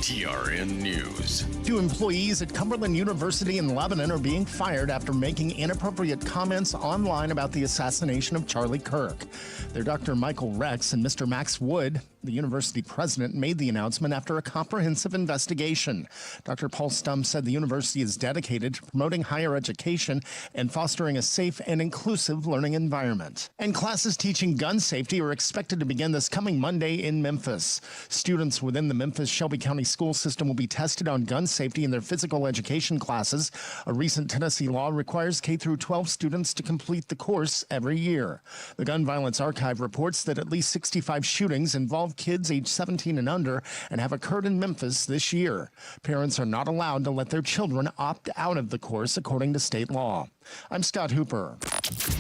TRN News. 2 employees at Cumberland University in Lebanon are being fired after making inappropriate comments online about the assassination of Charlie Kirk. They're Dr. Michael Rex and Mr. Max Wood. The university president made the announcement after a comprehensive investigation. Dr. Paul Stum said the university is dedicated to promoting higher education and fostering a safe and inclusive learning environment. And classes teaching gun safety are expected to begin this coming Monday in Memphis. Students within the Memphis-Shelby County school system will be tested on gun safety in their physical education classes. A recent Tennessee law requires K-12 students to complete the course every year. The Gun Violence Archive reports that at least 65 shootings involve kids age 17 and under and have occurred in Memphis this year. Parents are not allowed to let their children opt out of the course according to state law. I'm Scott Hooper.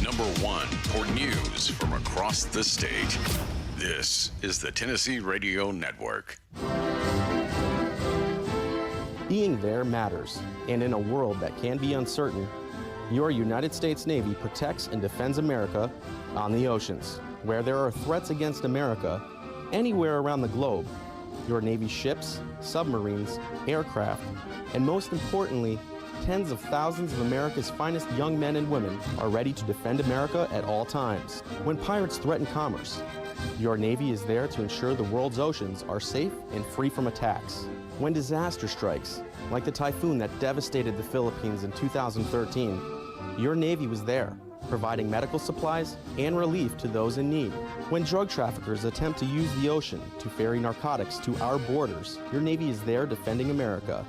Number 1 for news from across the state. This is the Tennessee Radio Network. Being there matters, and in a world that can be uncertain, your United States Navy protects and defends America on the oceans. Where there are threats against America, anywhere around the globe, your Navy ships, submarines, aircraft, and most importantly, tens of thousands of America's finest young men and women are ready to defend America at all times. When pirates threaten commerce, your Navy is there to ensure the world's oceans are safe and free from attacks. When disaster strikes, like the typhoon that devastated the Philippines in 2013, your Navy was there, providing medical supplies and relief to those in need. When drug traffickers attempt to use the ocean to ferry narcotics to our borders, your Navy is there defending America.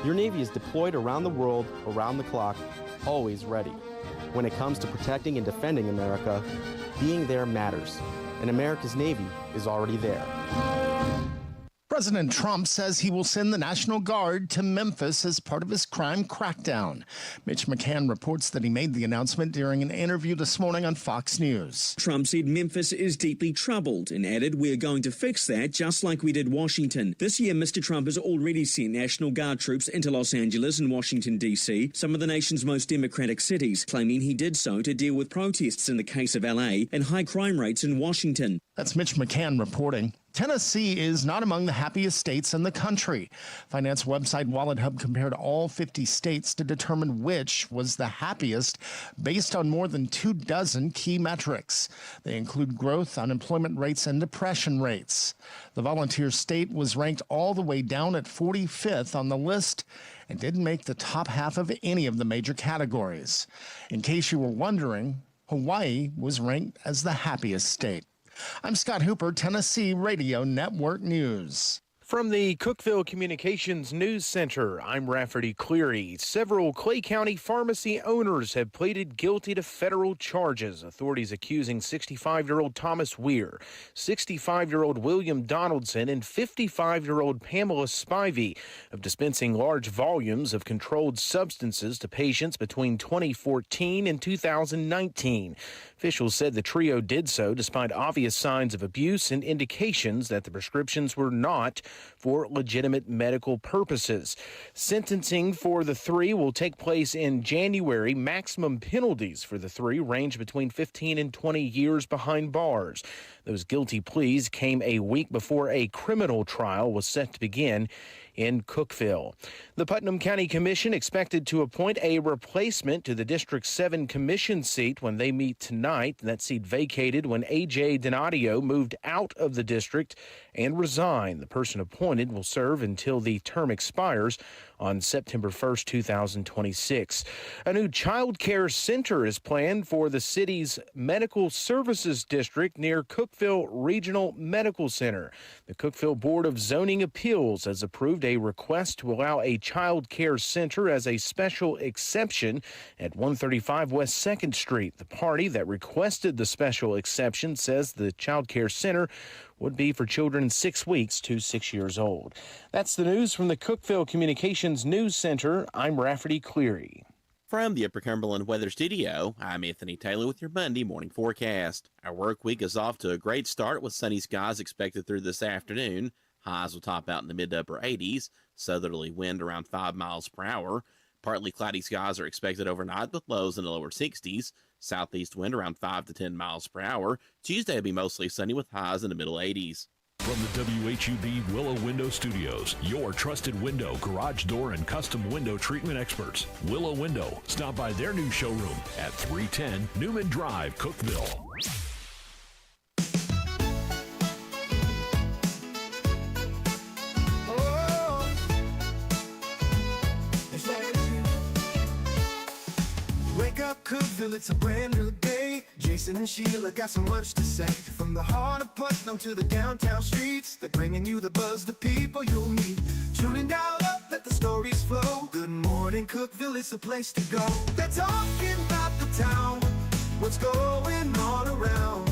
Your Navy is deployed around the world, around the clock, always ready. When it comes to protecting and defending America, being there matters, and America's Navy is already there. President Trump says he will send the National Guard to Memphis as part of his crime crackdown. Mitch McCann reports that he made the announcement during an interview this morning on Fox News. Trump said Memphis is deeply troubled and added, "We're going to fix that just like we did Washington." This year, Mr. Trump has already sent National Guard troops into Los Angeles and Washington, D.C., some of the nation's most democratic cities, claiming he did so to deal with protests in the case of L.A. and high crime rates in Washington. That's Mitch McCann reporting. Tennessee is not among the happiest states in the country. Finance website Wallet Hub compared all 50 states to determine which was the happiest based on more than 24 key metrics. They include growth, unemployment rates, and depression rates. The volunteer state was ranked all the way down at 45th on the list and didn't make the top half of any of the major categories. In case you were wondering, Hawaii was ranked as the happiest state. I'm Scott Hooper, Tennessee Radio Network News. From the Cookeville Communications News Center, I'm Rafferty Cleary. Several Clay County pharmacy owners have pleaded guilty to federal charges. Authorities accusing 65-year-old Thomas Weir, 65-year-old William Donaldson, and 55-year-old Pamela Spivey of dispensing large volumes of controlled substances to patients between 2014 and 2019. Officials said the trio did so despite obvious signs of abuse and indications that the prescriptions were not for legitimate medical purposes. Sentencing for the three will take place in January. Maximum penalties for the three range between 15 and 20 years behind bars. Those guilty pleas came a week before a criminal trial was set to begin in Cookeville. The Putnam County Commission expected to appoint a replacement to the District 7 Commission seat when they meet tonight. That seat vacated when A.J. Donadio moved out of the district and resigned. The person appointed will serve until the term expires on September 1st, 2026. A new child care center is planned for the city's Medical Services District near Cookeville Regional Medical Center. The Cookeville Board of Zoning Appeals has approved a request to allow a child care center as a special exception at 135 West 2nd Street. The party that requested the special exception says the child care center would be for children 6 weeks to 6 years old. That's the news from the Cookeville Communications News Center. I'm Rafferty Cleary. From the Upper Cumberland Weather Studio, I'm Anthony Taylor with your Monday morning forecast. Our work week is off to a great start with sunny skies expected through this afternoon. Highs will top out in the mid to upper 80s, southerly wind around 5 miles per hour. Partly cloudy skies are expected overnight with lows in the lower 60s. Southeast wind around 5 to 10 miles per hour. Tuesday will be mostly sunny with highs in the middle 80s. From the WHUB Willow Window Studios, your trusted window, garage door, and custom window treatment experts. Willow Window. Stop by their new showroom at 310 Newman Drive, Cookeville. Wake up, Cookeville, it's a brand new day. Jason and Sheila got so much to say. From the heart of Putnam to the downtown streets, they're bringing you the buzz, the people you'll meet. Tuning dial up, let the stories flow. Good morning, Cookeville, it's a place to go. They're talking about the town, what's going on around.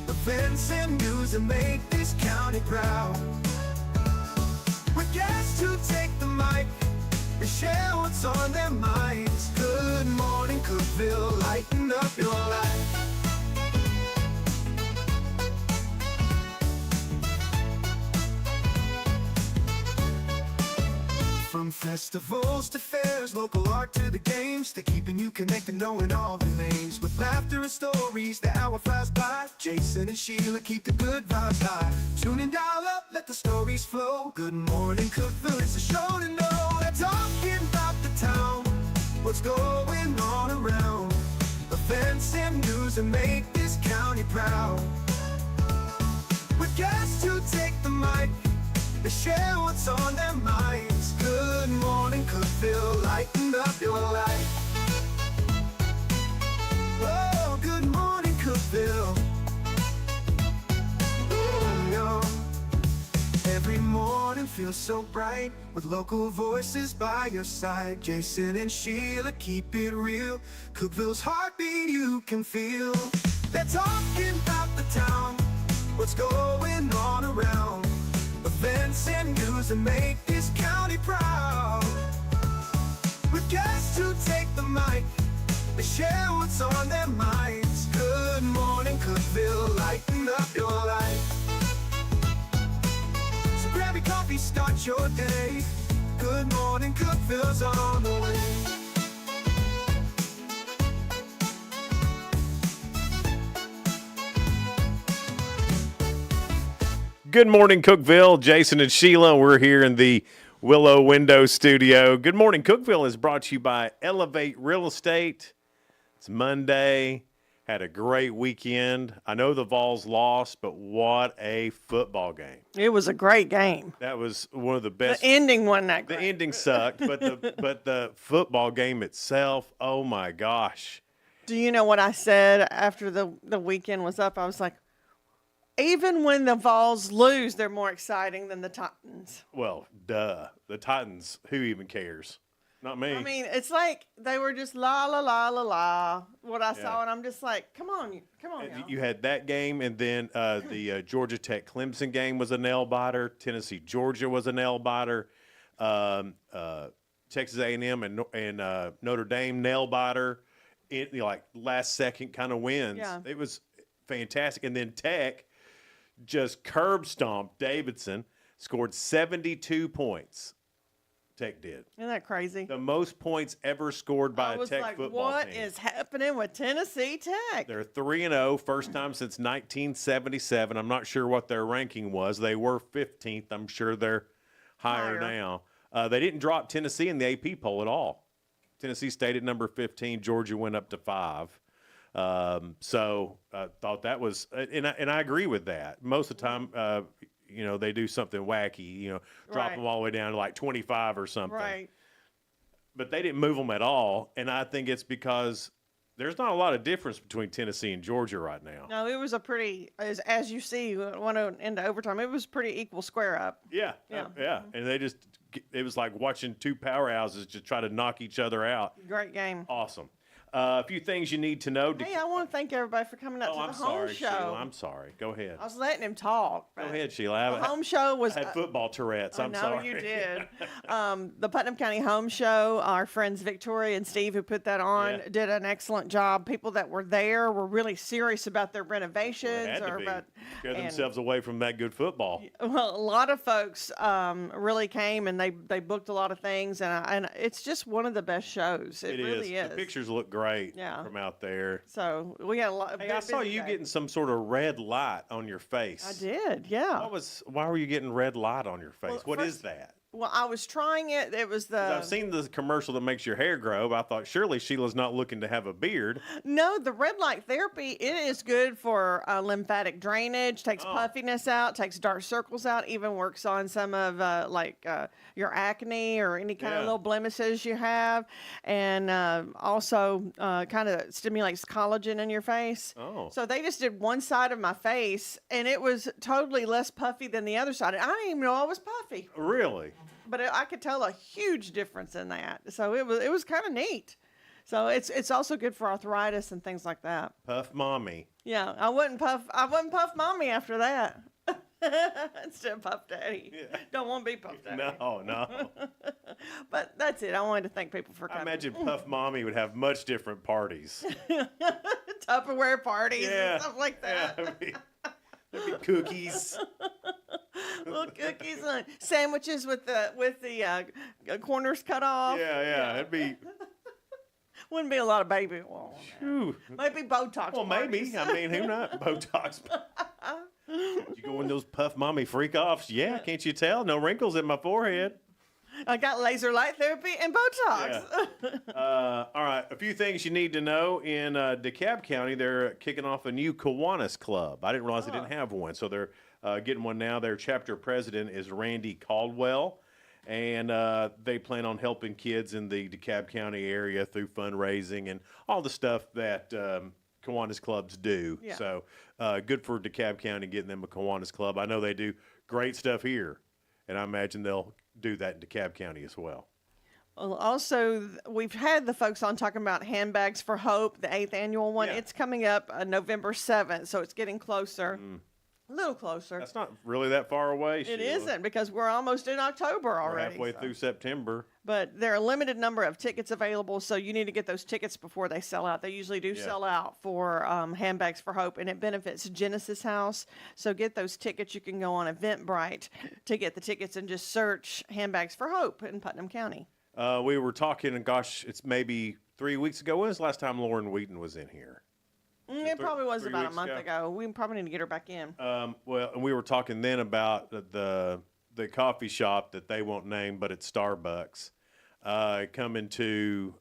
Events and news that make this county proud. With guests who take the mic, they share what's on their minds. Good morning, Cookeville, lighten up your life. From festivals to fairs, local art to the games, they're keeping you connected, knowing all the names. With laughter and stories, the hour flies by. Jason and Sheila keep the good vibes high. Tune in, dial up, let the stories flow. Good morning, Cookeville, it's a show to know. They're talking about the town, what's going on around. Events and news that make this county proud. With guests who take the mic, they share what's on their minds. Good morning, Cookeville, lighten up your life. Oh, good morning, Cookeville. Oh, yo. Every morning feels so bright, with local voices by your side. Jason and Sheila keep it real. Cookeville's heartbeat you can feel. They're talking about the town, what's going on around. Events and news that make this county proud. With guests who take the mic, they share what's on their minds. Good morning, Cookeville, lighten up your life. So grab your coffee, start your day. Good morning, Cookeville's on the way. Good morning, Cookeville. Jason and Sheila, we're here in the Willow Window Studio. Good morning, Cookeville is brought to you by Elevate Real Estate. It's Monday. Had a great weekend. I know the Vols lost, but what a football game. It was a great game. That was one of the best. The ending wasn't that great. The ending sucked, but the football game itself, oh my gosh. Do you know what I said after the weekend was up? I was like, even when the Vols lose, they're more exciting than the Titans. Well, duh. The Titans, who even cares? Not me. I mean, it's like they were just la, la, la, la, la, what I saw, and I'm just like, come on, y'all. You had that game, and then the Georgia Tech Clemson game was a nail-biter. Tennessee Georgia was a nail-biter. Texas A&M and Notre Dame nail-biter. Like last-second kind of wins. Yeah. It was fantastic. And then Tech just curb stomped Davidson, scored 72 points. Tech did. Isn't that crazy? The most points ever scored by a Tech football what team. What is happening with Tennessee Tech? They're 3-0, first time since 1977. I'm not sure what their ranking was. They were 15th. I'm sure they're higher now. They didn't drop Tennessee in the AP poll at all. Tennessee stayed at number 15. Georgia went up to 5. So I thought that was, and I agree with that. Most of the time, they do something wacky, drop them all the way down to like 25 or something. Right. But they didn't move them at all, and I think it's because there's not a lot of difference between Tennessee and Georgia right now. No, it was a pretty, as you see, went into overtime. It was pretty equal square up. Yeah. And it was like watching two powerhouses just try to knock each other out. Great game. Awesome. A few things you need to know. Hey, I want to thank everybody for coming out to the home show. Sheila, I'm sorry. Go ahead. I was letting him talk. Go ahead, Sheila. The home show was. I had football Tourette's. I'm sorry. I know you did. The Putnam County Home Show, our friends Victoria and Steve, who put that on, did an excellent job. People that were there were really serious about their renovations Scare themselves away from that good football. Well, a lot of folks really came and they booked a lot of things, and it's just one of the best shows. It really is. The pictures look great. great Yeah. from out there. So we had a lot. Hey, I saw you getting some sort of red light on your face. I did, yeah. Why were you getting red light on your face? Well, What is first- that? Well, I was trying it. It was 'Cause the I've seen the commercial that makes your hair grow. But I thought surely Sheila's not looking to have a beard. no, the red light therapy. It is good for lymphatic drainage. Takes Oh. puffiness out. Takes dark circles out. Even works on some of your acne or any kind of Yeah. little blemishes you have, and also kind of stimulates collagen in your face. Oh. So they just did one side of my face, and it was totally less puffy than the other side. I didn't even know I was puffy. Really? But I could tell a huge difference in that. So it was kind of neat. So it's also good for arthritis and things like that. Puff mommy. Yeah, I wouldn't puff mommy after that. Instead of puff daddy. Yeah. Don't want to be puff daddy. No. But that's it. I wanted to thank people for I coming. imagine Puff mommy would have much different parties. Tupperware parties Yeah. and stuff like that. Yeah, there'd be cookies. Little cookies and sandwiches with the corners cut off. Yeah. It'd be. Wouldn't be a lot of baby oil. Whew. Maybe Botox. Well, maybe. parties. I mean, who not? Botox. You go in those Puff mommy freak offs? Yeah, can't you tell? No wrinkles in my forehead. I got laser light therapy and Botox. All right, a few things you need to know. In DeKalb County, they're kicking off a new Kiwanis Club. I didn't realize they didn't have one, so they're getting one now. Their chapter president is Randy Caldwell, and they plan on helping kids in the DeKalb County area through fundraising and all the stuff that Kiwanis clubs do. Yeah. So good for DeKalb County getting them a Kiwanis Club. I know they do great stuff here, and I imagine they'll do that in DeKalb County as well. Well, also, we've had the folks on talking about Handbags for Hope, the 8th annual one. Yeah. It's coming up November 7th, so it's getting closer. A little closer. That's not really that far away. It Sheila. isn't, because we're almost in October We're already. halfway so. through September. But there are a limited number of tickets available, so you need to get those tickets before they sell out. They usually do Yeah. sell out for Handbags for Hope, and it benefits Genesis House. So get those tickets. You can go on Eventbrite to get the tickets and just search Handbags for Hope in Putnam County. We were talking, and gosh, it's maybe 3 weeks ago. When was the last time Lauren Wheaton was in here? It probably was 3 about a weeks month ago? ago. We probably need to get her back in. Well, and we were talking then about the coffee shop that they won't name, but it's Starbucks, coming to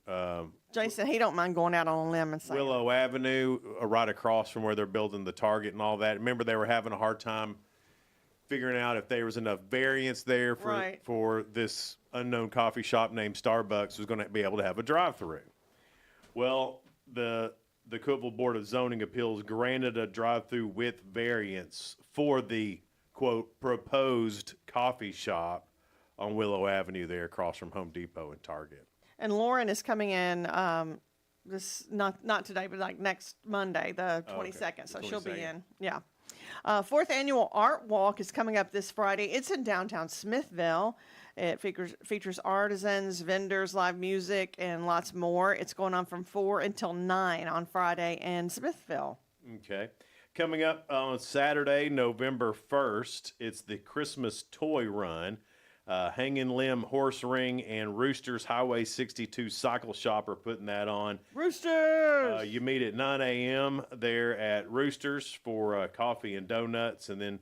Jason, he don't mind going out on a limb and saying, Willow Avenue, right across from where they're building the Target and all that. Remember, they were having a hard time figuring out if there was enough variance there Right. for this unknown coffee shop named Starbucks was going to be able to have a drive-through. Well, the Cookeville Board of Zoning Appeals granted a drive-through with variance for the, quote, proposed coffee shop on Willow Avenue there across from Home Depot and Target. and Lauren is coming in this not today, but like next Monday, the 22nd. So she'll be 22nd. in. Yeah. 4th annual Art Walk is coming up this Friday. It's in downtown Smithville. It features artisans, vendors, live music, and lots more. It's going on from 4 until 9 on Friday in Smithville. Okay. Coming up on Saturday, November 1st, it's the Christmas Toy Run. Hanging Limb Horse Ring and Roosters Highway 62 Cycle Shop are putting that on. Roosters! You meet at 9 a.m. there at Roosters for coffee and donuts, and then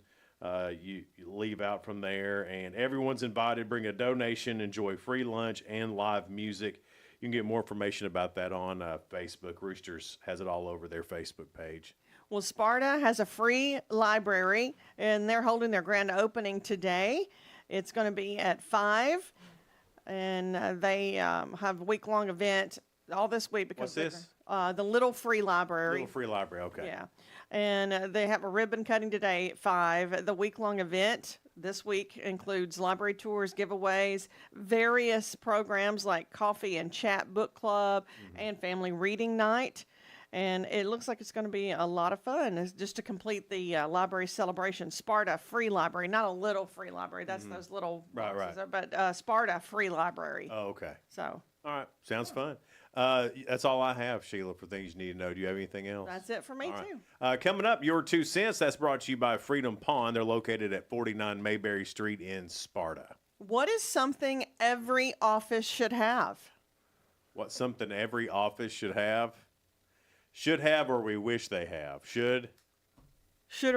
you leave out from there. And everyone's invited. Bring a donation, enjoy free lunch and live music. You can get more information about that on Facebook. Roosters has it all over their Facebook page. Well, Sparta has a free library, and they're holding their grand opening today. It's going to be at 5, and they have a week-long event all this week. Because What's this? The Little Free Library. Little free library, okay. Yeah. And they have a ribbon cutting today at 5. The week-long event this week includes library tours, giveaways, various programs like coffee and chat book club, and family reading night. And it looks like it's going to be a lot of fun. It's just to complete the library celebration. Sparta Free Library, not a little free library. That's those little Right, boxes right. there, but Sparta Free Library. Oh, okay. So All right. Sounds fun. That's all I have, Sheila, for things you need to know. Do you have anything else? that's it for me, All right. too. Coming up, your 2 cents. That's brought to you by Freedom Pond. They're located at 49 Mayberry Street in Sparta. What is something every office should have? What something every office should have? Or we wish they have. Shoulda,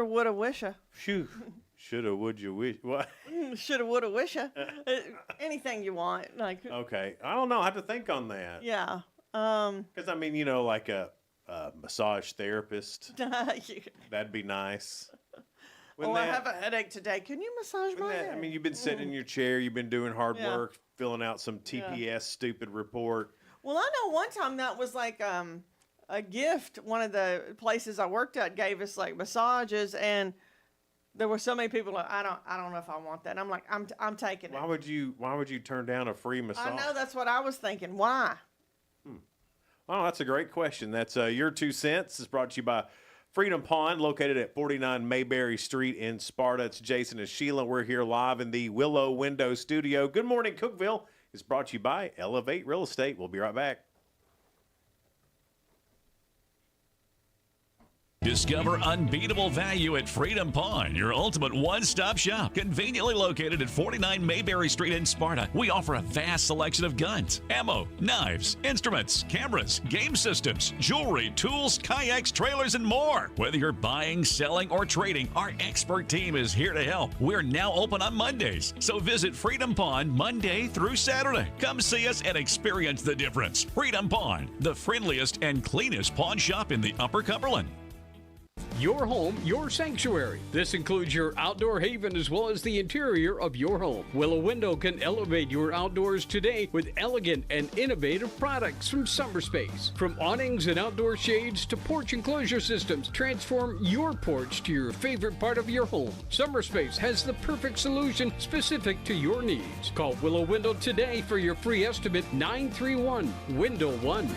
woulda, wisha. Phew. Shoulda, would you wish? What? Shoulda, woulda, wisha. Anything you want. Like. Okay. I don't know. I have to think on that. Yeah. Because, I mean, like a massage therapist. That'd be nice. I have a headache today. Can you massage my head? I mean, you've been sitting in your chair. You've been doing hard work, filling out some TPS stupid report. Well, I know one time that was like a gift. One of the places I worked at gave us like massages, and there were so many people like, I don't know if I want that. And I'm like, I'm taking it. Why would you turn down a free massage? I know, that's what I was thinking. Why? Oh, that's a great question. That's Your 2 Cents is brought to you by Freedom Pond, located at 49 Mayberry Street in Sparta. It's Jason and Sheila. We're here live in the Willow Window Studio. Good morning, Cookeville. It's brought to you by Elevate Real Estate. We'll be right back. Discover unbeatable value at Freedom Pond, your ultimate one-stop shop. Conveniently located at 49 Mayberry Street in Sparta, we offer a vast selection of guns, ammo, knives, instruments, cameras, game systems, jewelry, tools, kayaks, trailers, and more. Whether you're buying, selling, or trading, our expert team is here to help. We're now open on Mondays, so visit Freedom Pond Monday through Saturday. Come see us and experience the difference. Freedom Pond, the friendliest and cleanest pawn shop in the Upper Cumberland. Your home, your sanctuary. This includes your outdoor haven as well as the interior of your home. Willow Window can elevate your outdoors today with elegant and innovative products from Summer Space. From awnings and outdoor shades to porch enclosure systems, transform your porch to your favorite part of your home. Summer Space has the perfect solution specific to your needs. Call Willow Window today for your free estimate, 931-WINDOW-1.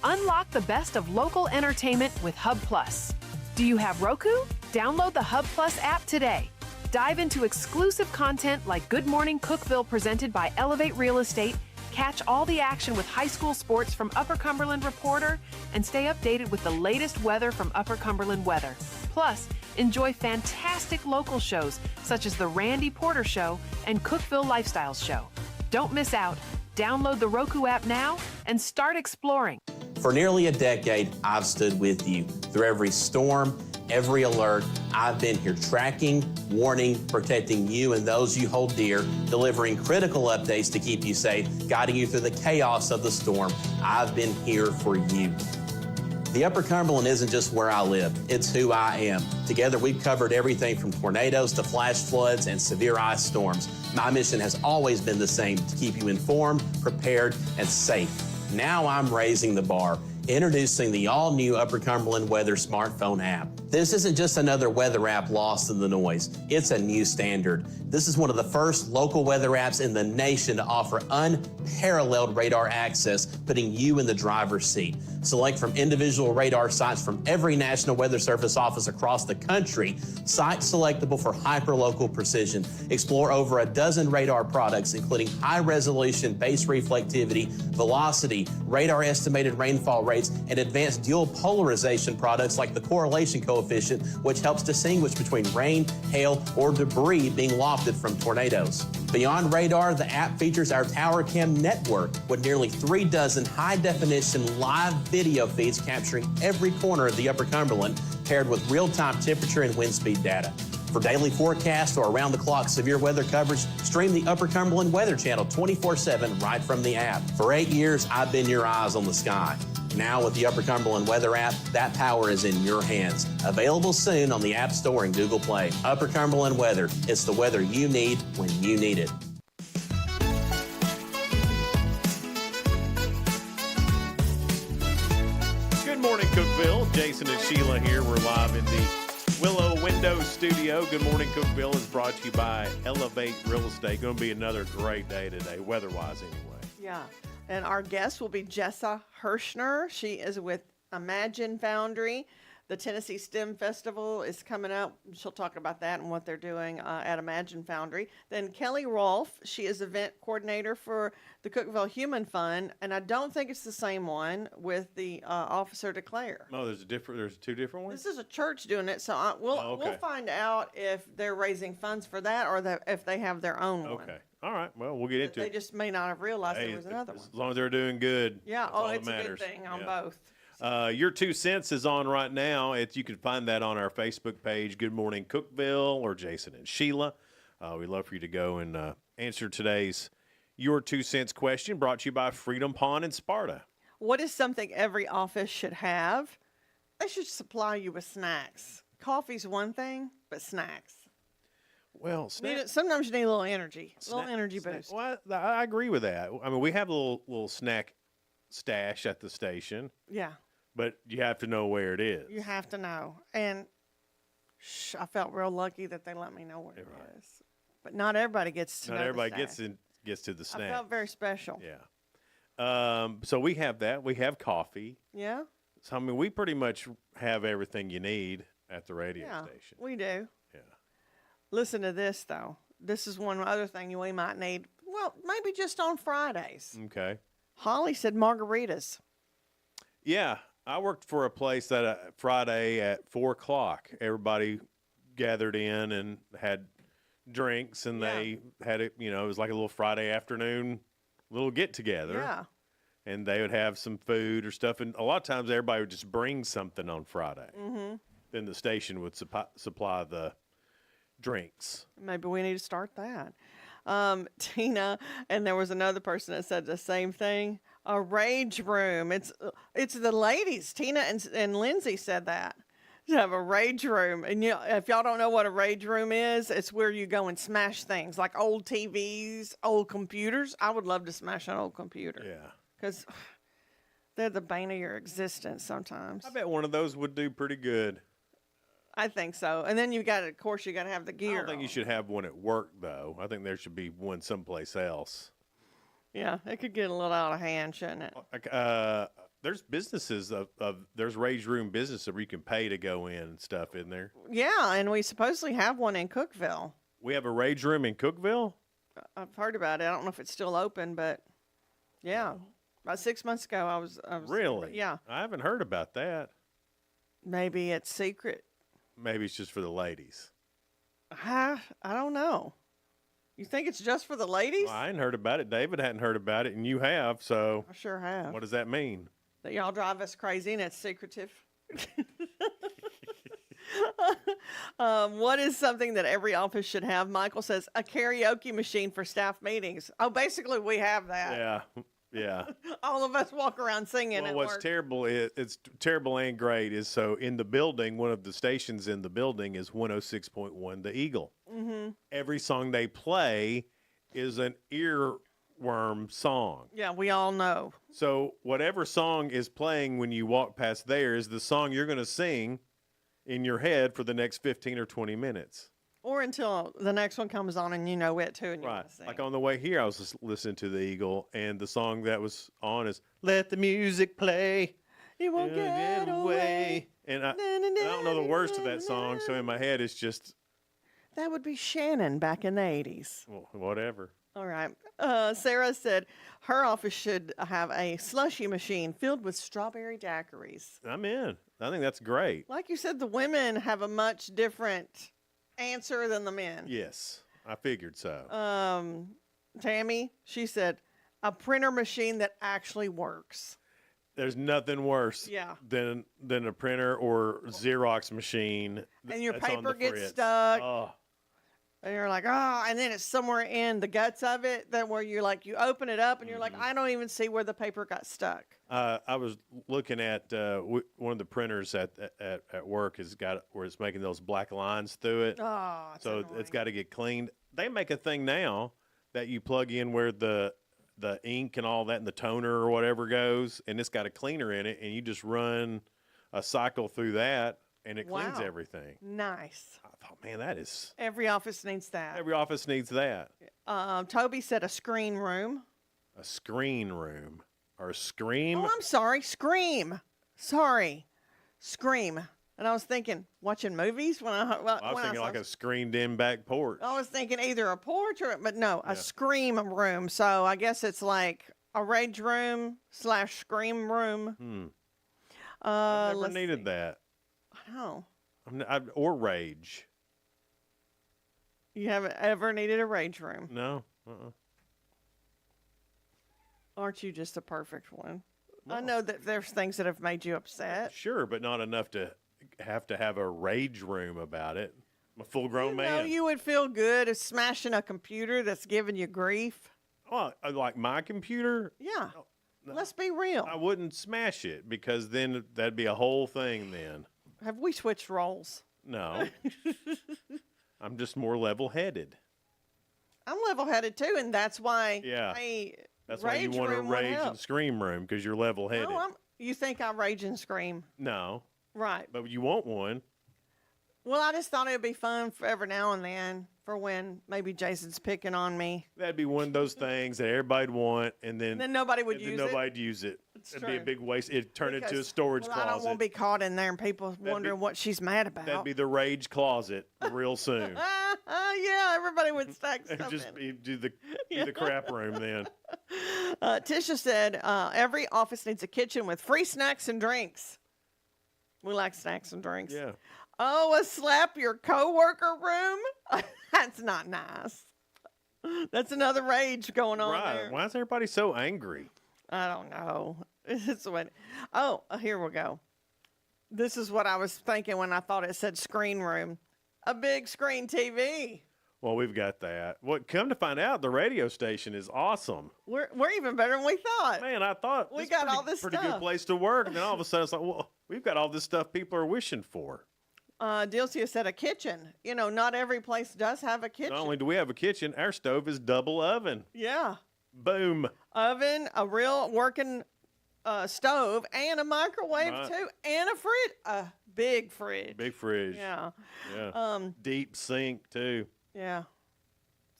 Unlock the best of local entertainment with Hub Plus. Do you have Roku? Download the Hub Plus app today. Dive into exclusive content like Good Morning Cookeville presented by Elevate Real Estate, catch all the action with high school sports from Upper Cumberland Reporter, and stay updated with the latest weather from Upper Cumberland Weather. Plus, enjoy fantastic local shows such as The Randy Porter Show and Cookeville Lifestyles Show. Don't miss out. Download the Roku app now and start exploring. For nearly a decade, I've stood with you. Through every storm, every alert, I've been here tracking, warning, protecting you and those you hold dear, delivering critical updates to keep you safe, guiding you through the chaos of the storm. I've been here for you. The Upper Cumberland isn't just where I live, it's who I am. Together, we've covered everything from tornadoes to flash floods and severe ice storms. My mission has always been the same, to keep you informed, prepared, and safe. Now I'm raising the bar, introducing the all-new Upper Cumberland Weather smartphone app. This isn't just another weather app lost in the noise. It's a new standard. This is one of the first local weather apps in the nation to offer unparalleled radar access, putting you in the driver's seat. Select from individual radar sites from every National Weather Service office across the country, sites selectable for hyper-local precision. Explore over a dozen radar products, including high-resolution base reflectivity, velocity, radar estimated rainfall rates, and advanced dual polarization products like the correlation coefficient, which helps distinguish between rain, hail, or debris being lofted from tornadoes. Beyond radar, the app features our Tower Cam network with nearly 3 dozen high-definition live video feeds capturing every corner of the Upper Cumberland, paired with real-time temperature and wind speed data. For daily forecasts or around-the-clock severe weather coverage, stream the Upper Cumberland Weather Channel 24/7 right from the app. For 8 years, I've been your eyes on the sky. Now with the Upper Cumberland Weather app, that power is in your hands. Available soon on the App Store and Google Play. Upper Cumberland Weather. It's the weather you need when you need it. Good morning, Cookeville. Jason and Sheila here. We're live in the Willow Window Studio. Good morning, Cookeville is brought to you by Elevate Real Estate. Going to be another great day today, weather-wise anyway. Yeah. And our guest will be Jessa Hirschner. She is with Imagine Foundry. The Tennessee STEM Festival is coming up. She'll talk about that and what they're doing at Imagine Foundry. Then Kelly Rolfe, she is event coordinator for the Cookeville Human Fund, and I don't think it's the same one with the Officer de Clare. No, there's two different ones. This is a church doing it, so we'll find out if they're raising funds for that or if they have their own one. Okay. All right. Well, we'll get into it. They just may not have realized there was another one. As long as they're doing good. Yeah. That's all It's that a matters. good thing on Yeah. both. Your 2 cents is on right now. You can find that on our Facebook page, Good Morning Cookeville, or Jason and Sheila. We'd love for you to go and answer today's Your 2 Cents question, brought to you by Freedom Pond in Sparta. What is something every office should have? They should supply you with snacks. Coffee's one thing, but snacks. Well, Sometimes you need a little energy, boost. Well, I agree with that. I mean, we have a little snack stash at the station. Yeah. But you have to know where it is. You have to know. And I felt real lucky that they let me know where it is. But not everybody gets to know. Not everybody the gets to the snack. I felt very special. Yeah. So we have that. We have coffee. Yeah. So I mean, we pretty much have everything you need at the radio station. We do. Yeah. Listen to this though. This is one other thing we might need. Well, maybe just on Fridays. Okay. Holly said margaritas. Yeah. I worked for a place that Friday at 4:00, everybody gathered in and had drinks, and they had it. It was like a little Friday afternoon, little get together. Yeah. And they would have some food or stuff, and a lot of times everybody would just bring something on Friday. Mm-hmm. Then the station would supply the drinks. Maybe we need to start that. Tina, and there was another person that said the same thing. A rage room. It's the ladies. Tina and Lindsay said that. To have a rage room. And if y'all don't know what a rage room is, it's where you go and smash things like old TVs, old computers. I would love to smash an old computer. Yeah. Because they're the bane of your existence sometimes. I bet one of those would do pretty good. I think so. And then of course, you got to have the gear. I don't think you should have one at work, though. I think there should be one someplace else. Yeah, it could get a little out of hand, shouldn't it? There's businesses there's rage room businesses where you can pay to go in and stuff in there. Yeah, and we supposedly have one in Cookeville. We have a rage room in Cookeville? I've heard about it. I don't know if it's still open, but yeah. About 6 months ago, I was Really? Yeah. I haven't heard about that. Maybe it's secret. Maybe it's just for the ladies. I don't know. You think it's just for the ladies? Well, I hadn't heard about it. David hadn't heard about it, and you have, so. I sure have. What does that mean? That y'all drive us crazy and it's secretive. What is something that every office should have? Michael says a karaoke machine for staff meetings. Oh, basically we have that. Yeah. Yeah. All of us walk around singing. Well, at what's work. terrible is it's terrible and great is so in the building, one of the stations in the building is 106.1 The Eagle. Mm-hmm. Every song they play is an earworm song. Yeah, we all know. So whatever song is playing when you walk past there is the song you're going to sing in your head for the next 15 or 20 minutes. Or until the next one comes on and you know it too. And you Right. want to sing. Like on the way here, I was just listening to The Eagle, and the song that was on is "Let the Music Play." You won't get away. And I don't know the words to that song, so in my head it's just That would be Shannon back in the 80s. well, whatever. All right. Sarah said her office should have a slushy machine filled with strawberry daiquiris. I'm in. I think that's great. Like you said, the women have a much different answer than the men. Yes, I figured so. Tammy, she said a printer machine that actually works. There's nothing worse Yeah. than a printer or Xerox machine. And your that's on paper the gets fritz. stuck. Oh, And you're like, and then it's somewhere in the guts of it that where you're like, you open it up and you're like, I don't even see where the paper got stuck. I was looking at one of the printers at work has got where it's making those black lines through it. Oh, So it's got to get cleaned. They make a thing now that you plug in where the ink and all that and the toner or whatever goes, and it's got a cleaner in it, and you just run a cycle through that, and it cleans Wow. everything. Nice. I thought, man, that is Every office needs that. every office needs that. Toby said a screen room. A screen room or a scream. Oh, I'm sorry. Scream. Sorry. Scream. And I was thinking, watching movies when I was thinking like a screened-in back porch. I was thinking either a porch but no, a scream room. So I guess it's like a rage room / scream room. I've never needed that. I know. Or rage. You haven't ever needed a rage room. No. Aren't you just a perfect one? No. I know that there's things that have made you upset. Sure, but not enough to have a rage room about it. I'm a full-grown man. No, you would feel good as smashing a computer that's giving you grief. Oh, like my computer? Yeah. No, let's be real. I wouldn't smash it because then that'd be a whole thing then. Have we switched roles? No. I'm just more level-headed. I'm level-headed too, and that's why that's why you want a rage and scream room, because you're level-headed. No, you think I rage and scream? No. Right. But you want one. Well, I just thought it would be fun for every now and then for when maybe Jason's picking on me. That'd be one of those things that everybody'd want, and then nobody would use it. Nobody'd use it. It'd be a big waste. It'd turn into a storage closet. closet. I don't want to be caught in there and people wondering what she's mad about. That'd be the rage closet real soon. Yeah, everybody would stack stuff just in. do the crap room then. Tisha said every office needs a kitchen with free snacks and drinks. We like snacks and drinks. Yeah. Oh, a slap your coworker room? That's not nice. That's another rage going on there. Why is everybody so angry? I don't know. It's what. Oh, here we go. This is what I was thinking when I thought it said screen room. A big screen TV. Well, we've got that. Come to find out, the radio station is awesome. We're even better than we thought. Man, I thought we got all this pretty stuff. Good place to work, and then all of a sudden it's like, well, we've got all this stuff people are wishing for. Dilcia said a kitchen. You know, not every place does have a kitchen. Not only do we have a kitchen, our stove is double oven. Yeah. Boom. Oven, a real working stove, and a microwave too, and a fridge. A big fridge. Big fridge. Yeah. Yeah. Deep sink too. Yeah.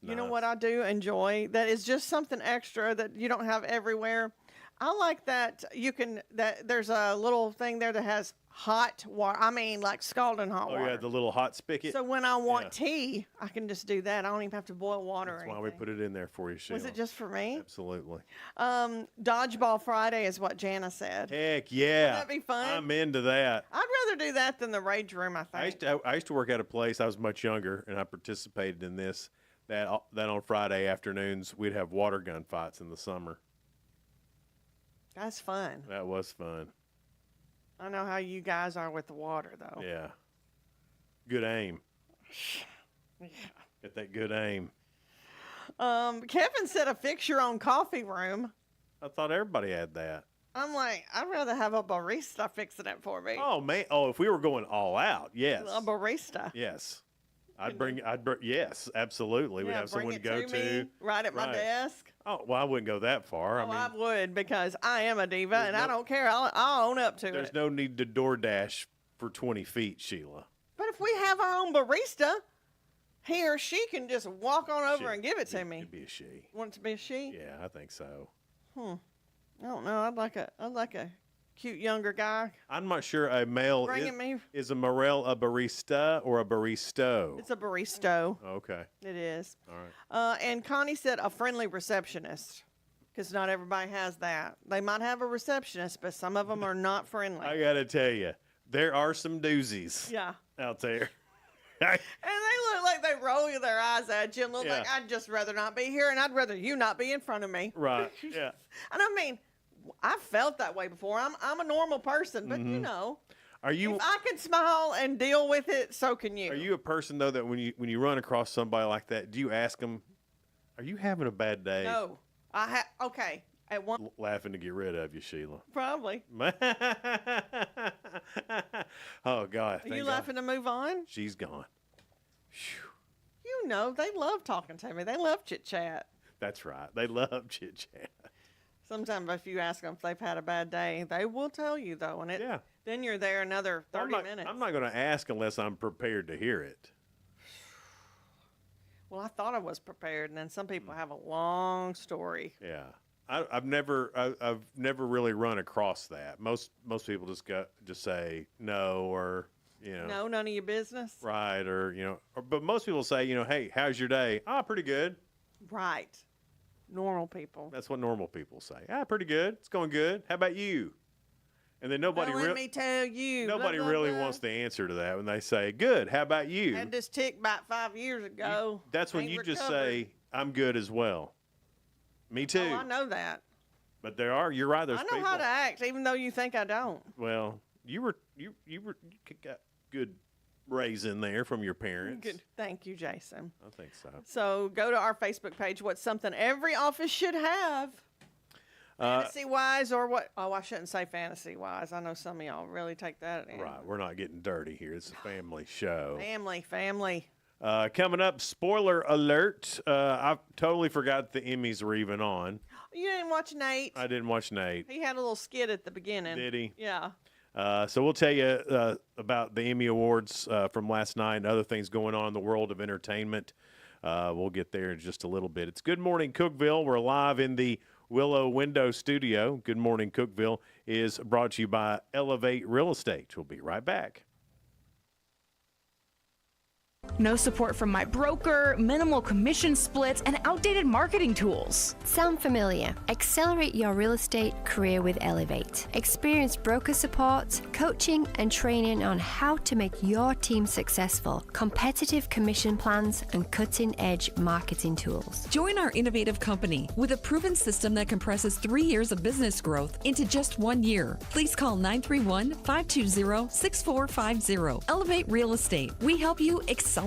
Nice. You know what I do enjoy? That is just something extra that you don't have everywhere. I like that there's a little thing there that has hot water. I mean, like scalding hot water. Oh, yeah, the little hot spigot. So when I want tea, I can just do that. I don't even have to boil water. That's why we put it in there for you, Sheila. Was it just for me? Absolutely. Dodgeball Friday is what Jana said. Heck yeah. Wouldn't that be fun? I'm into that. I'd rather do that than the rage room, I think. I used to work at a place. I was much younger, and I participated in this. That on Friday afternoons, we'd have water gun fights in the summer. That's fun. That was fun. I know how you guys are with the water, though. Yeah. Good aim. Yeah. Get that good aim. Kevin said a fix your own coffee room. I thought everybody had that. I'm like, I'd rather have a barista fixing it for me. Oh, man. Oh, if we were going all out, yes. A barista. Yes. Yes, absolutely. We'd have someone to go to. Right at my desk. Oh, well, I wouldn't go that far. I would, because I am a diva, and I don't care. I'll own up to it. There's no need to DoorDash for 20 feet, Sheila. But if we have our own barista, he or she can just walk on over and give it to me. It'd be a she. Want it to be a she? Yeah, I think so. I don't know. I'd like a cute younger guy. I'm not sure a male is a Morel a barista or a baristo. It's a baristo. Okay. It is. All right. And Connie said a friendly receptionist, because not everybody has that. They might have a receptionist, but some of them are not friendly. I got to tell you, there are some doozies out there. And they look like they roll their eyes at you and look like, I'd just rather not be here, and I'd rather you not be in front of me. Right, yeah. And I mean, I've felt that way before. I'm a normal person, but you know, if I can smile and deal with it, so can you. Are you a person though that when you run across somebody like that, do you ask them, "Are you having a bad day?" No, okay. At one laughing to get rid of you, Sheila. Probably. Oh God! Are you laughing to move on? She's gone. Whew. You know, they love talking to me. They love chit chat. That's right. They love chit chat. Sometimes if you ask them if they've had a bad day, they will tell you, though. And then you're there another 30 minutes. I'm not going to ask unless I'm prepared to hear it. Well, I thought I was prepared, and then some people have a long story. Yeah. I've never really run across that. Most people just say no, or No, none of your business. Right, but most people say, hey, how's your day? Pretty good. Right. Normal people. That's what normal people say. Pretty good. It's going good. How about you? And then nobody let me tell you. Nobody blah, blah, really blah. wants to answer to that when they say, good. How about you? Had this tick about 5 years ago. That's when Ain't you just recovered. say, I'm good as well. Me too. Oh, I know that. But you're right. There's I know people. how to act, even though you think I don't. Well, you got good raise in there from your parents. Good. Thank you, Jason. I think so. So go to our Facebook page. What's something every office should have? Fantasy-wise or what? Oh, I shouldn't say fantasy-wise. I know some of y'all really take that in. Right. We're not getting dirty here. It's a family show. Family. Coming up, spoiler alert. I totally forgot the Emmys were even on. You didn't watch Nate? I didn't watch Nate. He had a little skit at the beginning. Did he? Yeah. So we'll tell you about the Emmy Awards from last night and other things going on in the world of entertainment. We'll get there in just a little bit. It's Good Morning Cookeville. We're live in the Willow Window Studio. Good Morning Cookeville is brought to you by Elevate Real Estate. We'll be right back. No support from my broker, minimal commission splits, and outdated marketing tools. Sound familiar? Accelerate your real estate career with Elevate. Experience broker support, coaching, and training on how to make your team successful, competitive commission plans, and cutting-edge marketing tools. Join our innovative company with a proven system that compresses 3 years of business growth into just 1 year. Please call 931-520-6450. Elevate Real Estate. We help you accelerate.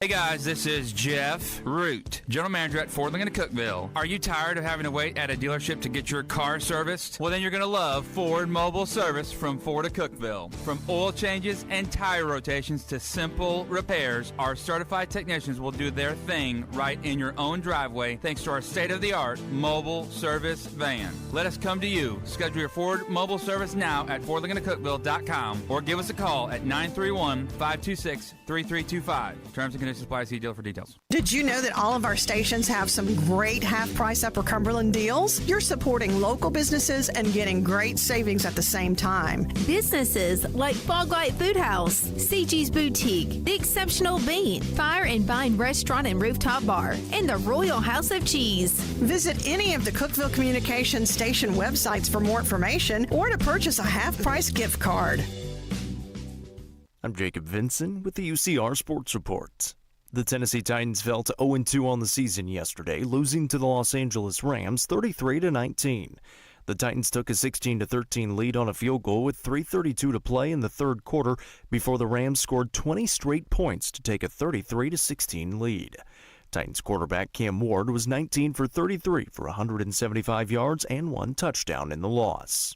Hey guys, this is Jeff Root, General Manager at Ford Lincoln Cookeville. Are you tired of having to wait at a dealership to get your car serviced? Well, then you're going to love Ford Mobile Service from Ford of Cookeville. From oil changes and tire rotations to simple repairs, our certified technicians will do their thing right in your own driveway thanks to our state-of-the-art mobile service van. Let us come to you. Schedule your Ford Mobile Service now at FordLincolnCookeville.com or give us a call at 931-526-3325. Terms and conditions apply. See dealer for details. Did you know that all of our stations have some great half-price Upper Cumberland deals? You're supporting local businesses and getting great savings at the same time. Businesses like Fog Light Food House, CG's Boutique, The Exceptional Bean, Fire and Vine Restaurant and Rooftop Bar, and the Royal House of Cheese. Visit any of the Cookeville Communications station websites for more information or to purchase a half-price gift card. I'm Jacob Vinson with the UCR Sports Report. The Tennessee Titans fell to 0-2 on the season yesterday, losing to the Los Angeles Rams 33-19. The Titans took a 16-13 lead on a field goal with 3:32 to play in the third quarter before the Rams scored 20 straight points to take a 33-16 lead. Titans quarterback Cam Ward was 19 for 33 for 175 yards and 1 touchdown in the loss.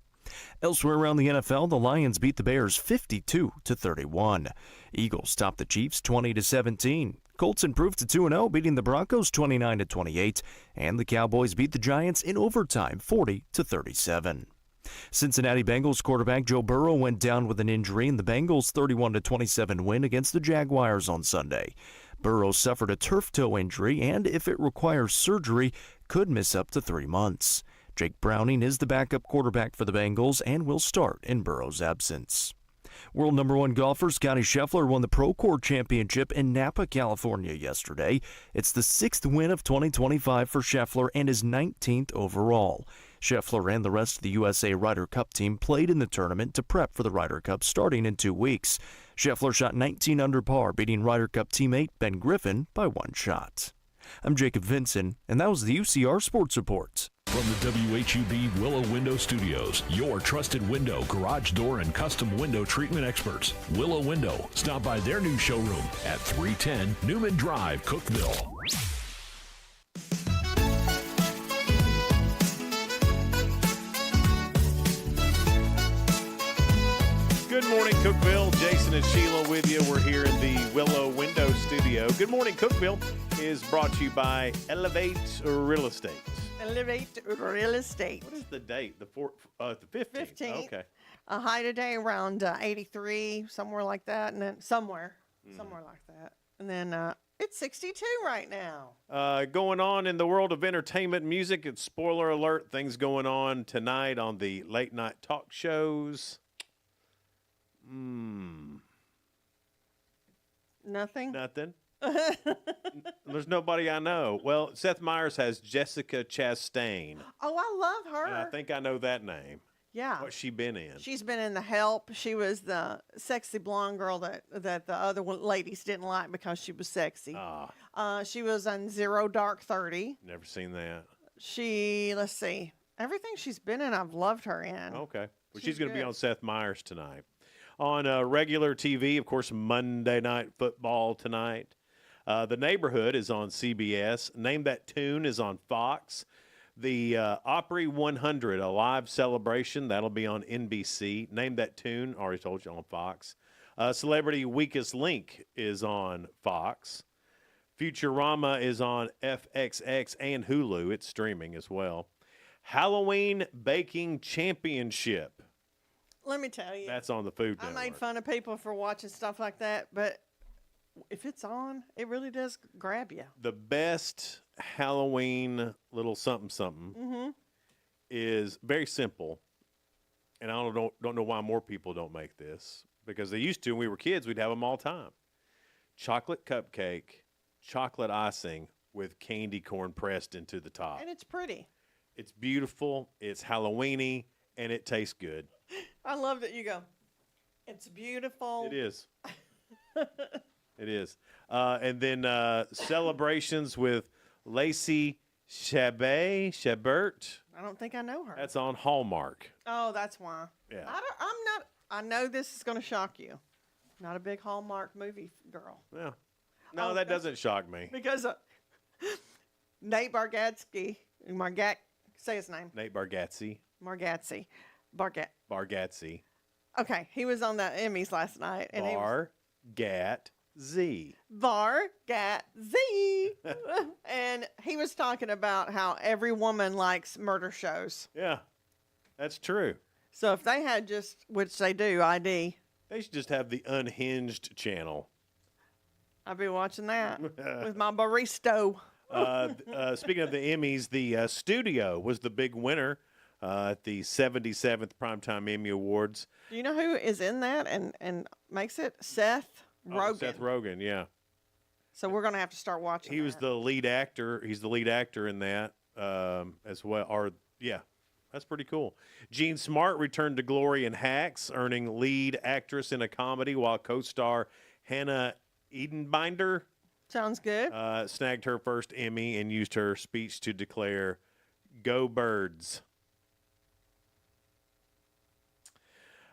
Elsewhere around the NFL, the Lions beat the Bears 52-31. Eagles topped the Chiefs 20-17. Colts improved to 2-0, beating the Broncos 29-28, and the Cowboys beat the Giants in overtime 40-37. Cincinnati Bengals quarterback Joe Burrow went down with an injury in the Bengals' 31-27 win against the Jaguars on Sunday. Burrow suffered a turf toe injury and, if it requires surgery, could miss up to 3 months. Jake Browning is the backup quarterback for the Bengals and will start in Burrow's absence. World number 1 golfer Scottie Scheffler won the Procore Championship in Napa, California yesterday. It's the 6th win of 2025 for Scheffler and his 19th overall. Scheffler and the rest of the USA Ryder Cup team played in the tournament to prep for the Ryder Cup starting in 2 weeks. Scheffler shot 19 under par, beating Ryder Cup teammate Ben Griffin by 1 shot. I'm Jacob Vinson, and that was the UCR Sports Report. From the WHUB Willow Window Studios, your trusted window, garage door, and custom window treatment experts. Willow Window. Stop by their new showroom at 310 Newman Drive, Cookeville. Good morning, Cookeville. Jason and Sheila with you. We're here in the Willow Window Studio. Good morning, Cookeville is brought to you by Elevate Real Estate. Elevate Real Estate. What is the date? The 15th. 15th. Okay. A high today around 83, somewhere like that, and then somewhere like that, and then it's 62 right now. Going on in the world of entertainment, music. It's spoiler alert. Things going on tonight on the late night talk shows. Nothing? Nothing. There's nobody I know. Well, Seth Meyers has Jessica Chastain. Oh, I love her. And I think I know that name. Yeah. What's she been in? She's been in The Help. She was the sexy blonde girl that the other ladies didn't like because she was sexy. She was on Zero Dark 30. Never seen that. Let's see. Everything she's been in, I've loved her in. Okay. Well, she's going to be good. on Seth Meyers tonight. On regular TV, of course, Monday Night Football tonight. The Neighborhood is on CBS. Name That Tune is on Fox. The Opry 100, a live celebration, that'll be on NBC. Name That Tune, already told you, on Fox. Celebrity Weakest Link is on Fox. Futurama is on FXX and Hulu. It's streaming as well. Halloween Baking Championship. Let me tell you. That's on the Food I Network. made fun of people for watching stuff like that, but if it's on, it really does grab you. The best Halloween little something is very simple, and I don't know why more people don't make this, because they used to when we were kids. We'd have them all the time. Chocolate cupcake, chocolate icing with candy corn pressed into the top. And it's pretty. It's beautiful. It's Halloweeny, and it tastes good. I love that you go, it's beautiful. It is. It is. And then Celebrations with Lacey Chabert. I don't think I know her. That's on Hallmark. Oh, that's why. Yeah. I know this is going to shock you. Not a big Hallmark movie girl. Yeah. No, that doesn't shock me. Because Nate say his name. Nate Bargatze. Bargatze. Okay, he was on the Emmys last night. And Bargatze. And he was talking about how every woman likes murder shows. Yeah, that's true. So if they had which they do, ID. They should just have the Unhinged channel. I'll be watching that with my barista. Speaking of the Emmys, the Studio was the big winner at the 77th Primetime Emmy Awards. Do you know who is in that and makes it? Seth Rogen. Seth Rogen, yeah. So we're going to have to start watching He was the lead actor. He's the lead actor in that as well. That's pretty cool. Jean Smart returned to glory in Hacks, earning lead actress in a comedy, while co-star Hannah Edenbinder sounds good. Snagged her first Emmy and used her speech to declare, "Go Birds."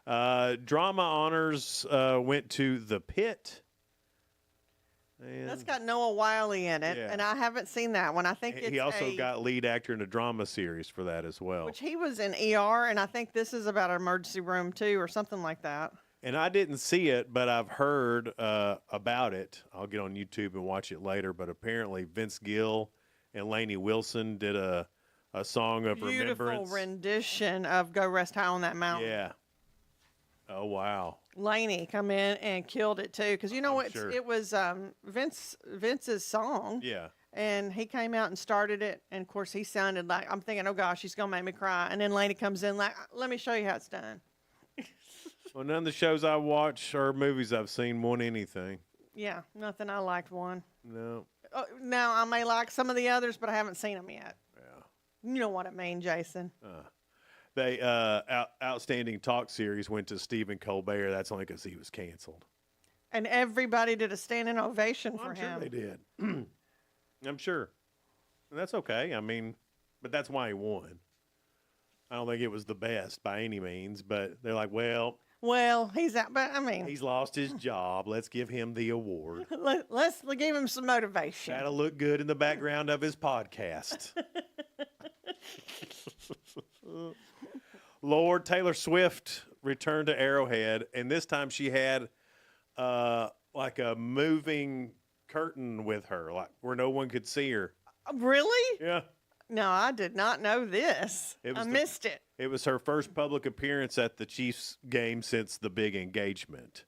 Drama honors went to The Pit. And that's got Noah Wiley in it, Yeah. and I haven't seen that one. I think he also got lead actor in a drama series for that as well. which he was in ER, and I think this is about an emergency room too, or something like that. And I didn't see it, but I've heard about it. I'll get on YouTube and watch it later. But apparently Vince Gill and Lainey Wilson did a song of Beautiful remembrance. rendition of "Go Rest High on That Mountain." Yeah. Oh, wow. Lainey come in and killed it too, because sure. it was Vince's song. Yeah. And he came out and started it, and of course he sounded like, I'm thinking, oh gosh, he's gonna make me cry. And then Lainey comes in like, let me show you how it's done. Well, none of the shows I watch or movies I've seen won anything. Yeah, nothing I liked one. No. Now I may like some of the others, but I haven't seen them yet. Yeah. You know what I mean, Jason. They Outstanding Talk Series went to Stephen Colbert. That's only because he was canceled. And everybody did a standing ovation for I'm him. sure they did. I'm sure. And that's okay. I mean, but that's why he won. I don't think it was the best by any means, but they're like, well, he's out, but I mean, he's lost his job. Let's give him the award. let's give him some motivation. That'll look good in the background of his podcast. Lord, Taylor Swift returned to Arrowhead, and this time she had like a moving curtain with her, like where no one could see her. Really? Yeah. No, I did not know this. I missed it. It was her first public appearance at the Chiefs game since the big engagement.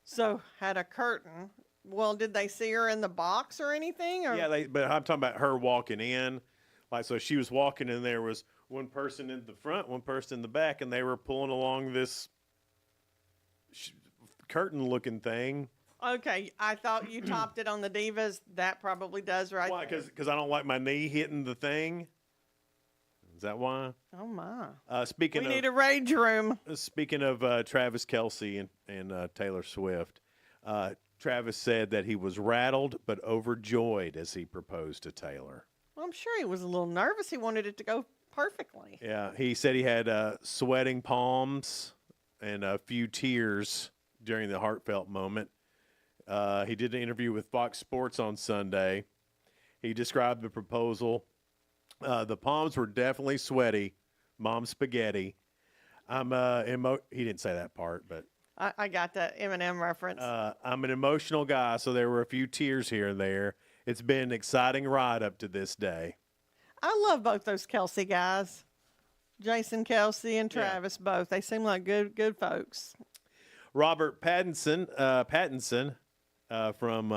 So had a curtain. Well, did they see her in the box or anything? Or? Yeah, but I'm talking about her walking in. Like, so she was walking and there was one person in the front, one person in the back, and they were pulling along this curtain-looking thing. Okay, I thought you topped it on the Divas. That probably does right Why? there. Because I don't like my knee hitting the thing. Is that why? Oh my! Speaking We of, need a rage room. Speaking of Travis Kelce and Taylor Swift, Travis said that he was rattled but overjoyed as he proposed to Taylor. Well, I'm sure he was a little nervous. He wanted it to go perfectly. Yeah, he said he had sweating palms and a few tears during the heartfelt moment. He did an interview with Fox Sports on Sunday. He described the proposal. The palms were definitely sweaty, mom spaghetti. He didn't say that part, but I got that Eminem reference. I'm an emotional guy, so there were a few tears here and there. It's been an exciting ride up to this day. I love both those Kelce guys, Jason Kelce and Travis. Both they seem like good folks. Robert Pattinson from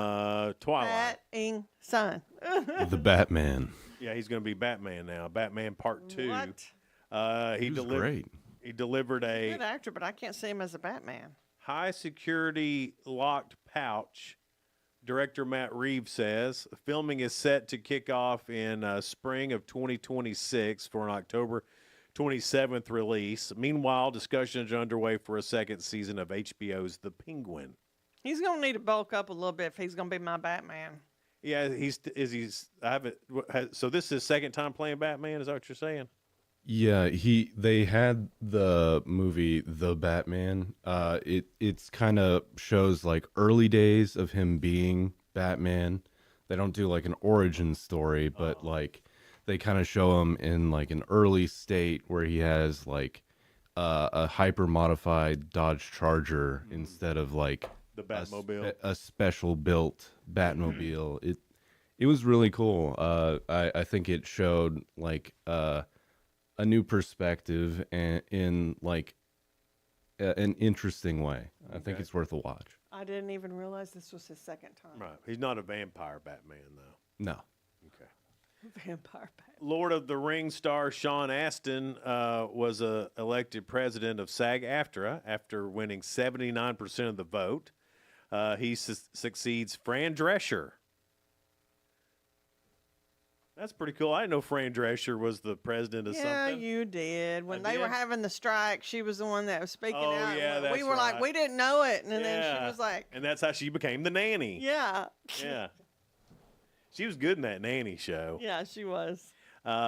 Twilight. Son. The Batman. Yeah, he's going to be Batman now. Batman Part 2. What? He delivered. Great. He delivered a Good actor, but I can't see him as a Batman. high security locked pouch. Director Matt Reeves says filming is set to kick off in spring of 2026 for an October 27th release. Meanwhile, discussions are underway for a second season of HBO's The Penguin. He's gonna need to bulk up a little bit if he's gonna be my Batman. Yeah, so this is his second time playing Batman. Is that what you're saying? Yeah, they had the movie The Batman. It's kind of shows like early days of him being Batman. They don't do like an origin story, but like they kind of show him in like an early state where he has like a hyper modified Dodge Charger instead of like the Batmobile, a special built Batmobile. It was really cool. I think it showed like a new perspective and in like an interesting way. I think it's worth a watch. I didn't even realize this was his second time. Right. He's not a vampire Batman, though. No. Okay. Vampire Batman. Lord of the Rings star Sean Astin was elected president of SAG-AFTRA after winning 79% of the vote. He succeeds Fran Drescher. That's pretty cool. I didn't know Fran Drescher was the president of something. Yeah, you did. When they were having the strike, she was the one that was speaking out. Yeah, that's we were like, we didn't know it. And then she was like. And that's how she became the nanny. Yeah. Yeah. She was good in that nanny show. Yeah, she was.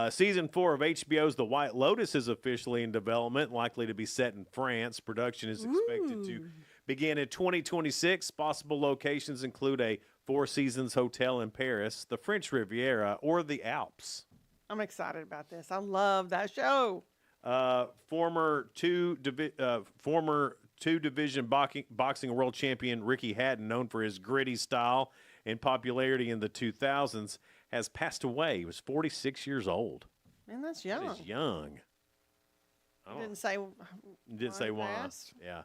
Season 4 of HBO's The White Lotus is officially in development, likely to be set in France. Production is expected to begin in 2026. Possible locations include a Four Seasons hotel in Paris, the French Riviera, or the Alps. I'm excited about this. I love that show. Former two-division boxing world champion Ricky Hatton, known for his gritty style and popularity in the 2000s, has passed away. He was 46 years old. Man, that's young. That is young. Didn't say. Didn't say why. Passed? Yeah.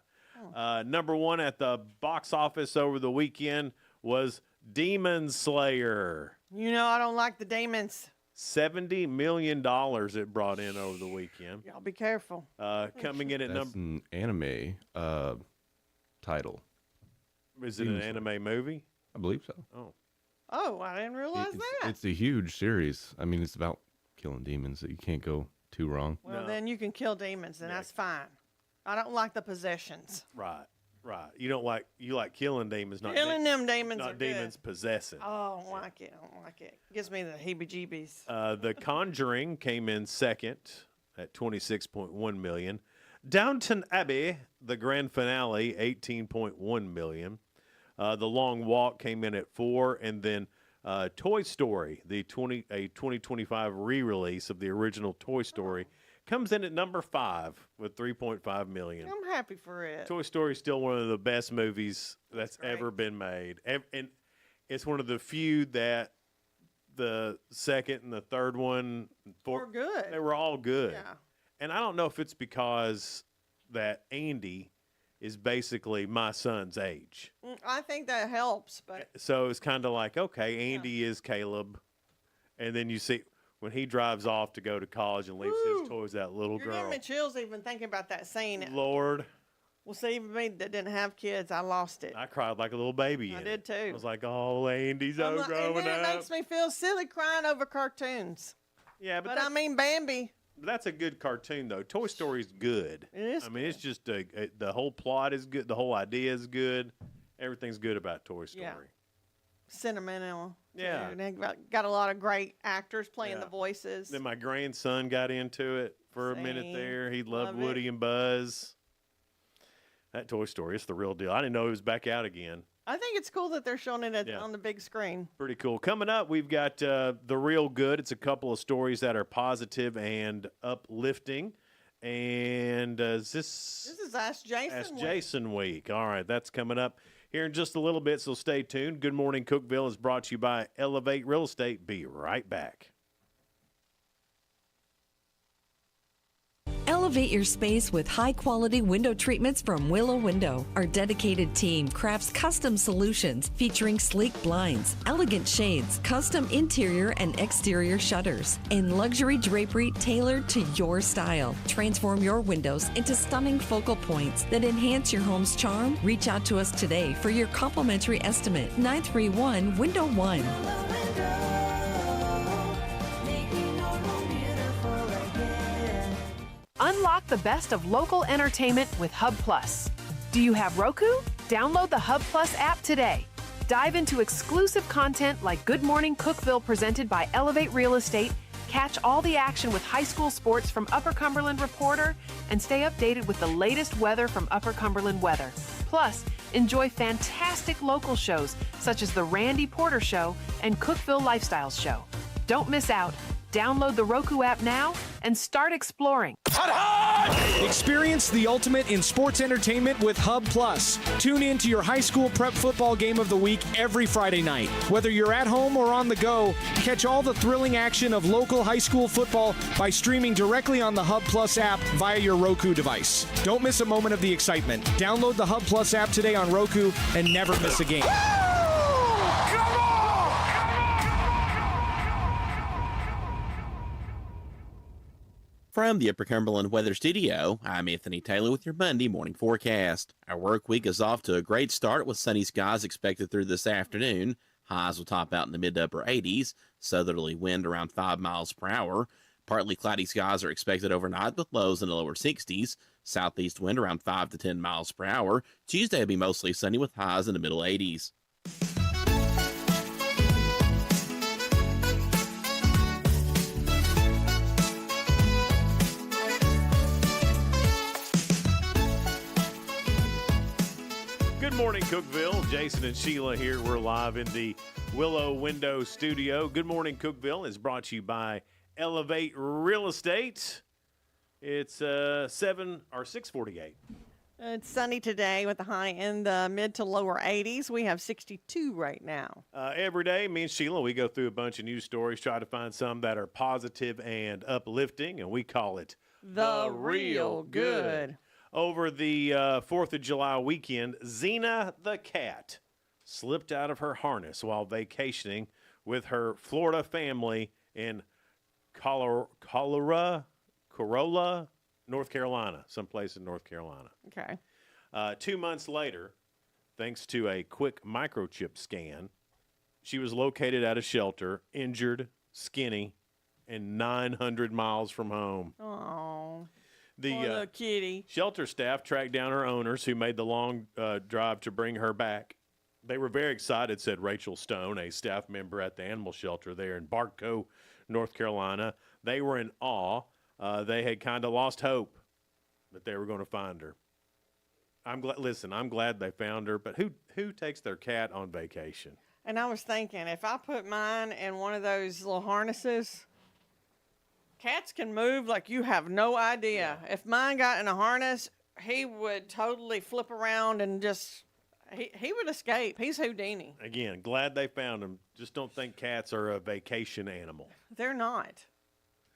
Oh. Number one at the box office over the weekend was Demon Slayer. You know, I don't like the demons. $70 million it brought in over the weekend. Y'all be careful. Coming in at That's an anime title. Is it an anime movie? I believe so. Oh, I didn't realize that. It's a huge series. I mean, it's about killing demons, so you can't go too wrong. Well, then you can kill demons, and that's fine. I don't like the possessions. Right. You like killing demons, not Killing them demons not are demons good. possessing. Oh, I don't like it. I don't like it. Gives me the heebie-jeebies. The Conjuring came in second at $26.1 million. Downton Abbey, the grand finale, $18.1 million. The Long Walk came in at 4, and then Toy Story, a 2025 re-release of the original Toy Story, comes in at number 5 with $3.5 million. I'm happy for it. Toy Story is still one of the best movies that's ever been made, and it's one of the few that the second and the third one were good. They were all good. Yeah. And I don't know if it's because that Andy is basically my son's age. I think that helps, but So it's kind of like, okay, Andy is Caleb. And then you see, when he drives off to go to college and leaves his toys to that little You're girl. giving me chills even thinking about that scene. Lord. Well, see, even me that didn't have kids, I lost it. I cried like a little baby. I did too. I was like, oh, Andy's I'm like- growing and then up. it makes me feel silly crying over cartoons. Yeah, but I mean Bambi. That's a good cartoon, though. Toy Story's good. It is. I mean, it's just the whole plot is good. The whole idea is good. Everything's good about Toy Story. Yeah. Sentimental. Yeah. too. They got a lot of great actors playing the voices. Then my grandson got into it for a minute Same. there. He loved Love it. Woody and Buzz. That Toy Story, it's the real deal. I didn't know it was back out again. I think it's cool that they're showing it on the big screen. Pretty cool. Coming up, we've got The Real Good. It's a couple of stories that are positive and uplifting. And This is Ask Jason. Ask Week. Jason Week. All right, that's coming up here in just a little bit, so stay tuned. Good Morning Cookeville is brought to you by Elevate Real Estate. Be right back. Elevate your space with high-quality window treatments from Willow Window. Our dedicated team crafts custom solutions featuring sleek blinds, elegant shades, custom interior and exterior shutters, and luxury drapery tailored to your style. Transform your windows into stunning focal points that enhance your home's charm. Reach out to us today for your complimentary estimate. 931-WINDOW-1. Unlock the best of local entertainment with Hub Plus. Do you have Roku? Download the Hub Plus app today. Dive into exclusive content like Good Morning Cookeville presented by Elevate Real Estate, catch all the action with high school sports from Upper Cumberland Reporter, and stay updated with the latest weather from Upper Cumberland Weather. Plus, enjoy fantastic local shows such as The Randy Porter Show and Cookeville Lifestyles Show. Don't miss out. Download the Roku app now and start exploring. Experience the ultimate in sports entertainment with Hub Plus. Tune in to your high school prep football game of the week every Friday night. Whether you're at home or on the go, catch all the thrilling action of local high school football by streaming directly on the Hub Plus app via your Roku device. Don't miss a moment of the excitement. Download the Hub Plus app today on Roku and never miss a game. From the Upper Cumberland Weather Studio, I'm Anthony Taylor with your Monday morning forecast. Our work week is off to a great start with sunny skies expected through this afternoon. Highs will top out in the mid to upper 80s, southerly wind around 5 miles per hour. Partly cloudy skies are expected overnight with lows in the lower 60s. Southeast wind around 5 to 10 miles per hour. Tuesday will be mostly sunny with highs in the middle 80s. Good morning, Cookeville. Jason and Sheila here. We're live in the Willow Window Studio. Good morning, Cookeville is brought to you by Elevate Real Estate. It's 6:48. It's sunny today with a high in the mid to lower 80s. We have 62 right now. Every day, me and Sheila, we go through a bunch of news stories, try to find some that are positive and uplifting, and we call it The Real Good. Over the 4th of July weekend, Xena the cat slipped out of her harness while vacationing with her Florida family in Corolla, North Carolina, someplace in North Carolina. Okay. 2 months later, thanks to a quick microchip scan, she was located at a shelter, injured, skinny, and 900 miles from home. Oh. The little kitty. Shelter staff tracked down her owners who made the long drive to bring her back. They were very excited, said Rachel Stone, a staff member at the animal shelter there in Barco, North Carolina. They were in awe. They had kind of lost hope that they were going to find her. I'm glad they found her, but who takes their cat on vacation? And I was thinking, if I put mine in one of those little harnesses, cats can move like you have no idea. Yeah. If mine got in a harness, he would totally flip around and just, he would escape. He's Houdini. Again, glad they found him. Just don't think cats are a vacation animal. They're not.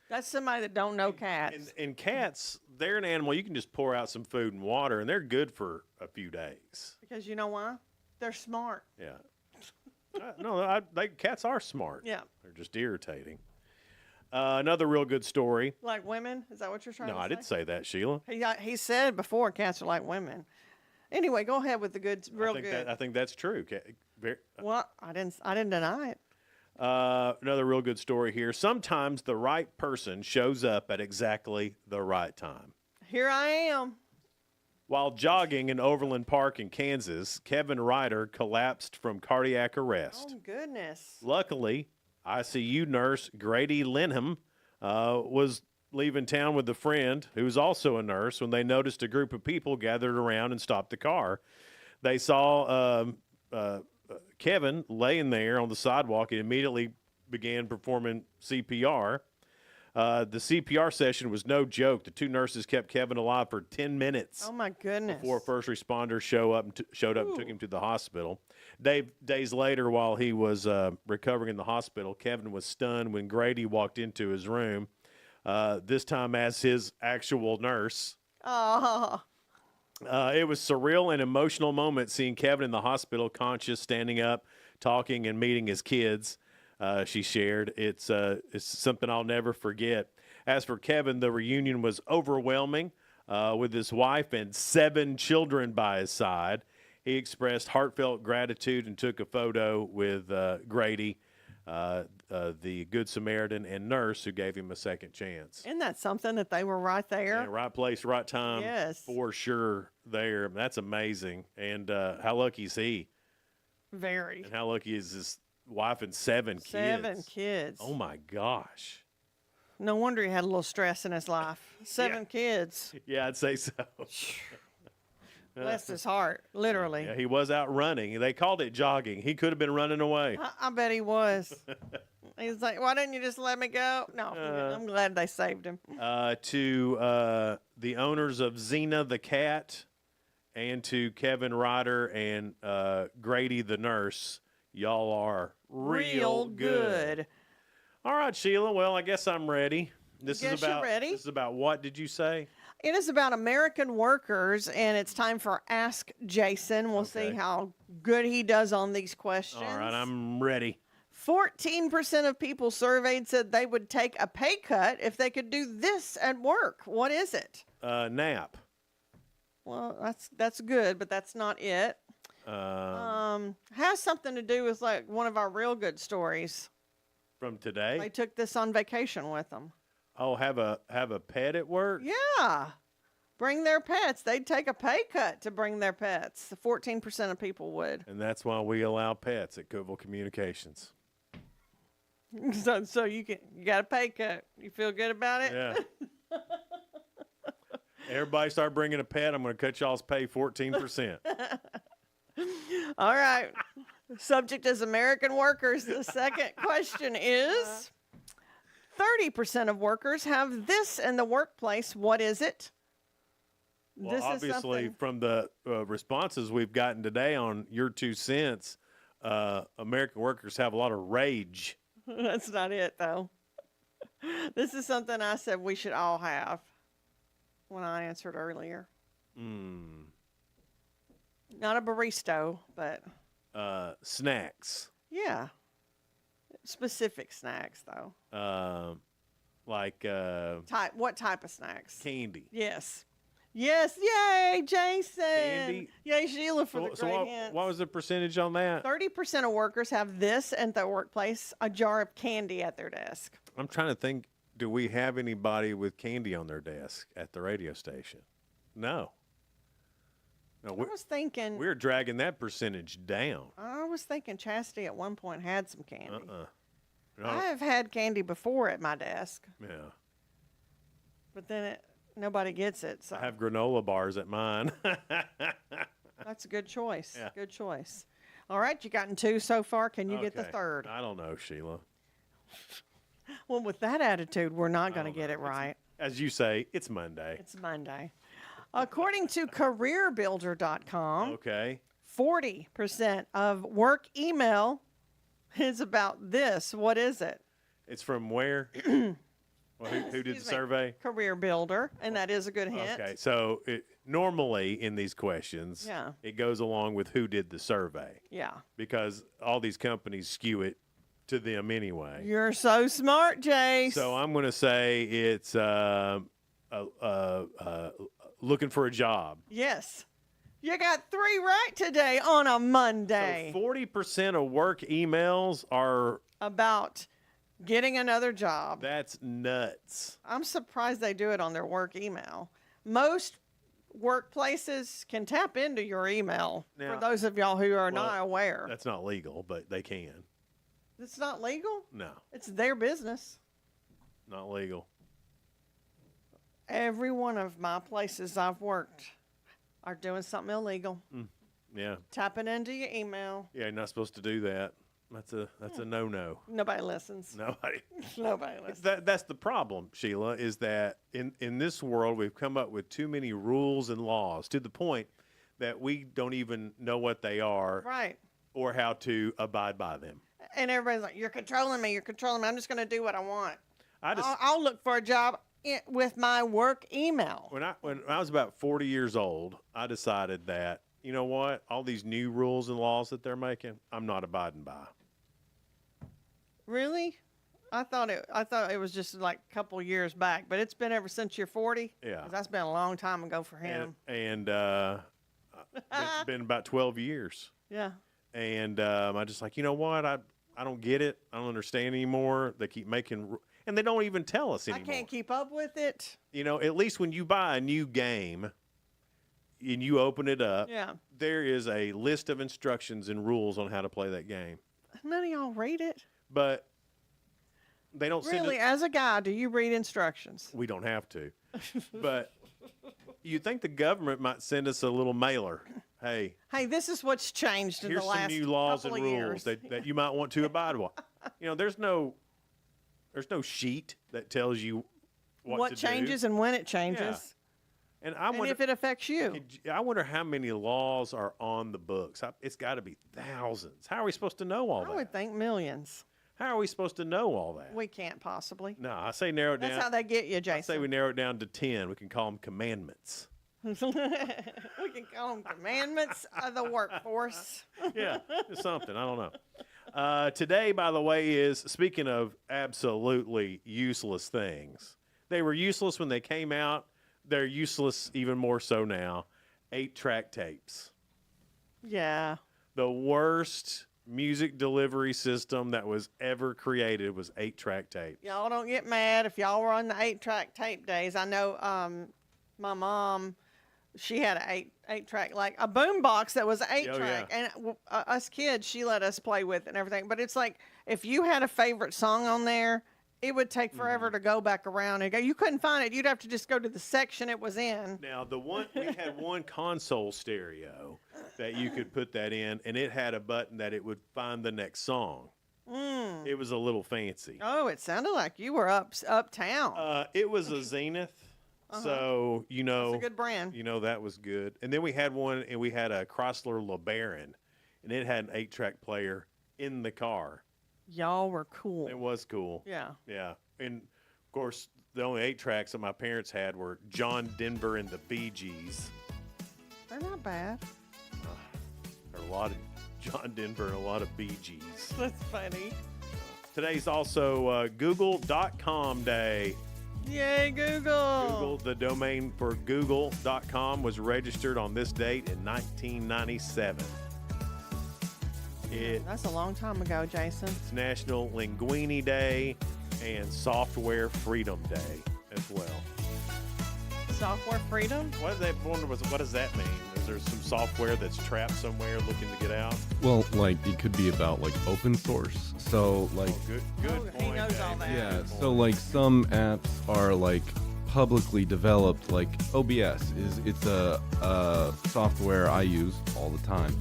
That's somebody that don't know cats. And cats, they're an animal. You can just pour out some food and water, and they're good for a few days. Because you know why? They're smart. Yeah. No, cats are smart. Yeah. They're just irritating. Another real good story. Like women? Is that what you're trying to say? No, I didn't say that, Sheila. He said before cats are like women. Anyway, go ahead with the good, real good. I think that's true. Well, I didn't deny it. Another real good story here. Sometimes the right person shows up at exactly the right time. Here I am. While jogging in Overland Park in Kansas, Kevin Ryder collapsed from cardiac arrest. Oh, goodness. Luckily, ICU nurse Grady Linham was leaving town with a friend who was also a nurse when they noticed a group of people gathered around and stopped the car. They saw Kevin laying there on the sidewalk and immediately began performing CPR. The CPR session was no joke. The two nurses kept Kevin alive for 10 minutes. Oh, my goodness. Before first responders showed up and took him to the hospital. Days later, while he was recovering in the hospital, Kevin was stunned when Grady walked into his room, this time as his actual nurse. Oh. It was surreal and emotional moment seeing Kevin in the hospital, conscious, standing up, talking, and meeting his kids. She shared. It's something I'll never forget. As for Kevin, the reunion was overwhelming with his wife and 7 children by his side. He expressed heartfelt gratitude and took a photo with Grady, the Good Samaritan and nurse who gave him a second chance. Isn't that something that they were right there? Yeah, right place, right time. Yes. For sure there. That's amazing. And how lucky is he? Very. And how lucky is his wife and 7 kids? 7 kids. Oh, my gosh. No wonder he had a little stress in his life. 7 kids. Yeah, I'd say so. Bless his heart, literally. Yeah, he was out running. They called it jogging. He could have been running away. I bet he was. He was like, why didn't you just let me go? No, I'm glad they saved him. To the owners of Xena the cat and to Kevin Ryder and Grady the nurse, y'all are real good. All right, Sheila. Well, I guess I'm ready. This is about ready? This is about what did you say? It is about American workers, and it's time for Ask Jason. We'll see how good he does on these questions. All right, I'm ready. 14% of people surveyed said they would take a pay cut if they could do this at work. What is it? Nap. Well, that's good, but that's not it. Has something to do with like one of our real good stories. From today? They took this on vacation with them. Oh, have a pet at work? Yeah. Bring their pets. They'd take a pay cut to bring their pets. 14% of people would. And that's why we allow pets at Cookeville Communications. So you got a pay cut. You feel good about it? Yeah. Everybody start bringing a pet. I'm going to cut y'all's pay 14%. All right. Subject is American workers. The second question is 30% of workers have this in the workplace. What is it? Well, this obviously, from the responses we've gotten today on your 2 cents, American workers have a lot of rage. That's not it, though. This is something I said we should all have when I answered earlier. Not a barista, but snacks. Yeah. Specific snacks, though. Like What type of snacks? Candy. Yes. Yes. Yay, Jason. Candy. Yay, Sheila, for the great hints. What was the percentage on that? 30% of workers have this at their workplace, a jar of candy at their desk. I'm trying to think, do we have anybody with candy on their desk at the radio station? No. No, I was thinking. We're dragging that percentage down. I was thinking Chastity at one point had some candy. No. I have had candy before at my desk. Yeah. But then nobody gets it. So I have granola bars at mine. that's a good choice. Yeah. Good choice. All right, you gotten 2 so far. Can you get the third? I don't know, Sheila. Well, with that attitude, we're not going to get it right. As you say, it's Monday. It's Monday. According to CareerBuilder.com, 40% of work email is about this. What is it? It's from where? Well, who did the survey? Career Builder, and that is a good hint. Okay, so normally in these questions, it goes along with who did the survey. Yeah. Because all these companies skew it to them anyway. You're so smart, Jace. So I'm going to say it's looking for a job. Yes. You got 3 right today on a Monday. So 40% of work emails are about getting another job. That's nuts. I'm surprised they do it on their work email. Most workplaces can tap into your email, Now, for those of y'all who are not aware. That's not legal, but they can. It's not legal? No, It's their business. not legal. Every one of my places I've worked are doing something illegal. Yeah. Tapping into your email. Yeah, you're not supposed to do that. That's a no-no. Nobody listens. Nobody. Nobody listens. That's the problem, Sheila, is that in this world we've come up with too many rules and laws to the point that we don't even know what they are Right. or how to abide by them. And everybody's like, you're controlling me. You're controlling me. I'm just going to do what I want. I just I'll look for a job with my work email. when I was about 40 years old, I decided that, you know what, all these new rules and laws that they're making, I'm not abiding by. Really? I thought it was just like a couple years back, but it's been ever since you're 40. Yeah. 'Cause that's been a long time ago for him. And it's been about 12 years. Yeah. And I just like, you know what, I don't get it. I don't understand anymore. They keep making, and they don't even tell us anymore. I can't keep up with it. You know, at least when you buy a new game and you open it up, Yeah. there is a list of instructions and rules on how to play that game. None of y'all read it. But they don't send Really, it. as a guy, do you read instructions? We don't have to. But you think the government might send us a little mailer. Hey, Hey, this is what's changed in here's the some last new laws and couple of rules years. that you might want to abide by. You know, there's no sheet that tells you what to changes do. and when it changes. And I And wonder if it affects you. I wonder how many laws are on the books. It's got to be thousands. How are we supposed to know all I that? would think millions. How are we supposed to know all that? We can't possibly. No, I say narrow it down. That's how they get you, I Jason. say we narrow it down to 10. We can call them commandments. We can call them commandments of the workforce. Yeah, it's something. I don't know. Today, by the way, is, speaking of absolutely useless things, they were useless when they came out. They're useless even more so now. 8-track tapes. Yeah. The worst music delivery system that was ever created was 8-track tapes. Y'all don't get mad if y'all were on the 8-track tape days. I know my mom, she had an 8-track, like a boom box that was 8-track. yeah. And us kids, she let us play with it and everything. But it's like, if you had a favorite song on there, it would take forever to go back around and go. You couldn't find it. You'd have to just go to the section it was in. Now, we had one console stereo that you could put that in, and it had a button that it would find the next song. Mm. It was a little fancy. Oh, it sounded like you were uptown. It was a Zenith, so, you know. It's a good brand. You know, that was good. And then we had one, and we had a Chrysler LeBaron, and it had an 8-track player in the car. Y'all were cool. It was cool. Yeah. Yeah. And, of course, the only 8-tracks that my parents had were John Denver and the Bee Gees. They're not bad. There are a lot of John Denver and a lot of Bee Gees. That's funny. Today's also Google.com Day. Yay, Google. Google, the domain for Google.com, was registered on this date in 1997. That's a long time ago, Jason. It's National Linguini Day and Software Freedom Day as well. Software freedom? What does that mean? Is there some software that's trapped somewhere looking to get out? Well, like, it could be about, like, open source. So, like, Good point. He knows all that. yeah, so, like, some apps are, like, publicly developed. Like, OBS it's a software I use all the time.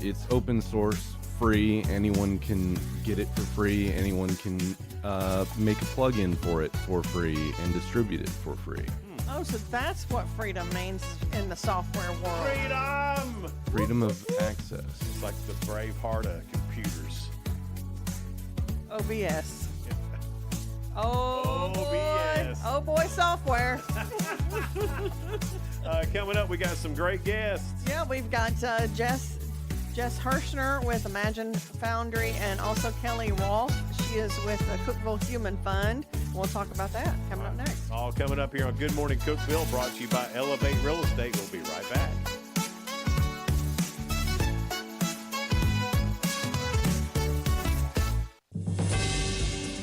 It's open source, free. Anyone can get it for free. Anyone can make a plugin for it for free and distribute it for free. Oh, so that's what freedom means in the software world. Freedom! Freedom of access. It's like the brave heart of computers. OBS. Oh, OBS. boy. Oh, boy, software. Coming up, we got some great guests. Yeah, we've got Jess Jess Hirschner with Imagine Foundry, and also Kelly Ross. She is with the Cookeville Human Fund. We'll talk about that coming up next. All coming up here on Good Morning Cookeville, brought to you by Elevate Real Estate. We'll be right back.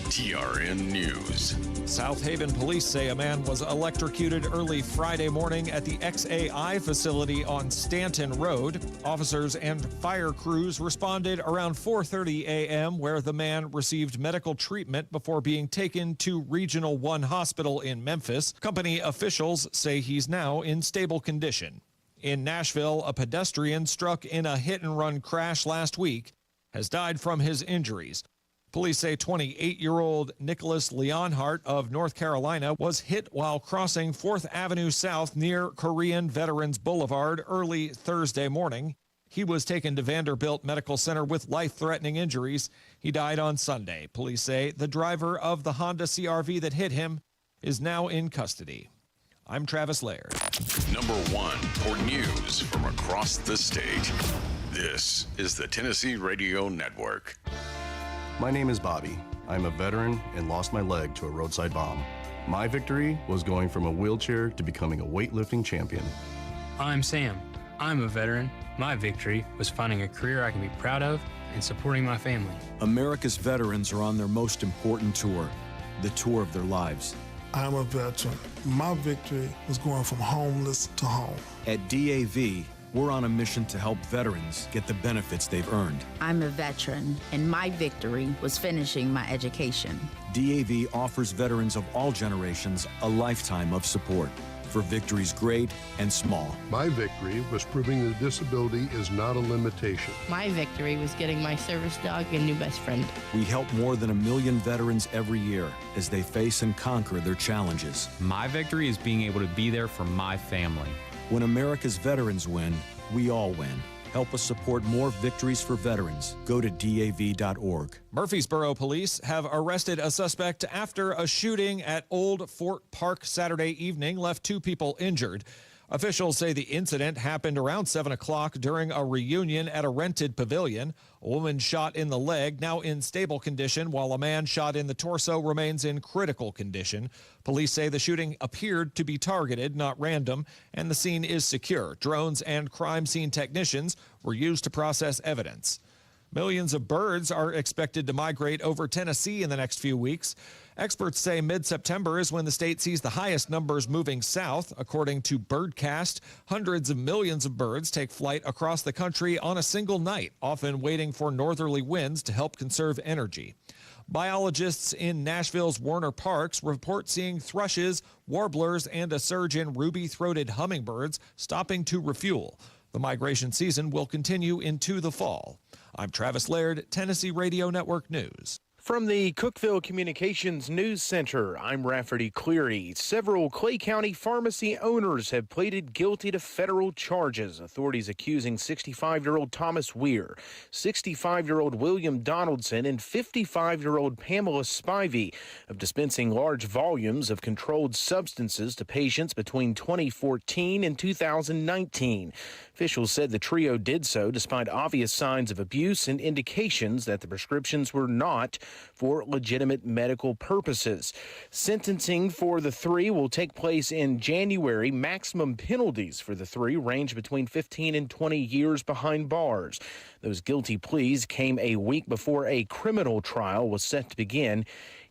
TRN News. South Haven police say a man was electrocuted early Friday morning at the XAI facility on Stanton Road. Officers and fire crews responded around 4:30 a.m., where the man received medical treatment before being taken to Regional 1 Hospital in Memphis. Company officials say he's now in stable condition. In Nashville, a pedestrian struck in a hit-and-run crash last week has died from his injuries. Police say 28-year-old Nicholas Leonhardt of North Carolina was hit while crossing 4th Avenue South near Korean Veterans Boulevard early Thursday morning. He was taken to Vanderbilt Medical Center with life-threatening injuries. He died on Sunday. Police say the driver of the Honda CR-V that hit him is now in custody. I'm Travis Laird. Number 1 for news from across the state. This is the Tennessee Radio Network. My name is Bobby. I'm a veteran and lost my leg to a roadside bomb. My victory was going from a wheelchair to becoming a weightlifting champion. I'm Sam. I'm a veteran. My victory was finding a career I can be proud of and supporting my family. America's veterans are on their most important tour, the tour of their lives. I'm a veteran. My victory was going from homeless to home. At DAV, we're on a mission to help veterans get the benefits they've earned. I'm a veteran, and my victory was finishing my education. DAV offers veterans of all generations a lifetime of support for victories great and small. My victory was proving that disability is not a limitation. My victory was getting my service dog a new best friend. We help more than 1 million veterans every year as they face and conquer their challenges. My victory is being able to be there for my family. When America's veterans win, we all win. Help us support more victories for veterans. Go to DAV.org. Murfreesboro police have arrested a suspect after a shooting at Old Fort Park Saturday evening left 2 people injured. Officials say the incident happened around 7 o'clock during a reunion at a rented pavilion. A woman shot in the leg, now in stable condition, while a man shot in the torso remains in critical condition. Police say the shooting appeared to be targeted, not random, and the scene is secure. Drones and crime scene technicians were used to process evidence. Millions of birds are expected to migrate over Tennessee in the next few weeks. Experts say mid-September is when the state sees the highest numbers moving south. According to Birdcast, hundreds of millions of birds take flight across the country on a single night, often waiting for northerly winds to help conserve energy. Biologists in Nashville's Warner Parks report seeing thrushes, warblers, and a surge in ruby-throated hummingbirds stopping to refuel. The migration season will continue into the fall. I'm Travis Laird, Tennessee Radio Network News. From the Cookeville Communications News Center, I'm Rafferty Cleary. Several Clay County pharmacy owners have pleaded guilty to federal charges. Authorities accusing 65-year-old Thomas Weir, 65-year-old William Donaldson, and 55-year-old Pamela Spivey of dispensing large volumes of controlled substances to patients between 2014 and 2019. Officials said the trio did so despite obvious signs of abuse and indications that the prescriptions were not for legitimate medical purposes. Sentencing for the 3 will take place in January. Maximum penalties for the 3 range between 15 and 20 years behind bars. Those guilty pleas came a week before a criminal trial was set to begin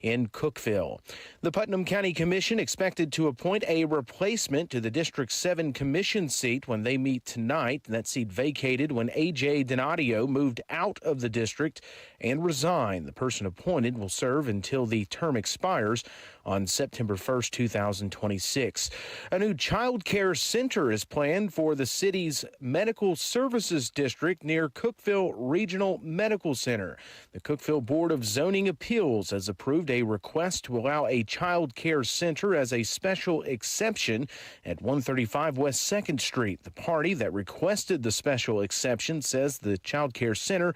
in Cookeville. The Putnam County Commission expected to appoint a replacement to the District 7 Commission seat when they meet tonight. That seat vacated when A.J. Donadio moved out of the district and resigned. The person appointed will serve until the term expires on September 1st, 2026. A new child care center is planned for the city's medical services district near Cookeville Regional Medical Center. The Cookeville Board of Zoning Appeals has approved a request to allow a child care center as a special exception at 135 West 2nd Street. The party that requested the special exception says the child care center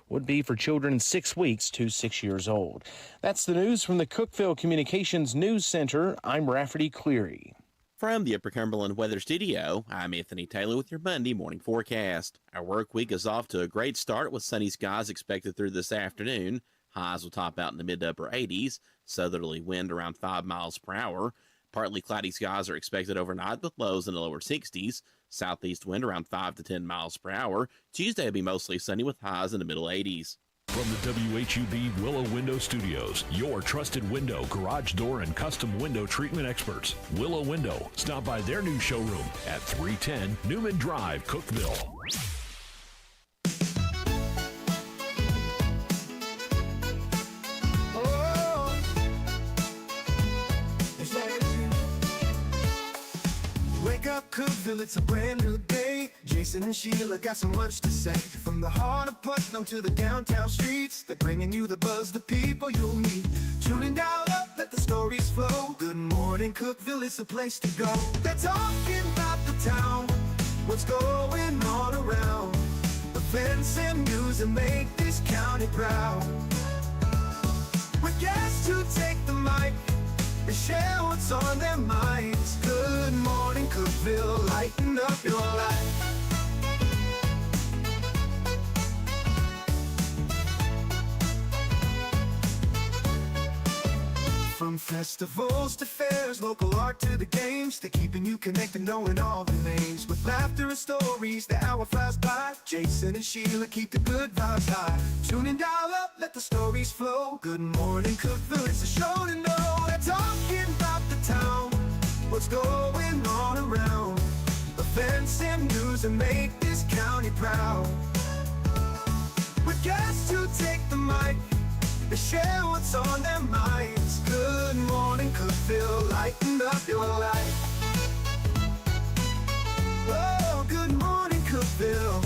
would be for children 6 weeks to 6 years old. That's the news from the Cookeville Communications News Center. I'm Rafferty Cleary. From the Upper Cumberland Weather Studio, I'm Anthony Taylor with your Monday morning forecast. Our work week is off to a great start with sunny skies expected through this afternoon. Highs will top out in the mid to upper 80s, southerly wind around 5 miles per hour. Partly cloudy skies are expected overnight with lows in the lower 60s. Southeast wind around 5 to 10 miles per hour. Tuesday will be mostly sunny with highs in the middle 80s. From the WHUB Willow Window Studios, your trusted window, garage door, and custom window treatment experts. Willow Window. Stop by their new showroom at 310 Newman Drive, Cookeville. Wake up, Cookeville, it's a brand new day. Jason and Sheila got so much to say. From the heart of Putnam to the downtown streets, they're bringing you the buzz, the people you'll meet. Tuning dial up, let the stories flow. Good morning, Cookeville, it's a place to go. They're talking about the town, what's going on around. Events and news that make this county proud. With guests who take the mic, they share what's on their minds. Good morning, Cookeville, lighten up your life. From festivals to fairs, local art to the games, they're keeping you connected, knowing all the names. With laughter and stories, the hour flies by. Jason and Sheila keep the good vibes high. Tune in, dial up, let the stories flow. Good morning, Cookeville, it's a show to know. They're talking about the town, what's going on around. Events and news that make this county proud. With guests who take the mic, they share what's on their minds. Good morning, Cookeville, lighten up your life. Oh, good morning, Cookeville.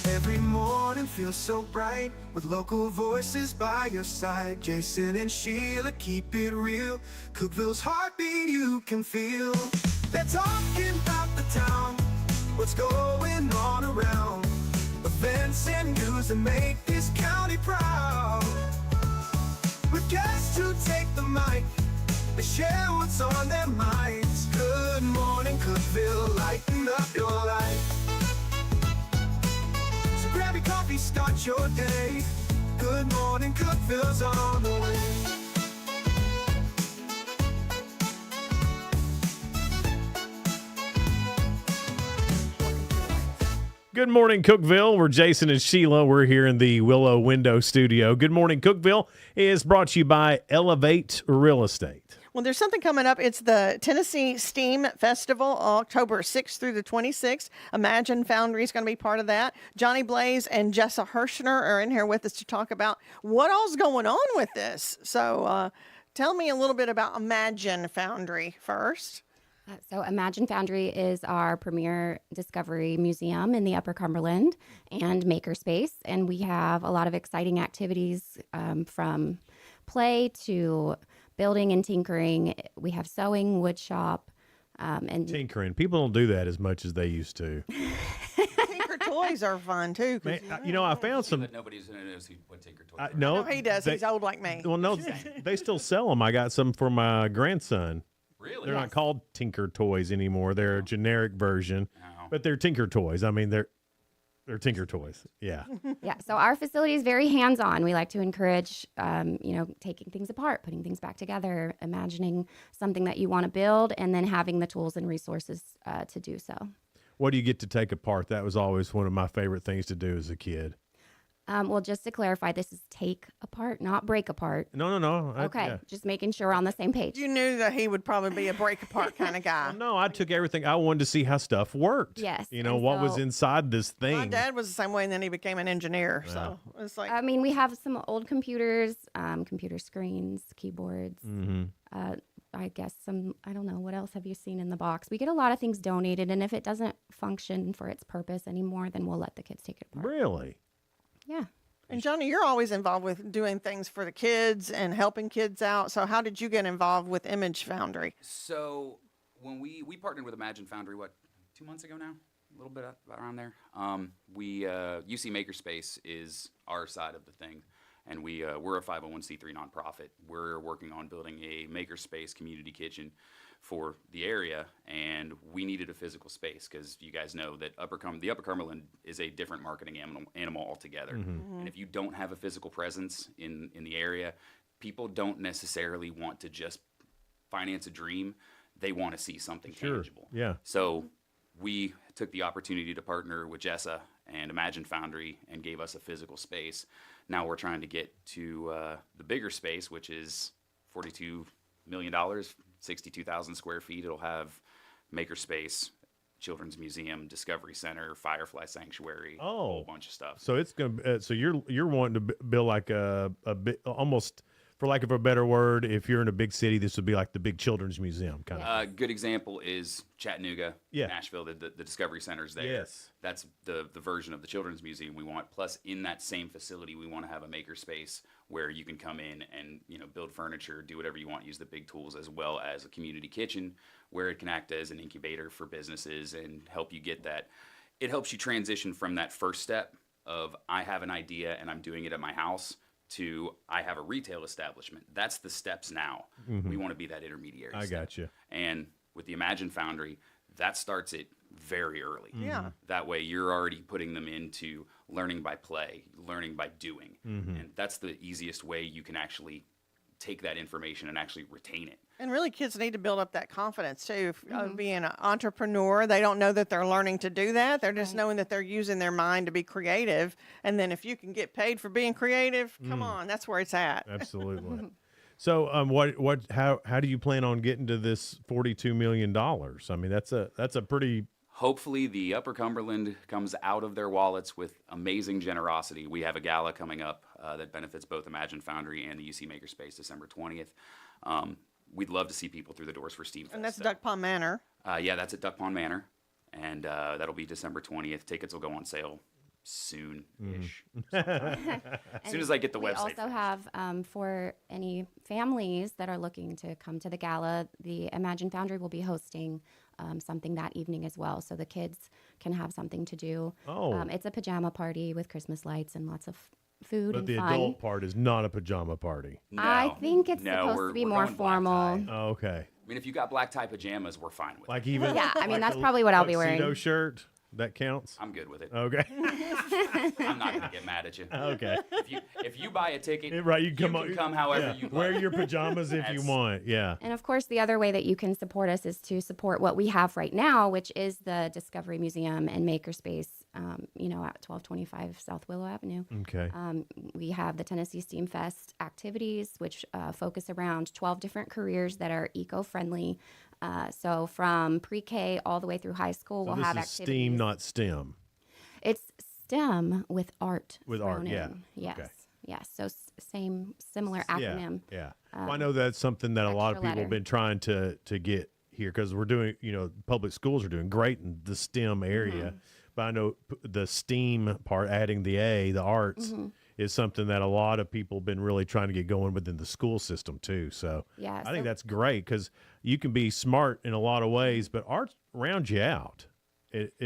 Every morning feels so bright with local voices by your side. Jason and Sheila keep it real. Cookeville's heartbeat you can feel. They're talking about the town, what's going on around. Events and news that make this county proud. With guests who take the mic, they share what's on their minds. Good morning, Cookeville, lighten up your life. So grab your coffee, start your day. Good morning, Cookeville's on the way. Good morning, Cookeville. We're Jason and Sheila. We're here in the Willow Window Studio. Good morning, Cookeville is brought to you by Elevate Real Estate. Well, there's something coming up. It's the Tennessee STEAM Festival, October 6th through the 26th. Imagine Foundry is going to be part of that. Johnny Blaze and Jessa Hirschner are in here with us to talk about what all's going on with this. So tell me a little bit about Imagine Foundry first. So Imagine Foundry is our premier discovery museum in the Upper Cumberland and makerspace, and we have a lot of exciting activities from play to building and tinkering. We have sewing, wood shop, and Tinkering. People don't do that as much as they used to. Tinker toys are fun too. Man, I found some. Nobody's going to know what Tinker toys are. No, he does. He's old like me. Well, no, they still sell them. I got some for my grandson. Really? They're not called Tinker Toys anymore. They're a generic version, but they're Tinker Toys. I mean, they're Tinker Toys. Yeah. yeah. So our facility is very hands-on. We like to encourage, taking things apart, putting things back together, imagining something that you want to build, and then having the tools and resources to do so. What do you get to take apart? That was always one of my favorite things to do as a kid. Well, just to clarify, this is take apart, not break apart. No. Okay, just making sure we're on the same page. You knew that he would probably be a break apart kind of guy. No, I took everything. I wanted to see how stuff worked. Yes. What was inside this thing. My dad was the same way, and then he became an engineer. Yeah. So it's like. I mean, we have some old computers, computer screens, keyboards. Mm-hmm. I guess I don't know, what else have you seen in the box? We get a lot of things donated, and if it doesn't function for its purpose anymore, then we'll let the kids take it apart. Really? Yeah. And Johnny, you're always involved with doing things for the kids and helping kids out. So how did you get involved with Image Foundry? So when we partnered with Imagine Foundry, 2 months ago now? A little bit around there. UC Makerspace is our side of the thing. And we're a 501c3 nonprofit. We're working on building a makerspace community kitchen for the area, and we needed a physical space because you guys know that the Upper Cumberland is a different marketing animal altogether. And if you don't have a physical presence in the area, people don't necessarily want to just finance a dream. They want to see something tangible. Yeah. So we took the opportunity to partner with Jessa and Imagine Foundry and gave us a physical space. Now we're trying to get to the bigger space, which is $42 million, 62,000 square feet. It'll have makerspace, Children's Museum, Discovery Center, Firefly Sanctuary, a whole bunch of stuff. So it's gonna. So you're wanting to build like a bit, almost, for lack of a better word, if you're in a big city, this would be like the big children's museum kind of. A good example is Chattanooga, Nashville. The Discovery Center's there. Yes. That's the version of the Children's Museum we want. Plus, in that same facility, we want to have a makerspace where you can come in and build furniture, do whatever you want, use the big tools, as well as a community kitchen where it can act as an incubator for businesses and help you get that. It helps you transition from that first step of I have an idea and I'm doing it at my house to I have a retail establishment. That's the steps now. We want to be that intermediary. I step. got you. And with the Imagine Foundry, that starts it very early. Yeah. That way you're already putting them into learning by play, learning by doing. And that's the easiest way you can actually take that information and actually retain it. And really, kids need to build up that confidence too. Being an entrepreneur, they don't know that they're learning to do that. They're just knowing that they're using their mind to be creative. And then if you can get paid for being creative, come on, that's where it's at. Absolutely. So, how do you plan on getting to this $42 million? I mean, that's a pretty. Hopefully the Upper Cumberland comes out of their wallets with amazing generosity. We have a gala coming up that benefits both Imagine Foundry and the UC Makerspace December 20th. We'd love to see people through the doors for Steam Fest. And that's Duck Pond Manor. Yeah, that's at Duck Pond Manor. And that'll be December 20th. Tickets will go on sale soon-ish. As soon as I get the website. We also have, for any families that are looking to come to the gala, the Imagine Foundry will be hosting something that evening as well, so the kids can have something to do. It's a pajama party with Christmas lights and lots of food and But the fun. adult part is not a pajama party. I think it's supposed we're to be going more black formal. tie. Oh, okay. I mean, if you got black tie pajamas, we're fine with Like it. even. Yeah, I mean, like that's a probably what I'll be wearing. tuxedo shirt. That counts. I'm good with it. Okay. I'm not going to get mad at you. Okay. If you buy a ticket, Right, you can come however you Wear like. your pajamas if you want. Yeah. And of course, the other way that you can support us is to support what we have right now, which is the Discovery Museum and Makerspace, at 1225 South Willow Avenue. Okay. We have the Tennessee Steam Fest activities, which focus around 12 different careers that are eco-friendly. So from pre-K all the way through high school, we'll this have is activities. STEAM, not STEM. It's STEM with art. With art, thrown yeah. in. Yes. Okay. Yes. So similar acronym. Yeah. Well, I know that's something that a lot of extra people have letter. been trying to get here because we're doing, public schools are doing great in the STEM area. But I know the STEAM part, adding the A, the arts, is something that a lot of people have been really trying to get going within the school system too. So Yeah, I think so- that's great because you can be smart in a lot of ways, but art rounds you out. It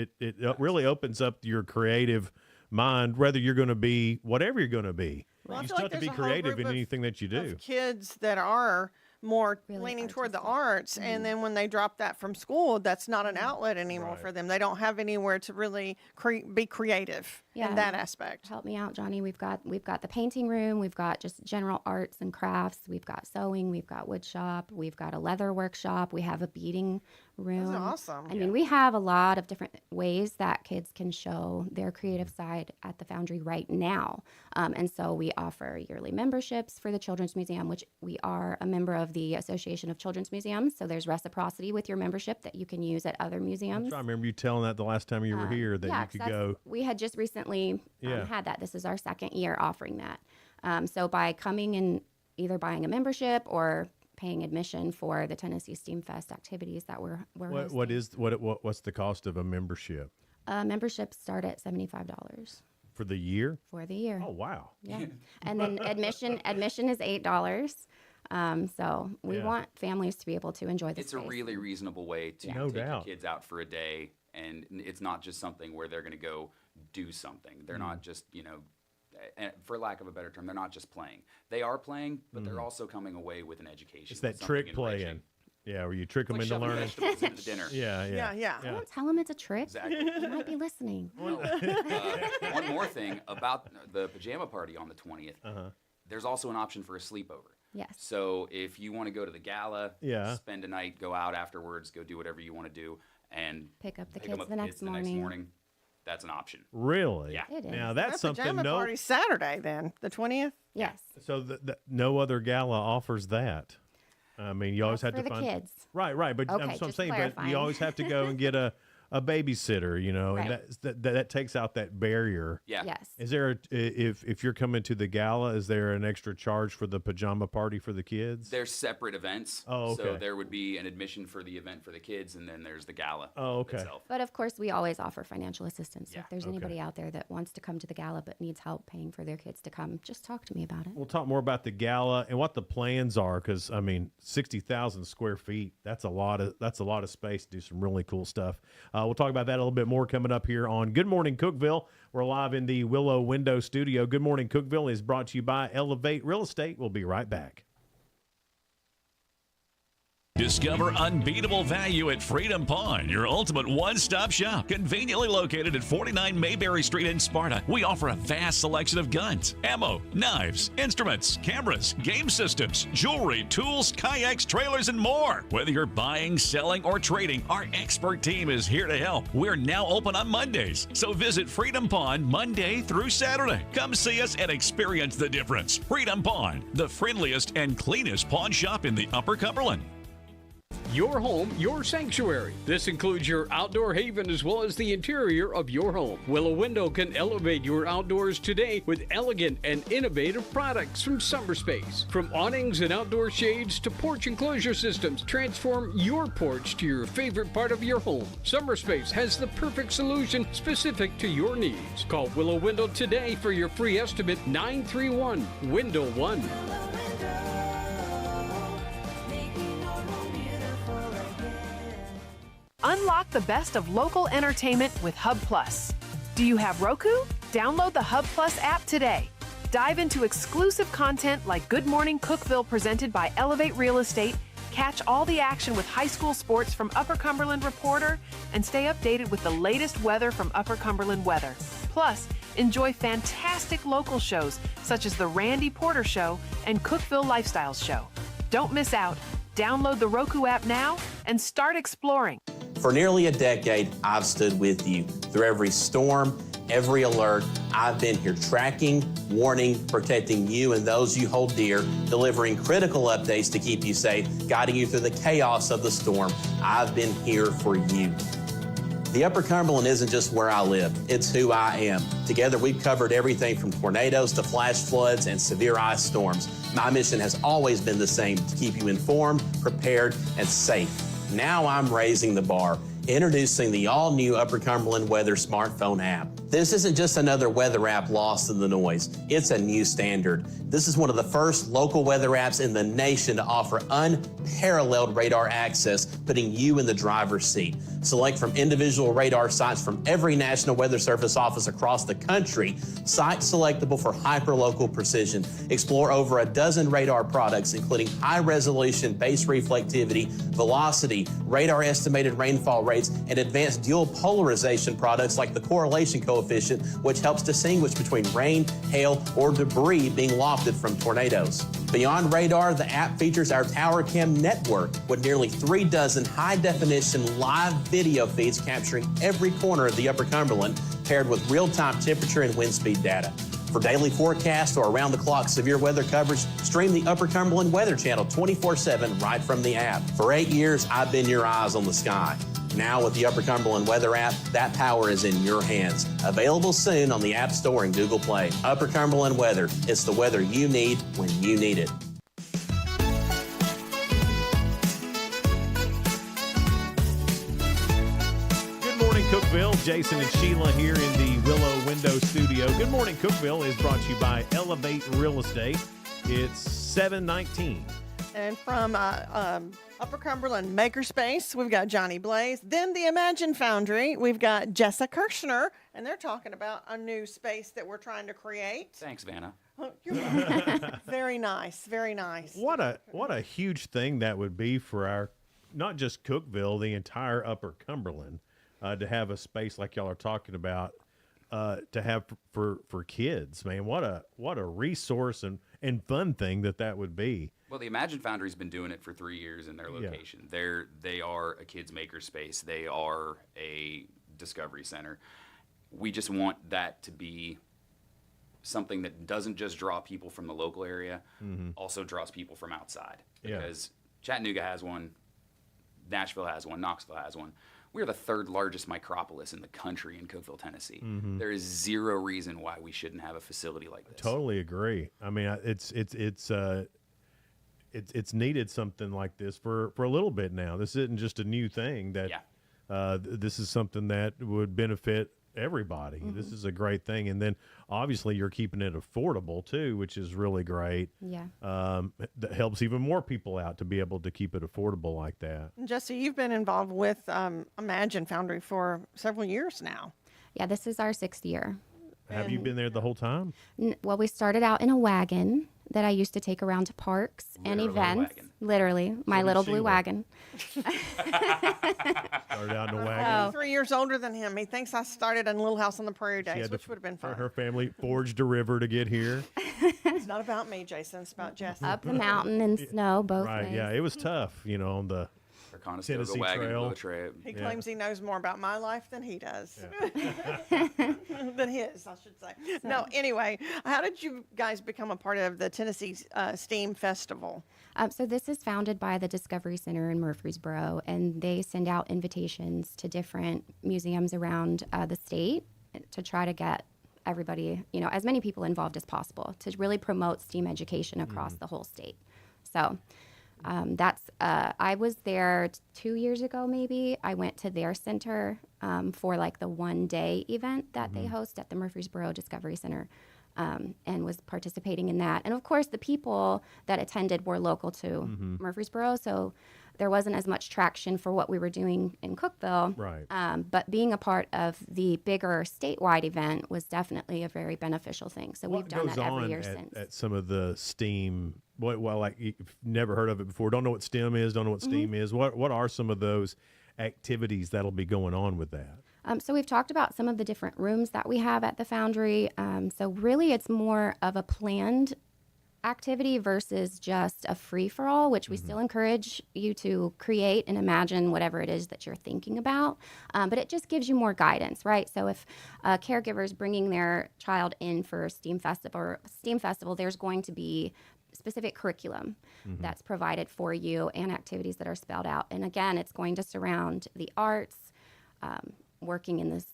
really opens up your creative mind, whether you're going to be whatever you're going to be. Well, I You feel still like have to be there's a whole creative group in of- anything that you do. Of kids that are more Really leaning toward the artistic. arts, and then when they drop that from school, that's not an outlet anymore Right. for them. They don't have anywhere to really be creative Yeah. in that aspect. Help me out, Johnny. We've got the painting room. We've got just general arts and crafts. We've got sewing. We've got wood shop. We've got a leather workshop. We have a beading room. Those are awesome. I mean, we have a lot of different ways that kids can show their creative side at the Foundry right now. And so we offer yearly memberships for the Children's Museum, which we are a member of the Association of Children's Museums. So there's reciprocity with your membership that you can use at other museums. I remember you telling that the last time you were here that Yeah, you 'cause could go. we had just recently Yeah. had that. This is our second year offering that. So by coming and either buying a membership or paying admission for the Tennessee Steam Fest activities that we're hosting. What's the cost of a membership Memberships start at $75 for the year? for the year. Oh wow! Yeah, and then admission is $8. So we Yeah. want families to be able to enjoy this. It's a really reasonable way to No take doubt. your kids out for a day, and it's not just something where they're going to go do something. They're not just and for lack of a better term, they're not just playing. They are playing, but they're also coming away with an education. It's that with something trick enriching. playing. Yeah, where you trick them Like into shoving learning. vegetables into dinner. Yeah. Don't tell them it's a trick. Exactly. You might be listening. One more thing about the pajama party on the 20th. Uh-huh. There's also an option for a sleepover. Yes. So if you want to go to the gala, Yeah. spend a night, go out afterwards, go do whatever you want to do, and Pick up the pick 'em kids the next morning. That's an option. Really? Yeah. It is. Now that's That pajama something. party Saturday then, the 20th. Yes. So no other gala offers that. I mean, you always have for to the find kids. Right. But Okay, that's what I'm just saying. But clarifying. you always have to go and get a babysitter, you know, Right. and that takes out that barrier. Yeah. Yes. Is there if you're coming to the gala, is there an extra charge for the pajama party for the kids? They're separate events. Oh, okay. So there would be an admission for the event for the kids, and then there's the gala. Oh, okay. Itself. But of course, we always offer financial assistance. So Yeah. if there's anybody out there that wants to come to the gala but needs help paying for their kids to come, just talk to me about it. We'll talk more about the gala and what the plans are, because I mean, 60,000 square feet. That's a lot of space to do some really cool stuff. We'll talk about that a little bit more coming up here on Good Morning Cookeville. We're live in the Willow Window Studio. Good Morning Cookeville is brought to you by Elevate Real Estate. We'll be right back. Discover unbeatable value at Freedom Pawn, your ultimate one-stop shop. Conveniently located at 49 Mayberry Street in Sparta, we offer a vast selection of guns, ammo, knives, instruments, cameras, game systems, jewelry, tools, kayaks, trailers, and more. Whether you're buying, selling, or trading, our expert team is here to help. We're now open on Mondays, so visit Freedom Pawn Monday through Saturday. Come see us and experience the difference. Freedom Pawn, the friendliest and cleanest pawn shop in the Upper Cumberland. Your home, your sanctuary. This includes your outdoor haven as well as the interior of your home. Willow Window can elevate your outdoors today with elegant and innovative products from Summer Space. From awnings and outdoor shades to porch enclosure systems, transform your porch to your favorite part of your home. Summer Space has the perfect solution specific to your needs. Call Willow Window today for your free estimate, 931-WINDOW-1. Unlock the best of local entertainment with Hub Plus. Do you have Roku? Download the Hub Plus app today. Dive into exclusive content like Good Morning Cookeville presented by Elevate Real Estate, catch all the action with high school sports from Upper Cumberland Reporter, and stay updated with the latest weather from Upper Cumberland Weather. Plus, enjoy fantastic local shows such as The Randy Porter Show and Cookeville Lifestyles Show. Don't miss out. Download the Roku app now and start exploring. For nearly a decade, I've stood with you. Through every storm, every alert, I've been here tracking, warning, protecting you and those you hold dear, delivering critical updates to keep you safe, guiding you through the chaos of the storm. I've been here for you. The Upper Cumberland isn't just where I live, it's who I am. Together, we've covered everything from tornadoes to flash floods and severe ice storms. My mission has always been the same, to keep you informed, prepared, and safe. Now I'm raising the bar, introducing the all-new Upper Cumberland Weather smartphone app. This isn't just another weather app lost in the noise. It's a new standard. This is one of the first local weather apps in the nation to offer unparalleled radar access, putting you in the driver's seat. Select from individual radar sites from every National Weather Service office across the country, sites selectable for hyper-local precision. Explore over a dozen radar products, including high-resolution base reflectivity, velocity, radar estimated rainfall rates, and advanced dual polarization products like the correlation coefficient, which helps distinguish between rain, hail, or debris being lofted from tornadoes. Beyond radar, the app features our TowerCam network with nearly 3 dozen high-definition live video feeds capturing every corner of the Upper Cumberland, paired with real-time temperature and wind speed data. For daily forecasts or around-the-clock severe weather coverage, stream the Upper Cumberland Weather Channel 24/7 right from the app. For 8 years, I've been your eyes on the sky. Now with the Upper Cumberland Weather app, that power is in your hands. Available soon on the App Store and Google Play. Upper Cumberland Weather. It's the weather you need when you need it. Good morning, Cookeville. Jason and Sheila here in the Willow Window Studio. Good Morning Cookeville is brought to you by Elevate Real Estate. It's 7:19. And from Upper Cumberland Makerspace, we've got Johnny Blaze. Then the Imagine Foundry, we've got Jessa Kirshner, and they're talking about a new space that we're trying to create. Thanks, Vanna. Oh, you're welcome. Very nice, very nice. What a huge thing that would be for our, not just Cookeville, the entire Upper Cumberland, to have a space like y'all are talking about, to have for kids. Man, what a resource and fun thing that would be. Well, the Imagine Foundry's been doing it for 3 years in their location. They are a kids maker space. They are a discovery center. We just want that to be something that doesn't just draw people from the local area, also draws people from outside. Because Chattanooga has one, Nashville has one, Knoxville has one. We're the third largest micropolis in the country in Cookeville, Tennessee. There is zero reason why we shouldn't have a facility like this. Totally agree. I mean, it's needed something like this for a little bit now. This isn't just a new thing. This is something that would benefit everybody. This is a great thing, and then obviously you're keeping it affordable too, which is really great. That helps even more people out to be able to keep it affordable like that. Jesse, you've been involved with Imagine Foundry for several years now. Yeah, this is our 6th year. Have you been there the whole time? Well, we started out in a wagon that I used to take around to parks and events. Literally, my little blue wagon. Started out in a wagon. I'm 3 years older than him. He thinks I started in Little House on the Prairie days, which would have been fun. Her family forged a river to get here. It's not about me, Jason. It's about Jesse. Up the mountain in snow, both ways. Yeah, it was tough, on the Tennessee Trail. He claims he knows more about my life than he does. Than his, I should say. No, anyway, how did you guys become a part of the Tennessee STEAM Festival? So this is founded by the Discovery Center in Murfreesboro, and they send out invitations to different museums around the state to try to get everybody, as many people involved as possible to really promote STEAM education across the whole state. So I was there 2 years ago, maybe. I went to their center for like the one-day event that they host at the Murfreesboro Discovery Center, and was participating in that. And of course, the people that attended were local to Murfreesboro, so there wasn't as much traction for what we were doing in Cookeville. Right. But being a part of the bigger statewide event was definitely a very beneficial thing. So we've done that every year since. At some of the STEAM, like you've never heard of it before, don't know what STEM is, don't know what STEAM is. What are some of those activities that'll be going on with that? So we've talked about some of the different rooms that we have at the Foundry. So really it's more of a planned activity versus just a free-for-all, which we still encourage you to create and imagine whatever it is that you're thinking about. But it just gives you more guidance, right? So if a caregiver is bringing their child in for a STEAM festival, there's going to be specific curriculum that's provided for you and activities that are spelled out. And again, it's going to surround the arts, working in this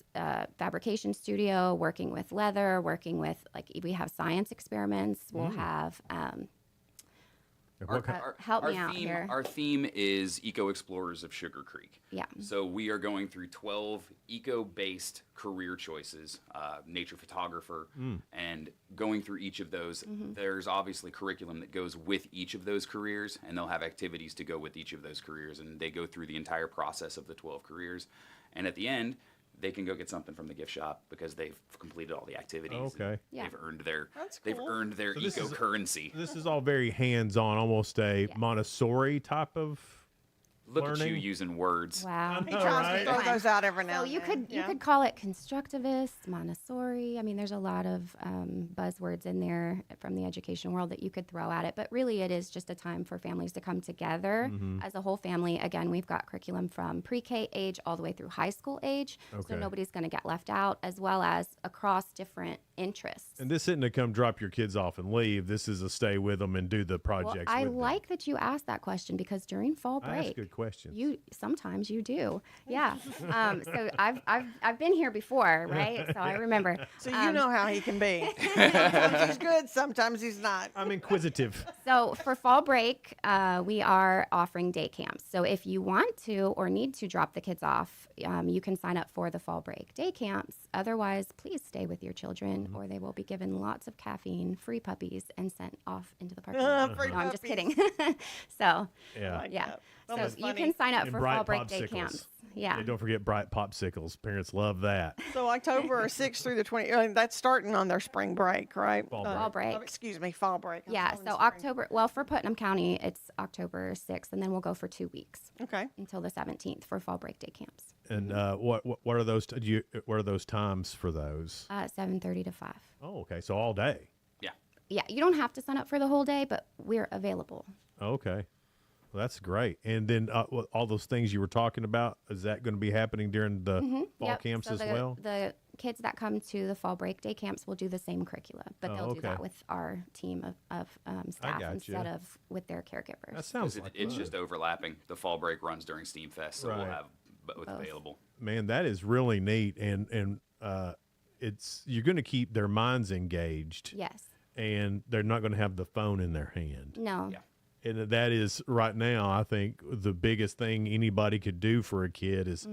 fabrication studio, working with leather, working with, we have science experiments. We'll have, help me out here. Our theme is Eco Explorers of Sugar Creek. Yeah. So we are going through 12 eco-based career choices, nature photographer, and going through each of those. There's obviously curriculum that goes with each of those careers, and they'll have activities to go with each of those careers, and they go through the entire process of the 12 careers. And at the end, they can go get something from the gift shop because they've completed all the activities. Okay. Yeah. They've earned their cool. eco currency. This is all very hands-on, almost a Montessori type of Look learning. at you using words. Wow. He tries to throw those out every now So and you then. could you could call it constructivist, Montessori. I mean, there's a lot of buzzwords in there from the education world that you could throw at it. But really, it is just a time for families to come together as a whole family. Again, we've got curriculum from pre-K age all the way through high school age, so nobody's going to get left out, as well as across different interests. And this isn't to come drop your kids off and leave. This is a stay with them and do the projects. Well, I with like that you asked that question because during fall break, I ask good questions. Sometimes you do, yeah. So I've been here before, right? So I remember. So you know how he can be. Sometimes he's good, sometimes he's not. I'm inquisitive. So for fall break, we are offering day camps. So if you want to or need to drop the kids off, you can sign up for the fall break day camps. Otherwise, please stay with your children or they will be given lots of caffeine, free puppies, and sent off into the parking lot. Free No, I'm just puppies. kidding. So, Yeah. yeah. That So was you funny. can sign up And for bright fall break day popsicles. camps. Yeah. Don't forget bright popsicles. Parents love that. So October 6th through the 20th, that's starting on their spring break, right? Fall break. Excuse me, fall break. I'm Yeah, calling it so spring. October, well, for Putnam County, it's October 6th, and then we'll go for 2 weeks. Okay. Until the 17th for fall break day camps. And what are those? What are those times for those? 7:30 to 5. Oh, okay. So all day. Yeah, you don't have to sign up for the whole day, but we're available. Okay. Well, that's great. And then all those things you were talking about, is that going to be happening during the fall Yep. camps so as the, well? The kids that come to the fall break day camps will do the same curricula, but Oh, they'll do that okay. with our team of staff gotcha. instead of with their caregivers. That sounds 'Cause like it's fun. just overlapping. The fall break runs during Steam Fest, so we'll Right. have both available. Man, that is really neat, and it's you're going to keep their minds engaged. Yes. And they're not going to have the phone in their hand. No. And that is right now, I think, the biggest thing anybody could do for a kid is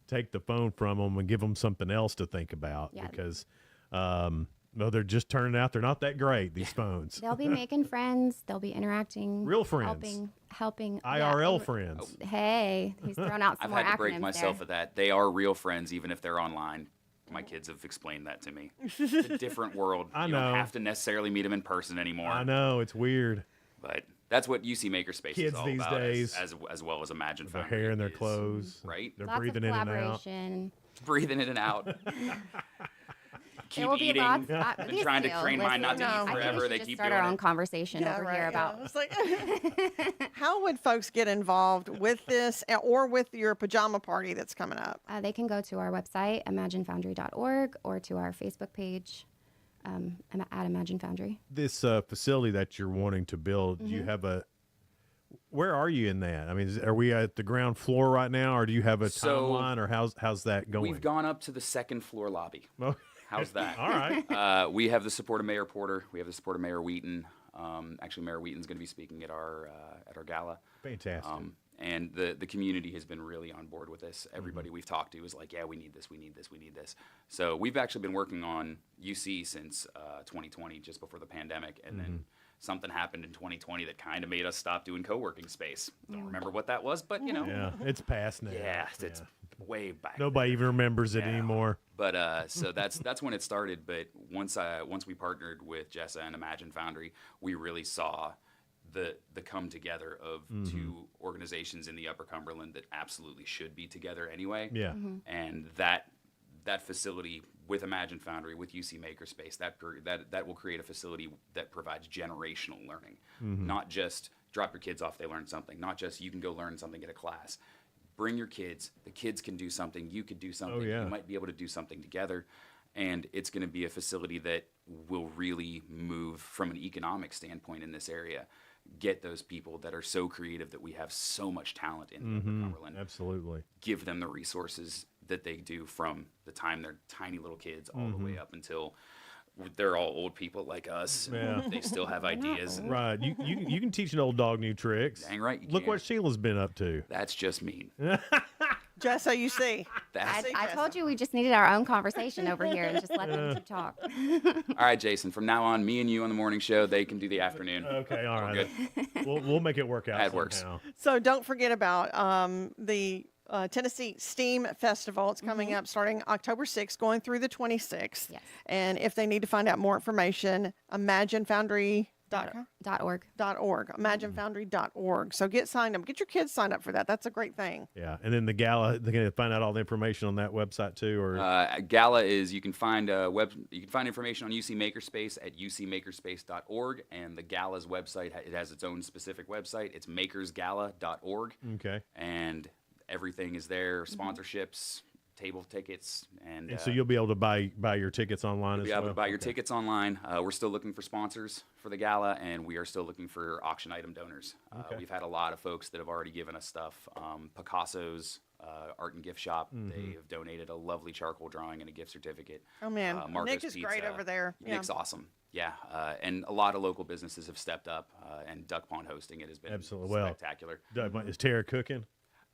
take the phone from them and give them something else to think about. Yeah. Because, well, they're just turning out they're not that great, these phones. They'll be making friends. They'll be interacting. Real friends. Helping. IRL friends. Hey, he's thrown out some I've more had to break acronyms myself there. at that. They are real friends, even if they're online. My kids have explained that to me. It's a different world. I You know. don't have to necessarily meet them in person anymore. I know, it's weird. But that's what UC Makerspace Kids is all these about, days. as well as Imagine Their Foundry hair in their is, clothes. right? They're Lots breathing of in and out. collaboration. Breathing in and out. Keep will be eating. lots. Been trying to train mine not to eat I think we forever. should They just keep start doing our own it. conversation over here about. It's like, how would folks get involved with this or with your pajama party that's coming up? They can go to our website, imaginefoundry.org, or to our Facebook page at Imagine Foundry. This facility that you're wanting to build, do you have a where are you in that? I mean, are we at the ground floor right now, or do you have a So, timeline, or how's that going? We've gone up to the second floor lobby. Oh. How's that? All right. We have the support of Mayor Porter. We have the support of Mayor Wheaton. Actually, Mayor Wheaton's going to be speaking at our gala. Fantastic. And the community has been really on board with this. Everybody Mm-hmm. we've talked to is like, yeah, we need this, we need this, we need this. So we've actually been working on UC since 2020, just before the pandemic, and Mm-hmm. then something happened in 2020 that kind of made us stop doing co-working space. Don't remember what that was, but you know. Yeah, it's past now. Yeah, it's way back. Nobody even remembers it anymore. But so that's when it started. But once we partnered with Jessa and Imagine Foundry, we really saw the come together of two organizations in the Upper Cumberland that absolutely should be together anyway. Yeah. And that facility with Imagine Foundry, with UC Makerspace, that will create a facility that provides generational learning, not just drop your kids off, they learn something, not just you can go learn something at a class. Bring your kids, the kids can do something, you could do something, yeah. you might be able to do something together, and it's going to be a facility that will really move from an economic standpoint in this area, get those people that are so creative that we have so much talent in the Upper Cumberland, Absolutely. give them the resources that they do from the time they're tiny little kids all the way up until they're all old people like us. Yeah. They still have ideas. And Right. You can teach an old dog new tricks. Dang right you Look can. what Sheila's been up to. That's just mean. Just so you see. I told you we just needed our own conversation over here and just let them two talk. All right, Jason, from now on, me and you on the morning show, they can do the afternoon. Okay, all right. Good. We'll make it work out. That works. somehow. So don't forget about the Tennessee STEAM Festival. It's coming up starting October 6th, going through the 26th. Yes. And if they need to find out more information, imaginefoundry.org. imaginefoundry.org. So get signed up. Get your kids signed up for that. That's a great thing. Yeah, and then the gala, they're going to find out all the information on that website too, or Gala is you can find information on UC Makerspace at ucmakerspace.org, and the Gala's website it has its own specific website. It's makersgala.org. okay. And everything is there, sponsorships, table tickets, and So you'll be able to buy your tickets online you'll as be well. able to buy your Okay. tickets online. We're still looking for sponsors for the gala, and we are still looking for auction item donors. Okay. We've had a lot of folks that have already given us stuff. Picasso's Art and Gift Shop, they have donated a lovely charcoal drawing and a gift certificate. Oh, man. Marco's Nick is great Pizza. over there. Yeah. Nick's awesome. Yeah, and a lot of local businesses have stepped up, and Duck Pond hosting it has been Absolutely. Well, spectacular. Is Tara cooking?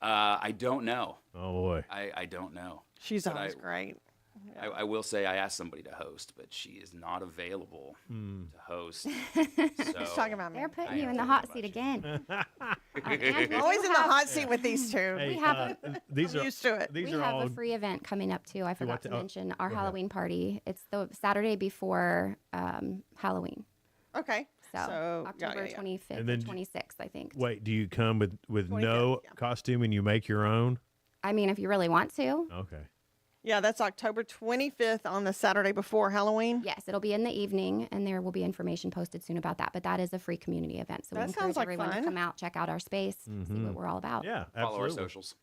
I don't know. Oh boy. I don't know. She's But always great. I will say I asked somebody to host, but she is not available to host. So He's talking about me. They're putting you in the hot seat again. Always in the hot seat with these two. Hey, We have these I'm are used to it. These we are have all a free event coming up too. I forgot to oh, mention our go ahead. Halloween party. It's the Saturday before Halloween. Okay. So, yeah, October yeah, yeah. 25th And then- and 26th, I think. Wait, do you come with 25th, no yeah. costume and you make your own? I mean, if you really want to. Okay. Yeah, that's October 25th on the Saturday before Halloween. Yes, it'll be in the evening, and there will be information posted soon about that. But that is a free community event, so we That encourage sounds like everyone fun. to come out, check out our space, see what we're all about. Yeah, follow our absolutely. socials.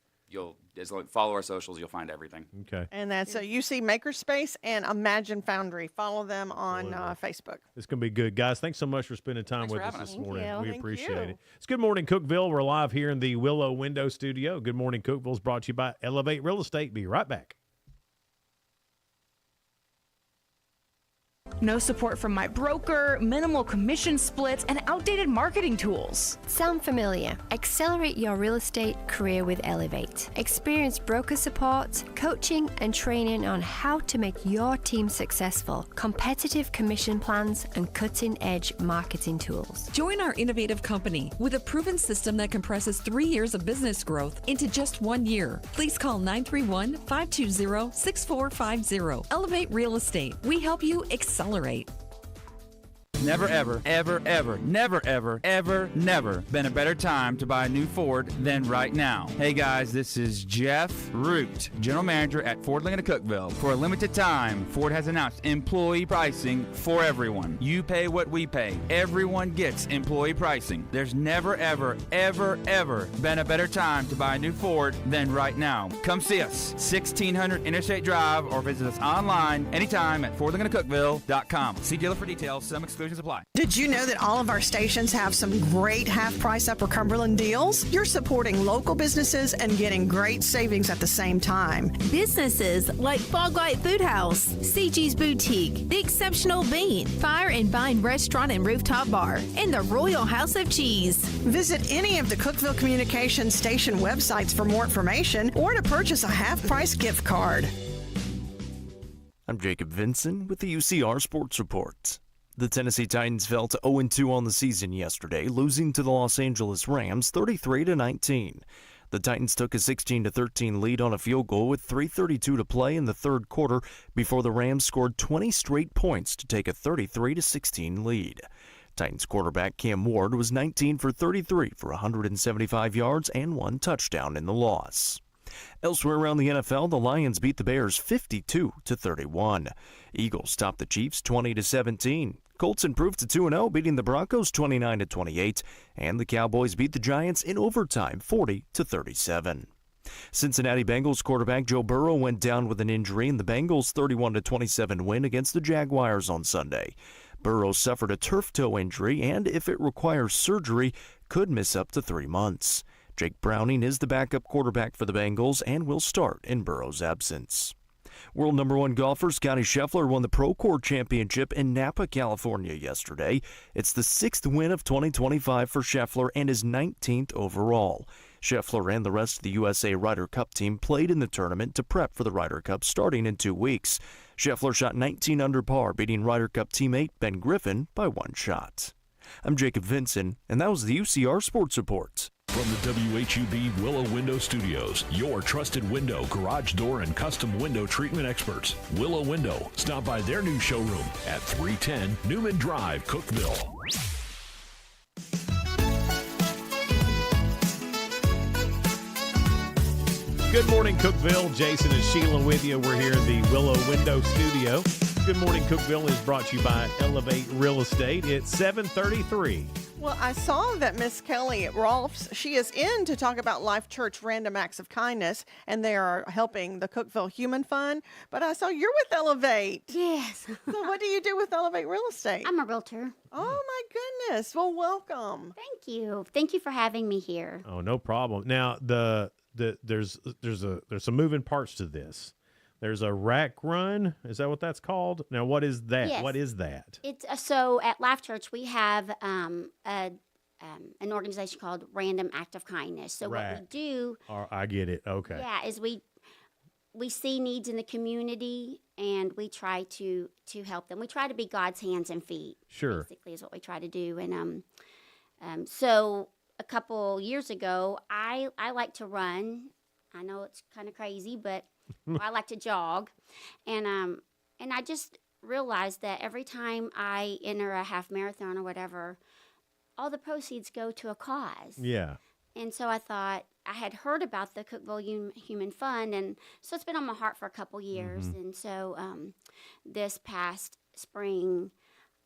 Follow our socials. You'll find everything. Okay. And that's UC Makerspace and Imagine Foundry. Follow them on Facebook. It's going to be good. Guys, thanks so much for spending time Thanks with for us having this us. Thank morning. you. We Thank appreciate you. it. It's Good Morning Cookeville. We're live here in the Willow Window Studio. Good Morning Cookeville is brought to you by Elevate Real Estate. Be right back. No support from my broker, minimal commission splits, and outdated marketing tools. Sound familiar? Accelerate your real estate career with Elevate. Experience broker support, coaching, and training on how to make your team successful, competitive commission plans, and cutting-edge marketing tools. Join our innovative company with a proven system that compresses 3 years of business growth into just 1 year. Please call 931-520-6450. Elevate Real Estate. We help you accelerate. Never ever, ever, ever, never ever, ever, never been a better time to buy a new Ford than right now. Hey guys, this is Jeff Root, General Manager at Ford Lincoln of Cookeville. For a limited time, Ford has announced employee pricing for everyone. You pay what we pay. Everyone gets employee pricing. There's never ever, ever, ever been a better time to buy a new Ford than right now. Come see us, 1600 Interstate Drive, or visit us online anytime at FordLincolnofCookeville.com. See dealer for details. Some exclusions apply. Did you know that all of our stations have some great half-price Upper Cumberland deals? You're supporting local businesses and getting great savings at the same time. Businesses like Foglight Food House, CG's Boutique, The Exceptional Bean, Fire and Vine Restaurant and Rooftop Bar, and the Royal House of Cheese. Visit any of the Cookeville Communications station websites for more information or to purchase a half-price gift card. I'm Jacob Vinson with the UCR Sports Report. The Tennessee Titans fell to 0-2 on the season yesterday, losing to the Los Angeles Rams 33-19. The Titans took a 16-13 lead on a field goal with 3:32 to play in the third quarter before the Rams scored 20 straight points to take a 33-16 lead. Titans quarterback Cam Ward was 19 for 33 for 175 yards and 1 touchdown in the loss. Elsewhere around the NFL, the Lions beat the Bears 52-31. Eagles topped the Chiefs 20-17. Colts improved to 2-0, beating the Broncos 29-28, and the Cowboys beat the Giants in overtime 40-37. Cincinnati Bengals quarterback Joe Burrow went down with an injury in the Bengals' 31-27 win against the Jaguars on Sunday. Burrow suffered a turf toe injury and, if it requires surgery, could miss up to 3 months. Jake Browning is the backup quarterback for the Bengals and will start in Burrow's absence. World number 1 golfer Scottie Scheffler won the Procore Championship in Napa, California yesterday. It's the 6th win of 2025 for Scheffler and his 19th overall. Scheffler and the rest of the USA Ryder Cup team played in the tournament to prep for the Ryder Cup starting in 2 weeks. Scheffler shot 19 under par, beating Ryder Cup teammate Ben Griffin by 1 shot. I'm Jacob Vinson, and that was the UCR Sports Report. From the WHUB Willow Window Studios, your trusted window, garage door, and custom window treatment experts. Willow Window. Stop by their new showroom at 310 Newman Drive, Cookeville. Good morning, Cookeville. Jason and Sheila with you. We're here in the Willow Window Studio. Good Morning Cookeville is brought to you by Elevate Real Estate. It's 7:33. Well, I saw that Miss Kelly at Rolf's, she is in to talk about Life Church Random Acts of Kindness, and they are helping the Cookeville Human Fund. But I saw you're with Elevate. Yes. So what do you do with Elevate Real Estate? I'm a realtor. Oh, my goodness. Well, welcome. Thank you. Thank you for having me here. Oh, no problem. Now, there's some moving parts to this. There's a rack run. Is that what that's called? Now, what is that? Yes. What is that? It's so at Life Church we have an organization called Random Act of Kindness. So what we do, I get it. Okay. yeah, is we we see needs in the community, and we try to help them. We try to be God's hands and feet. Sure. Basically, is what we try to do. And so a couple years ago, I like to run. I know it's kind of crazy, but I like to jog, and I just realized that every time I enter a half marathon or whatever, all the proceeds go to a cause. Yeah. And so I thought, I had heard about the Cookeville Human Fund, and so it's been on my heart for a couple years. And so this past spring,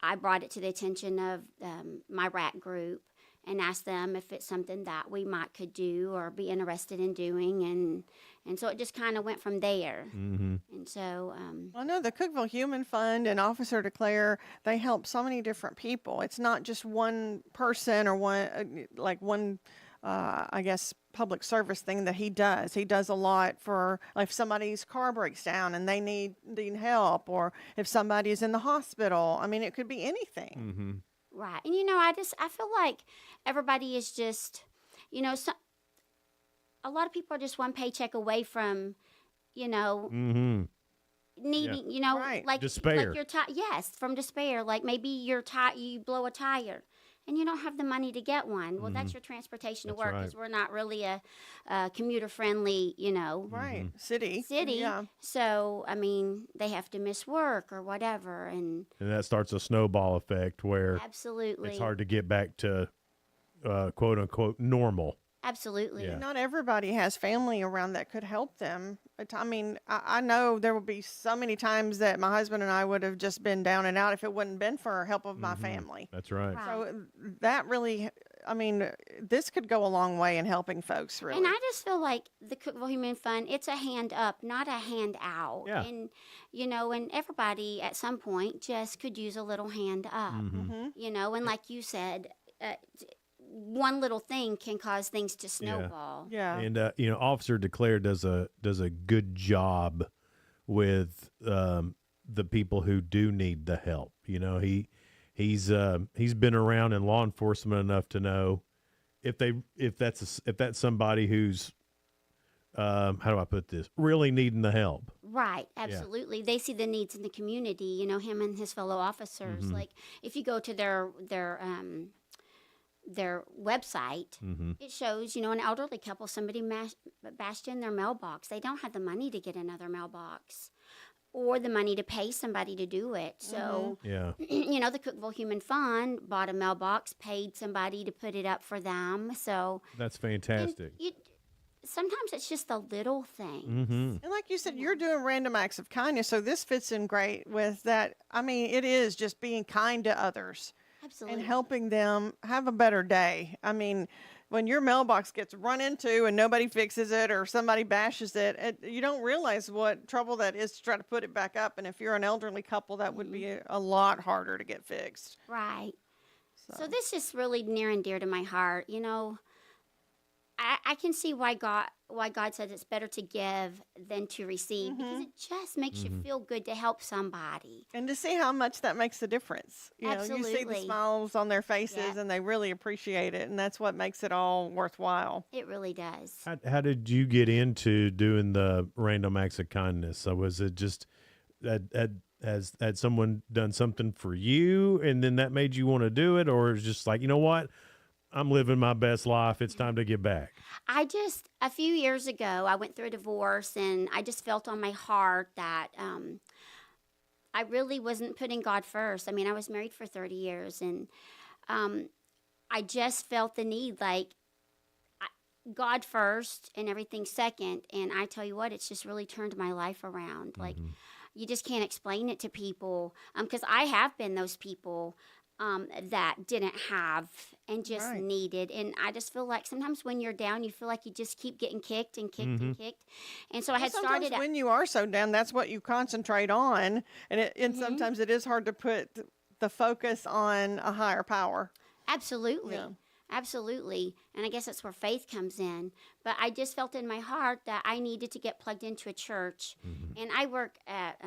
I brought it to the attention of my RAC group and asked them if it's something that we could do or be interested in doing. And so it just kind of went from there. And so... I know the Cookeville Human Fund and Officer Declare, they help so many different people. It's not just one person or one I guess, public service thing that he does. He does a lot for, like, if somebody's car breaks down and they need help, or if somebody is in the hospital. I mean, it could be anything. Right. And, I feel like everybody is just, a lot of people are just one paycheck away from, needing, Right. like despair. Like yes, from despair. Like maybe you blow a tire and you don't have the money to get one. Well, that's your transportation to work, because we're not really a commuter friendly, Right. City. Yeah. So, I mean, they have to miss work or whatever. And that starts a snowball effect where absolutely, it's hard to get back to quote unquote normal. Absolutely. Yeah. Not everybody has family around that could help them. I mean, I know there will be so many times that my husband and I would have just been down and out if it wouldn't been for help of my family. That's right. So that really, I mean, this could go a long way in helping folks, really. And I just feel like the Cookeville Human Fund, it's a hand up, not a hand out. Yeah. And, and everybody at some point just could use a little hand up, and like you said, one little thing can cause things to snowball. Yeah. And Officer Declare does a good job with the people who do need the help. He's been around in law enforcement enough to know if that's somebody who's how do I put this, really needing the help. Right, absolutely. They see the needs in the community, him and his fellow officers. Like if you go to their website, it shows, an elderly couple, somebody bashed in their mailbox. They don't have the money to get another mailbox or the money to pay somebody to do it. So, the Cookeville Human Fund bought a mailbox, paid somebody to put it up for them. So that's fantastic. Sometimes it's just a little thing. And like you said, you're doing random acts of kindness, so this fits in great with that. I mean, it is just being kind to others. Absolutely. And helping them have a better day. I mean, when your mailbox gets run into and nobody fixes it or somebody bashes it, you don't realize what trouble that is to try to put it back up. And if you're an elderly couple, that would be a lot harder to get fixed. Right. So this is really near and dear to my heart. I can see why God said it's better to give than to receive, because it just makes you feel good to help somebody. And to see how much that makes a difference. You Absolutely. see the smiles on their faces and they really appreciate it. And that's what makes it all worthwhile. It really does. How did you get into doing the random acts of kindness? So was it just had someone done something for you and then that made you want to do it? Or is just like, you know what? I'm living my best life. It's time to give back. A few years ago, I went through a divorce, and I just felt on my heart that I really wasn't putting God first. I mean, I was married for 30 years, and I just felt the need, like, God first and everything second. And I tell you what, it's just really turned my life around. Like, you just can't explain it to people, because I have been those people that didn't have and just needed. And I just feel like sometimes when you're down, you feel like you just keep getting kicked and kicked and kicked. And so I had started. When you are so down, that's what you concentrate on. And sometimes it is hard to put the focus on a higher power. Absolutely. Yeah. Absolutely. And I guess that's where faith comes in. But I just felt in my heart that I needed to get plugged into a church. And I work at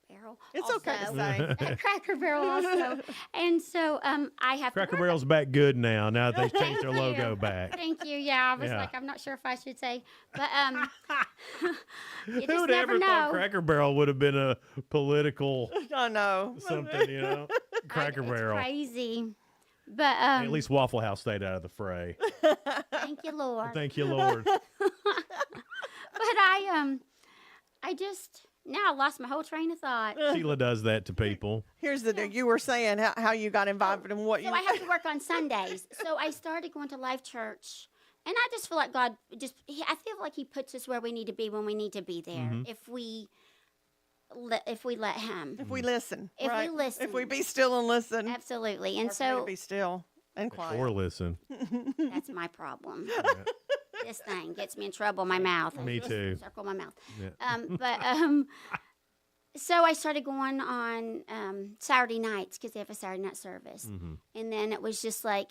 Barrel. It's also. okay to say. At Cracker Barrel also. And so I have Cracker to work Barrel's back good now. Now that they've changed their Thank logo you. back. Thank you. Yeah, I was Yeah. like, I'm not sure if I should say, but you Who just would never ever know. thought Cracker Barrel would have been a political I know. something, you know? Cracker It's Barrel. crazy. But Hey, at least Waffle House stayed out of the fray. thank you, Lord. Thank you, Lord. But I just now lost my whole train of thought. Sheila does that to people. Here's the deal. You were saying how you got involved and what So you. I have to work on Sundays. So I started going to Life Church, and I just feel like God I feel like He puts us where we need to be when we need to be there. Mhm. If we let Him. If we listen. If right? we listen. If we be still and listen. Absolutely. And Or for me to so be still and quiet. Or listen. that's my problem. This thing gets me in trouble in my mouth. Me too. Circle my mouth. Yeah. So I started going on Saturday nights because they have a Saturday night service. Mm-hmm. And then it was just like,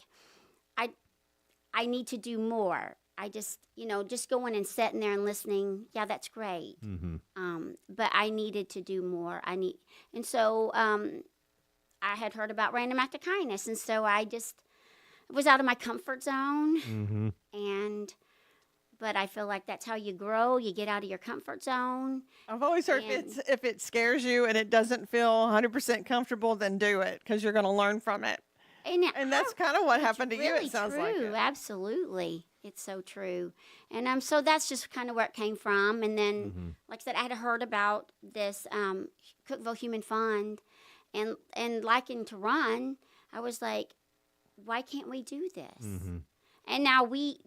I need to do more. I just, just going and sitting there and listening. Yeah, that's great. Mm-hmm. But I needed to do more. And so I had heard about Random Act of Kindness. And so I just was out of my comfort zone. Mm-hmm. But I feel like that's how you grow. You get out of your comfort zone. I've always heard if it scares you and it doesn't feel 100% comfortable, then do it because you're going to learn from it. And that's kind of what happened to you. Really It sounds true. like it. Absolutely. It's so true. And so that's just kind of where it came from. And then, like I said, I had heard about this Cookeville Human Fund and liking to run. I was like, why can't we do this? Mm-hmm. And now we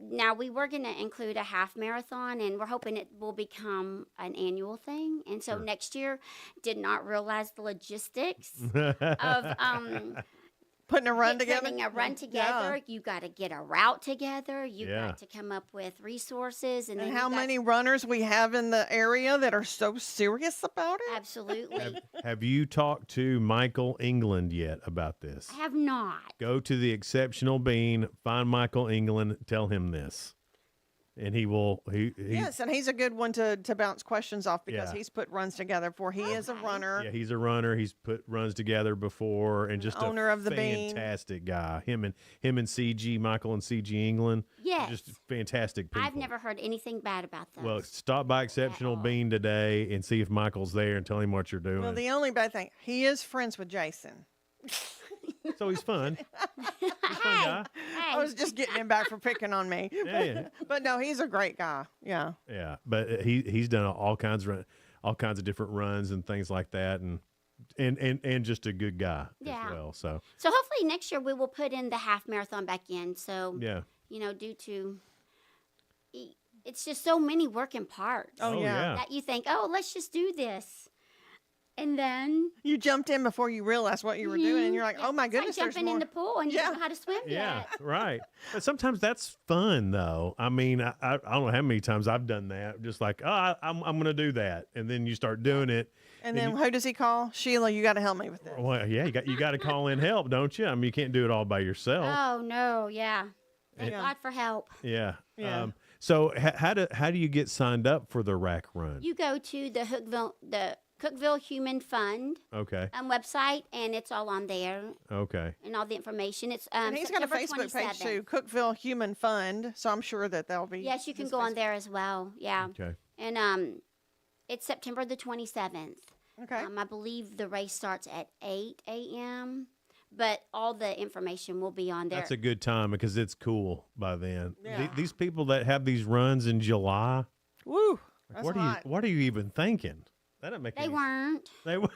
were going to include a half marathon, and we're hoping it will become an annual thing. And so next year, did not realize the logistics of putting a run together. Putting a run together. Yeah. You got to get a route together. You Yeah. got to come up with resources, and then And how you got- many runners we have in the area that are so serious about it? Absolutely. Have you talked to Michael England yet about this? I have not. Go to the Exceptional Bean, find Michael England, tell him this. And he will, Yes, and he's a good one to bounce questions off because Yeah. he's put runs together before. He is a runner. yeah, he's a runner. He's put runs together before and just owner a of the Bean. fantastic guy. Him and CG, Michael and CG England. Yes. Just fantastic people. I've never heard anything bad about them. Well, stop by Exceptional Bean today and see if Michael's there and tell him what you're doing. Well, the only bad thing, he is friends with Jason. So he's fun. He's a fun guy. I was just getting him back for picking on me. Yeah. But no, he's a great guy. Yeah. Yeah, but he's done all kinds of different runs and things like that, and just a good guy Yeah. as well. So So hopefully next year we will put in the half marathon back in. So yeah, due to it's just so many working parts. Oh, yeah. That you think, oh, let's just do this, and then You jumped in before you realized what you were doing, and you're like, oh my it's like goodness, jumping there's more. in the pool and you Yeah. don't know how to swim yeah, yet. right. But sometimes that's fun though. I mean, I don't know how many times I've done that. Just like, oh, I'm going to do that, and then you start doing it. And then who does he call? Sheila, you got to help me with this. Well, yeah, you got to call in help, don't you? I mean, you can't do it all by yourself. Oh no, yeah. Thank Yeah. God for help. Yeah. Yeah. So how do you get signed up for the rack run? You go to the Cookeville Human Fund Okay. website, and it's all on there, Okay. and all the information. It's And he's got a September Facebook page 27th. too, Cookeville Human Fund. So I'm sure that they'll be. Yes, you can his go on Facebook. there as well. Yeah. Okay. And it's September the 27th. Okay. I believe the race starts at 8 a.m., but all the information will be on there. That's a good time because it's cool by then. Yeah. These people that have these runs in July, Woo. like, That's what hot. are you even thinking? That doesn't make They any weren't. They were.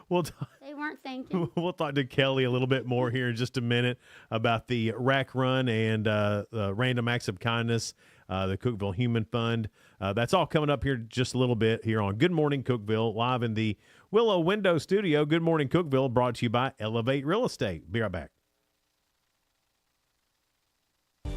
We'll They weren't thinking. we'll talk to Kelly a little bit more here in just a minute about the rack run and the Random Acts of Kindness, the Cookeville Human Fund. That's all coming up here just a little bit here on Good Morning Cookeville, live in the Willow Window Studio. Good Morning Cookeville, brought to you by Elevate Real Estate. Be right back.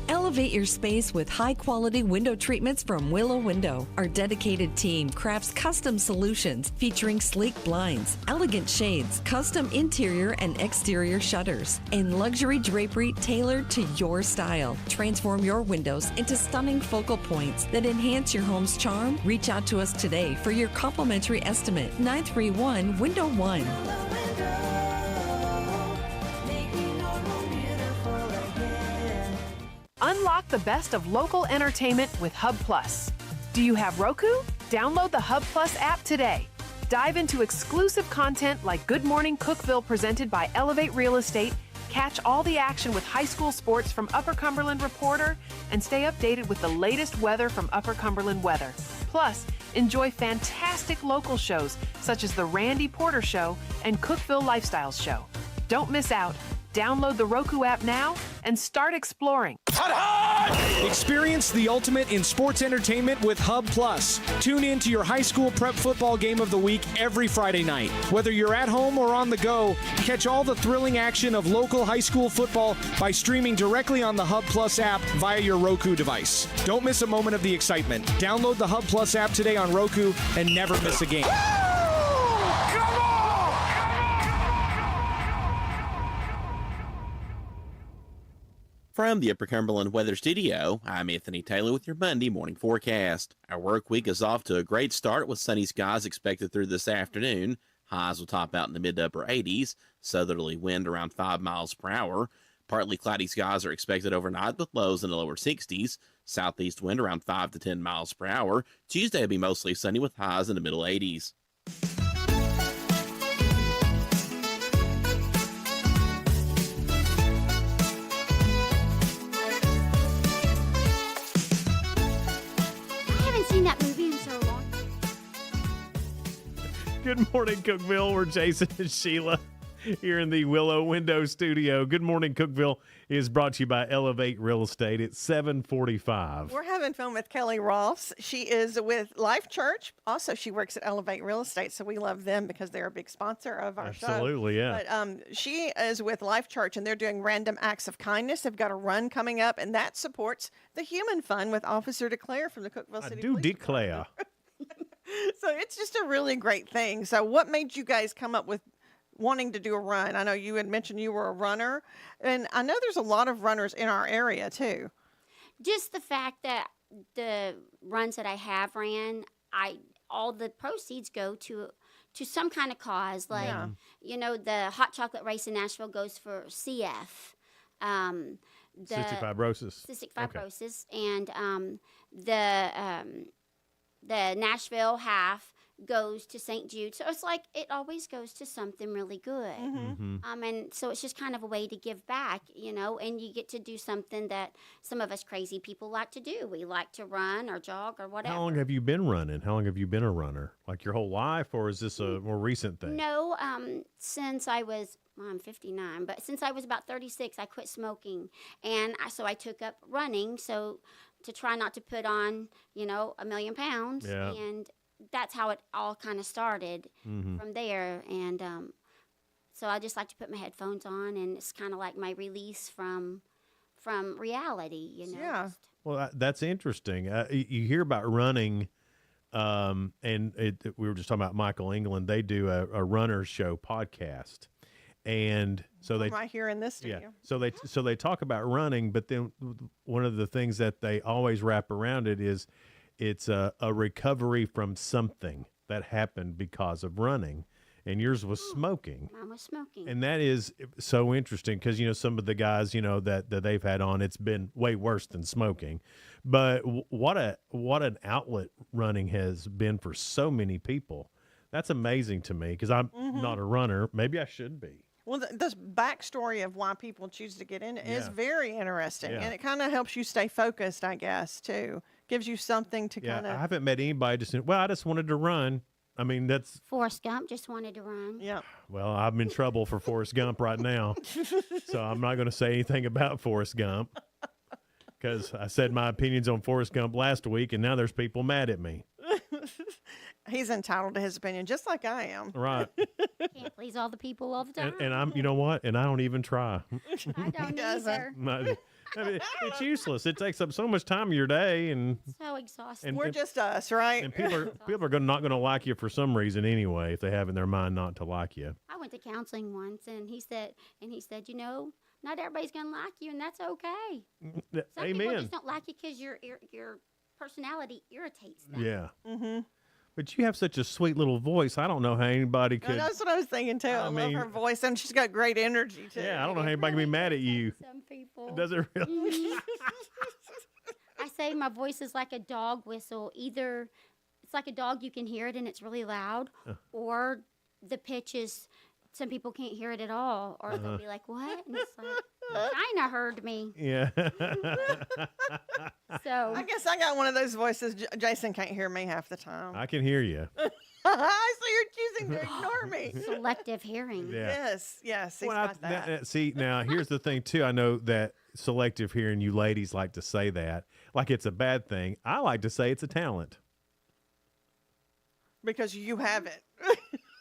Elevate your space with high-quality window treatments from Willow Window. Our dedicated team crafts custom solutions featuring sleek blinds, elegant shades, custom interior and exterior shutters, and luxury drapery tailored to your style. Transform your windows into stunning focal points that enhance your home's charm. Reach out to us today for your complimentary estimate. 931 Window 1. Unlock the best of local entertainment with Hub Plus. Do you have Roku? Download the Hub Plus app today. Dive into exclusive content like Good Morning Cookeville presented by Elevate Real Estate, catch all the action with high school sports from Upper Cumberland Reporter, and stay updated with the latest weather from Upper Cumberland Weather. Plus, enjoy fantastic local shows such as The Randy Porter Show and Cookeville Lifestyles Show. Don't miss out. Download the Roku app now and start exploring. Experience the ultimate in sports entertainment with Hub Plus. Tune in to your high school prep football game of the week every Friday night. Whether you're at home or on the go, catch all the thrilling action of local high school football by streaming directly on the Hub Plus app via your Roku device. Don't miss a moment of the excitement. Download the Hub Plus app today on Roku and never miss a game. From the Upper Cumberland Weather Studio, I'm Anthony Taylor with your Monday morning forecast. Our work week is off to a great start with sunny skies expected through this afternoon. Highs will top out in the mid to upper 80s, southerly wind around 5 miles per hour. Partly cloudy skies are expected overnight with lows in the lower 60s. Southeast wind around 5 to 10 miles per hour. Tuesday will be mostly sunny with highs in the middle 80s. That movie in so long. Good morning, Cookeville. We're Jason and Sheila here in the Willow Window Studio. Good morning, Cookeville is brought to you by Elevate Real Estate at 7:45. We're having fun with Kelly Ross. She is with Life Church. Also, she works at Elevate Real Estate, so we love them because they're a big sponsor of our show. Absolutely, yeah. But she is with Life Church, and they're doing Random Acts of Kindness. They've got a run coming up, and that supports the Human Fund with Officer DeClaire from the Cookeville City I do Police declare. So it's just a really great thing. So what made you guys come up with wanting to do a run? I know you had mentioned you were a runner, and I know there's a lot of runners in our area too. Just the fact that the runs that I have ran, all the proceeds go to some kind of cause. Like, you know, the hot chocolate race in Nashville goes for CF. Cystic fibrosis. Cystic fibrosis. Okay. And the Nashville half goes to St. Jude. So it's like it always goes to something really good. And so it's just kind of a way to give back, you know, and you get to do something that some of us crazy people like to do. We like to run or jog or whatever. How long have you been running? How long have you been a runner? Like your whole life, or is this a more recent thing? No, since I was, well, I'm 59, but since I was about 36, I quit smoking. And so I took up running, so to try not to put on, you know, 1,000,000 pounds. Yeah. And that's how it all kind of started from there. And so I just like to put my headphones on, and it's kind of like my release from reality, you know. Yeah. Well, that's interesting. You hear about running, and we were just talking about Michael England. They do a runner's show podcast. And so they right here in this studio. Yeah. So they talk about running, but then one of the things that they always wrap around it is it's a recovery from something that happened because of running. And yours was smoking. Mine was smoking. And that is so interesting because, you know, some of the guys, you know, that they've had on, it's been way worse than smoking. But what an outlet running has been for so many people. That's amazing to me because I'm not a runner. Maybe I should be. Well, this backstory of why people choose to get in it is very interesting. Yeah. And it kind of helps you stay focused, I guess, too. Gives you something to kind I of... haven't met anybody just said, well, I just wanted to run. I mean, that's... Forrest Gump just wanted to run. Yeah. Well, I'm in trouble for Forrest Gump right now. So I'm not going to say anything about Forrest Gump because I said my opinions on Forrest Gump last week, and now there's people mad at me. He's entitled to his opinion, just like I am. Right. Can't please all the people all the time. And I'm, you know what? And I don't even try. I don't either. I mean, it's useless. It takes up so much time of your day, and So exhausting. We're just us, right? and people are not going to like you for some reason anyway if they have in their mind not to like you. I went to counseling once, and he said, you know, not everybody's gonna like you, and that's okay. Some people Amen. just don't like you because your personality irritates them. Yeah. Mm-hmm. But you have such a sweet little voice. I don't know how anybody could. That's what I was thinking too. I love mean- her voice, and she's got great energy too. Yeah, I don't know how anybody can be mad at you. Some people. Does it really? Mhm. I say my voice is like a dog whistle. Either it's like a dog, you can hear it and it's really loud, or the pitch is, some people can't hear it at all, or they'll be like, "What?" And it's like, China heard me. Yeah. So I guess I got one of those voices. Jason can't hear me half the time. I can hear you. So you're choosing to ignore me. Selective hearing. Yeah. Yes, he's Well, got that. see, now here's the thing too. I know that selective hearing, you ladies like to say that like it's a bad thing. I like to say it's a talent. Because you have it.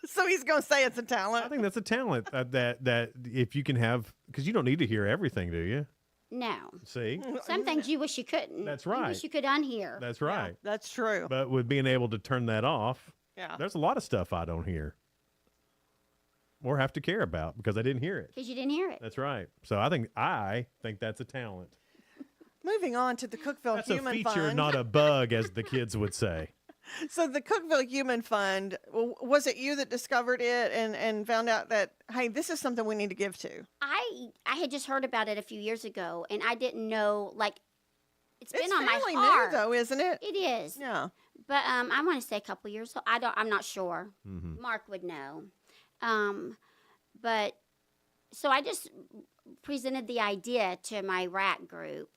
So he's going to say it's a talent. I think that's a talent that if you can have, because you don't need to hear everything, do you? No. See? Some things you wish you couldn't. That's You right. wish you could unhear. That's right. That's true. But with being able to turn that off, Yeah. there's a lot of stuff I don't hear or have to care about because I didn't hear it. Because you didn't hear it. That's right. So I think that's a talent. Moving on to the Cookeville That's Human a feature, Fund. not a bug, as the kids would say. So the Cookeville Human Fund, was it you that discovered it and found out that, hey, this is something we need to give to? I had just heard about it a few years ago, and I didn't know, like, it's been on my fairly heart. new, though, isn't it? It is. Yeah. But I want to say a couple years. So I'm not sure. Mm-hmm. Mark would know. But so I just presented the idea to my RAC group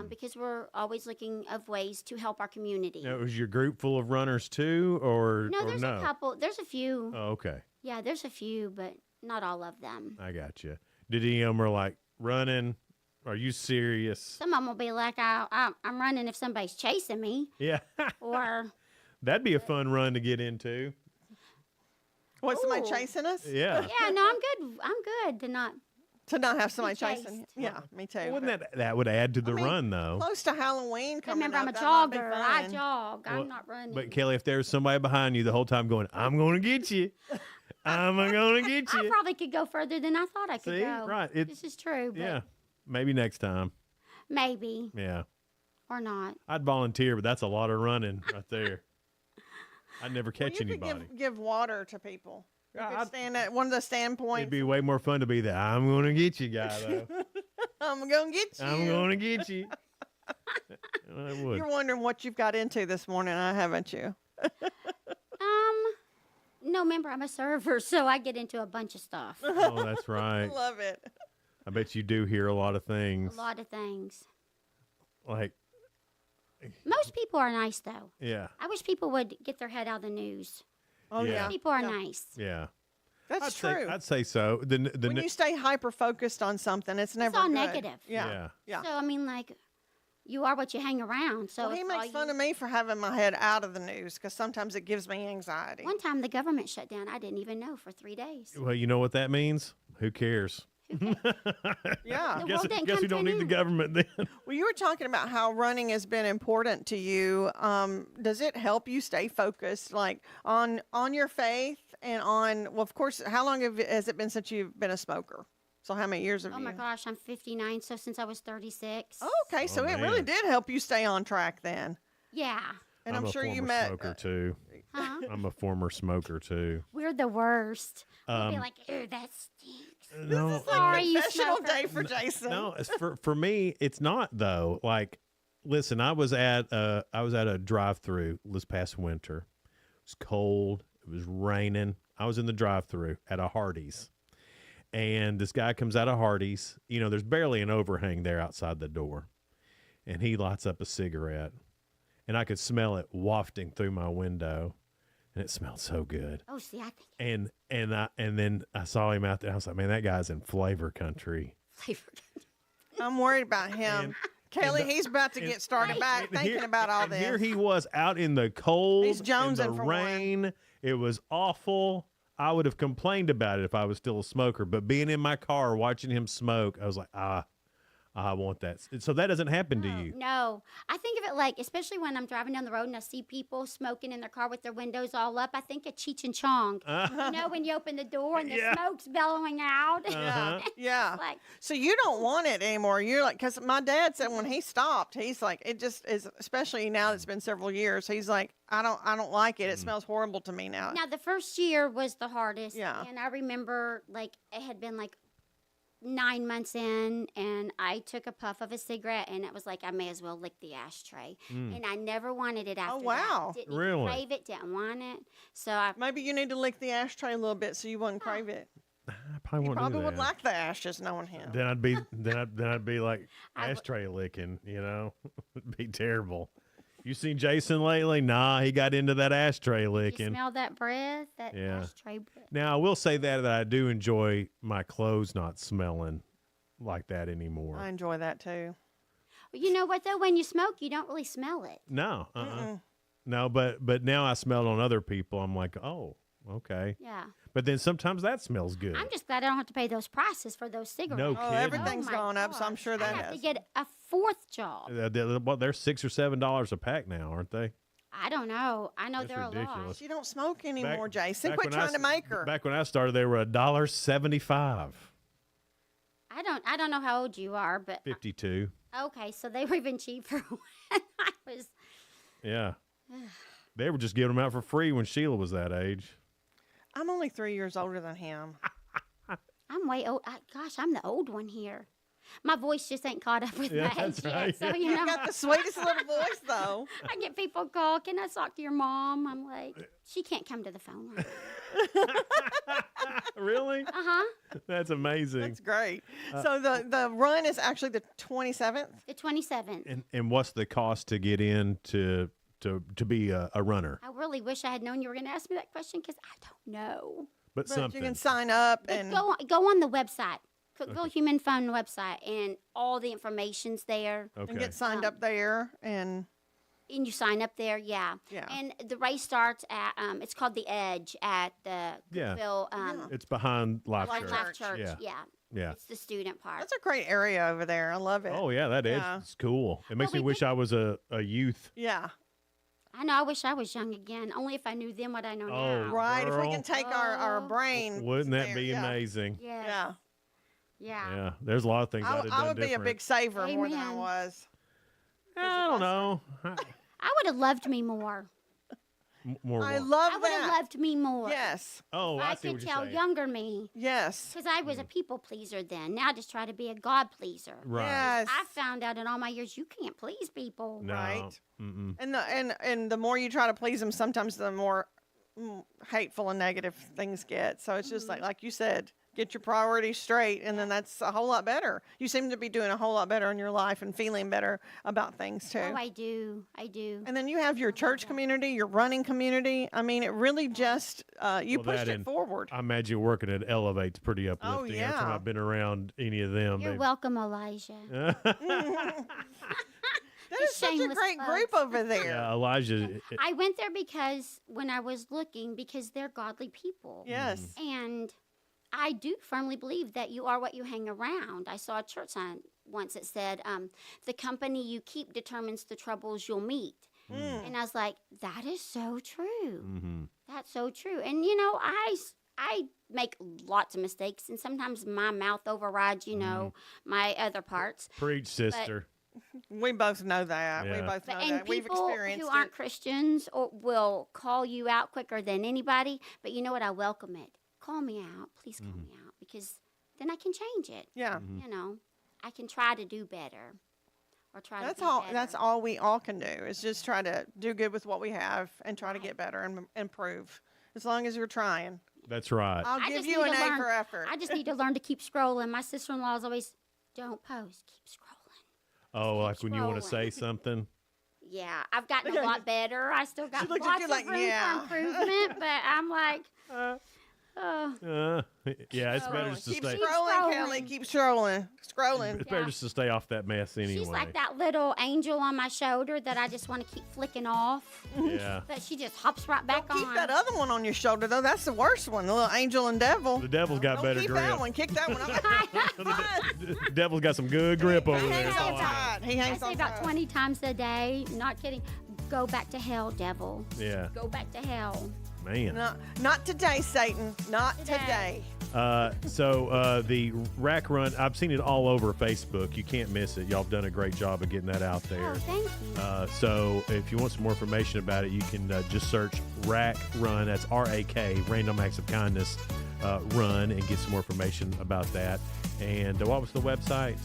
because we're always looking of ways to help our community. Now, was your group full of runners too, or No, there's no? a couple. There's a few. Oh, okay. Yeah, there's a few, but not all of them. I got you. Did any of them were like running? Are you serious? Some of them will be like, I'm running if somebody's chasing me. Yeah. Or That'd be a fun run to get into. What, somebody Ooh. chasing us? Yeah. yeah, no, I'm good. I'm good to not. To not have somebody chased. chasing. Yeah, me too. Wouldn't that would add to the mean, run though? Close to Halloween coming Remember, I'm a up, that might be jogger. I fun. jog. Well, I'm not running. But Kelly, if there's somebody behind you the whole time going, "I'm going to get you," I'm going to get I you. probably could go further than I thought I could See, go. right? This is true. But Yeah, maybe next time. Maybe Yeah, or not. I'd volunteer, but that's a lot of running right there. I'd never Well, catch you could anybody. give water to people. You Yeah, could stand at one of the standpoints. It'd be way more fun to be the "I'm going to get you" guy though. I'm going to get you. I'm going to get you. I would. You're wondering what you've got into this morning, haven't you? No, remember, I'm a server, so I get into a bunch of stuff. Oh, that's right. Love it. I bet you do hear a lot of A things. lot of things. Like, Most people are nice, though. yeah, I wish people would get their head out of the news. Oh, Yeah. yeah. People are nice. yeah. That's true. I'd say so. When you stay hyper focused on something, it's never all good. negative. Yeah. Yeah. So, I mean, like, you are what you hang around. So Well, he it's makes all fun you- of me for having my head out of the news because sometimes it gives me anxiety. One time the government shut down. I didn't even know for 3 days. Well, you know what that means? Who cares? Yeah. The Guess, world didn't guess come we to don't an need the end. government then. Well, you were talking about how running has been important to you. Does it help you stay focused, like on your faith and on? Well, of course. How long has it been since you've been a smoker? So how many years have Oh you? my gosh, I'm 59. So since I was 36. Oh, okay, so Oh, it really man. did help you stay on track then. Yeah. And I'm a sure you former met. smoker too. Huh? I'm a former smoker too. We're the worst. We'll be Um, like, ew, that stinks. No, Sorry, you Confessional smoker. day for Jason. no. It's for me, it's not though. Like, listen, I was at a drive-through this past winter. It was cold. It was raining. I was in the drive-through at a Hardee's, and this guy comes out of Hardee's. You know, there's barely an overhang there outside the door, and he lights up a cigarette, and I could smell it wafting through my window, and it smelled so good. Oh, see, I think And then I saw him out there. I was like, man, that guy's in flavor country. flavor. I'm worried about him. Kelly, he's about to get started back thinking about all and this. here he was out in the cold, He's jonesing in the for one. rain. It was awful. I would have complained about it if I was still a smoker. But being in my car watching him smoke, I was like, I want that. So that doesn't happen to you. No, I think of it like, especially when I'm driving down the road and I see people smoking in their car with their windows all up, I think of Cheech and Chong. You know, when you open the door and the smoke's bellowing out. Yeah. Like, So you don't want it anymore. You're like, because my dad said when he stopped, he's like, it just is, especially now that it's been several years. He's like, I don't like it. It smells horrible to me now. now, the first year was the hardest. Yeah. And I remember, like, it had been like 9 months in, and I took a puff of a cigarette, and it was like I may as well lick the ashtray. And I never wanted it after wow. that. Didn't Really? crave it, didn't want it. So I Maybe you need to lick the ashtray a little bit so you wouldn't crave it. I probably You won't probably do would that. like the ashes knowing him. Then I'd be like ashtray licking, you know? It'd be terrible. You seen Jason lately? Nah, he got into that ashtray you licking. smell that breath, that ashtray breath. Now I will say that I do enjoy my clothes not smelling like that anymore. I enjoy that too. Well, you know what though? When you smoke, you don't really smell it. No, no, but now I smell it on other people. I'm like, oh, okay. Yeah. But then sometimes that smells good. I'm just glad I don't have to pay those prices for those cigarettes. No Oh, kidding. everything's my gone up, so I'm sure I that have has. to get a fourth job. They're $6 or $7 a pack now, aren't they? I don't know. I know That's they're a lot. ridiculous. She don't smoke anymore, Jason. back Quit when I trying to make her. Back when I started, they were $1.75. I don't know how old you are, but 52. okay, so they were even cheaper when I was. Yeah. They were just giving them out for free when Sheila was that age. I'm only 3 years older than him. I'm way old. Gosh, I'm the old one here. My voice just ain't caught up with Yeah, my age that's yet. right. So, You you know, got the sweetest little voice, though. I get people call, can I talk to your mom? I'm like, she can't come to the phone line. Really? Uh-huh. That's amazing. That's great. So the run is actually the 27th? The 27th. And what's the cost to get in to be a runner? I really wish I had known you were going to ask me that question because I don't know. But But something. you can sign up But and go on the website, Cookeville Human Fund website, and all the information's there. Okay. get signed up there and And you sign up there, yeah. Yeah. And the race starts at, it's called The Edge at the Yeah. Cookeville It's behind Life Life Church. Church. Yeah. Yeah. Yeah. It's the student part. that's a great area over there. I love it. Oh yeah, that edge Yeah. is cool. It makes me wish I was a youth. Yeah. I know. I wish I was young again. Only if I knew then what I know Oh, now. Right. If we Girl. can take our brain. Wouldn't that there, be yeah. amazing? Yes. Yeah. Yeah. Yeah. There's a lot of things I'd have done I would be a different. big saver more than I Amen. was. I don't know. I would have loved me more. More I what? love I would have that. loved me more. Yes. Oh, If I I see could what you're tell saying. younger me. Yes. Because I was a people pleaser then. Now I just try to be a God pleaser. Right. Yes. I found out in all my years you can't please people. No. Right. Mm-mm. And the more you try to please them, sometimes the more hateful and negative things get. So it's just like you said, get your priorities straight, and then that's a whole lot better. You seem to be doing a whole lot better in your life and feeling better about things too. Oh, I do. I do. And then you have your church community, your running community. I mean, it really just you Well, pushed that it and forward. I imagine working at Elevate's pretty uplifting. Every time yeah. I've been around any of them. You're welcome, Elijah. That is such a shameless great plug. group over there. Yeah, Elijah. I went there because when I was looking, because they're godly people. Yes. And I do firmly believe that you are what you hang around. I saw a church sign once that said, the company you keep determines the troubles you'll meet. And I was like, that is so true. Mm-hmm. That's so true. And, you know, I make lots of mistakes, and sometimes my mouth overrides, you know, my other parts. Preach, sister. We both know that. We Yeah. both know And that. We've people experienced who aren't it. Christians will call you out quicker than anybody. But you know what? I welcome it. Call me out. Please call me out, because then I can change it. Yeah. You know, I can try to do better, or try That's to be all. better. That's all we all can do is just try to do good with what we have and try to get better and improve. As long as you're trying, That's right. I'll I give just you need an to A learn- for effort. I just need to learn to keep scrolling. My sister-in-law is always, don't post, keep scrolling. Oh, like when you want to say scrolling. something. Yeah, I've gotten a lot better. I still got She looked at lots you of like, room yeah. for improvement, but I'm like, Yeah, it's better just to Keep stay. scrolling, Kelly. Keep scrolling. It's better just to stay off that mess anyway. She's like that little angel on my shoulder that I just want to keep flicking off. Yeah. But she just hops right back on. Keep that other one on your shoulder, though. That's the worst one, the little angel and devil. The devil's got Don't better keep grip. that one. Kick that one off. The devil's got some good grip over there. hangs that's on all I know. tight. He I hangs say on about tight. 20 times a day. Not kidding. Go back to hell, devil. Yeah. Go back to hell. Man. Not today, Satan. Not today. So the rack run, I've seen it all over Facebook. You can't miss it. Y'all have done a great job of getting that out there. Oh, thank you. So if you want some more information about it, you can just search Rack Run. That's RAK, Random Acts of Kindness Run, and get some more information about that. And what was the website?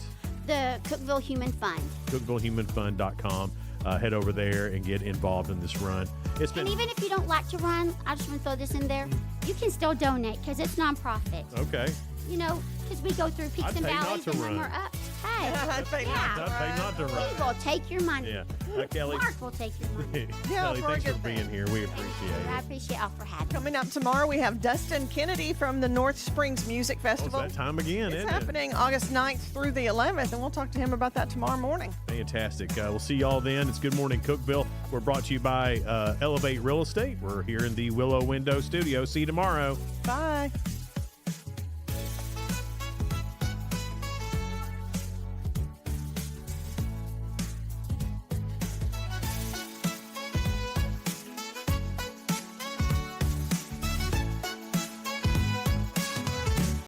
The Cookeville Human Fund. CookevilleHumanFund.com. Head over there and get involved in this run. It's been And even if you don't like to run, I just want to throw this in there. You can still donate because it's nonprofit. okay. You know, because we go through peaks I'd and pay not valleys, to and when run. we're up. Hey, I'd pay not to run. We will take your money. Yeah. Kelly. Mark will take your money. Kelly, for a thanks for good being here. We appreciate I it. appreciate y'all for having me. Coming up tomorrow, we have Dustin Kennedy from the North Springs Music Festival. It's that time again, It's isn't happening August 9th through the 11th, and we'll talk to him about that tomorrow morning. it? Fantastic. We'll see y'all then. It's Good Morning Cookeville. We're brought to you by Elevate Real Estate. We're here in the Willow Window Studio. See you tomorrow. Bye.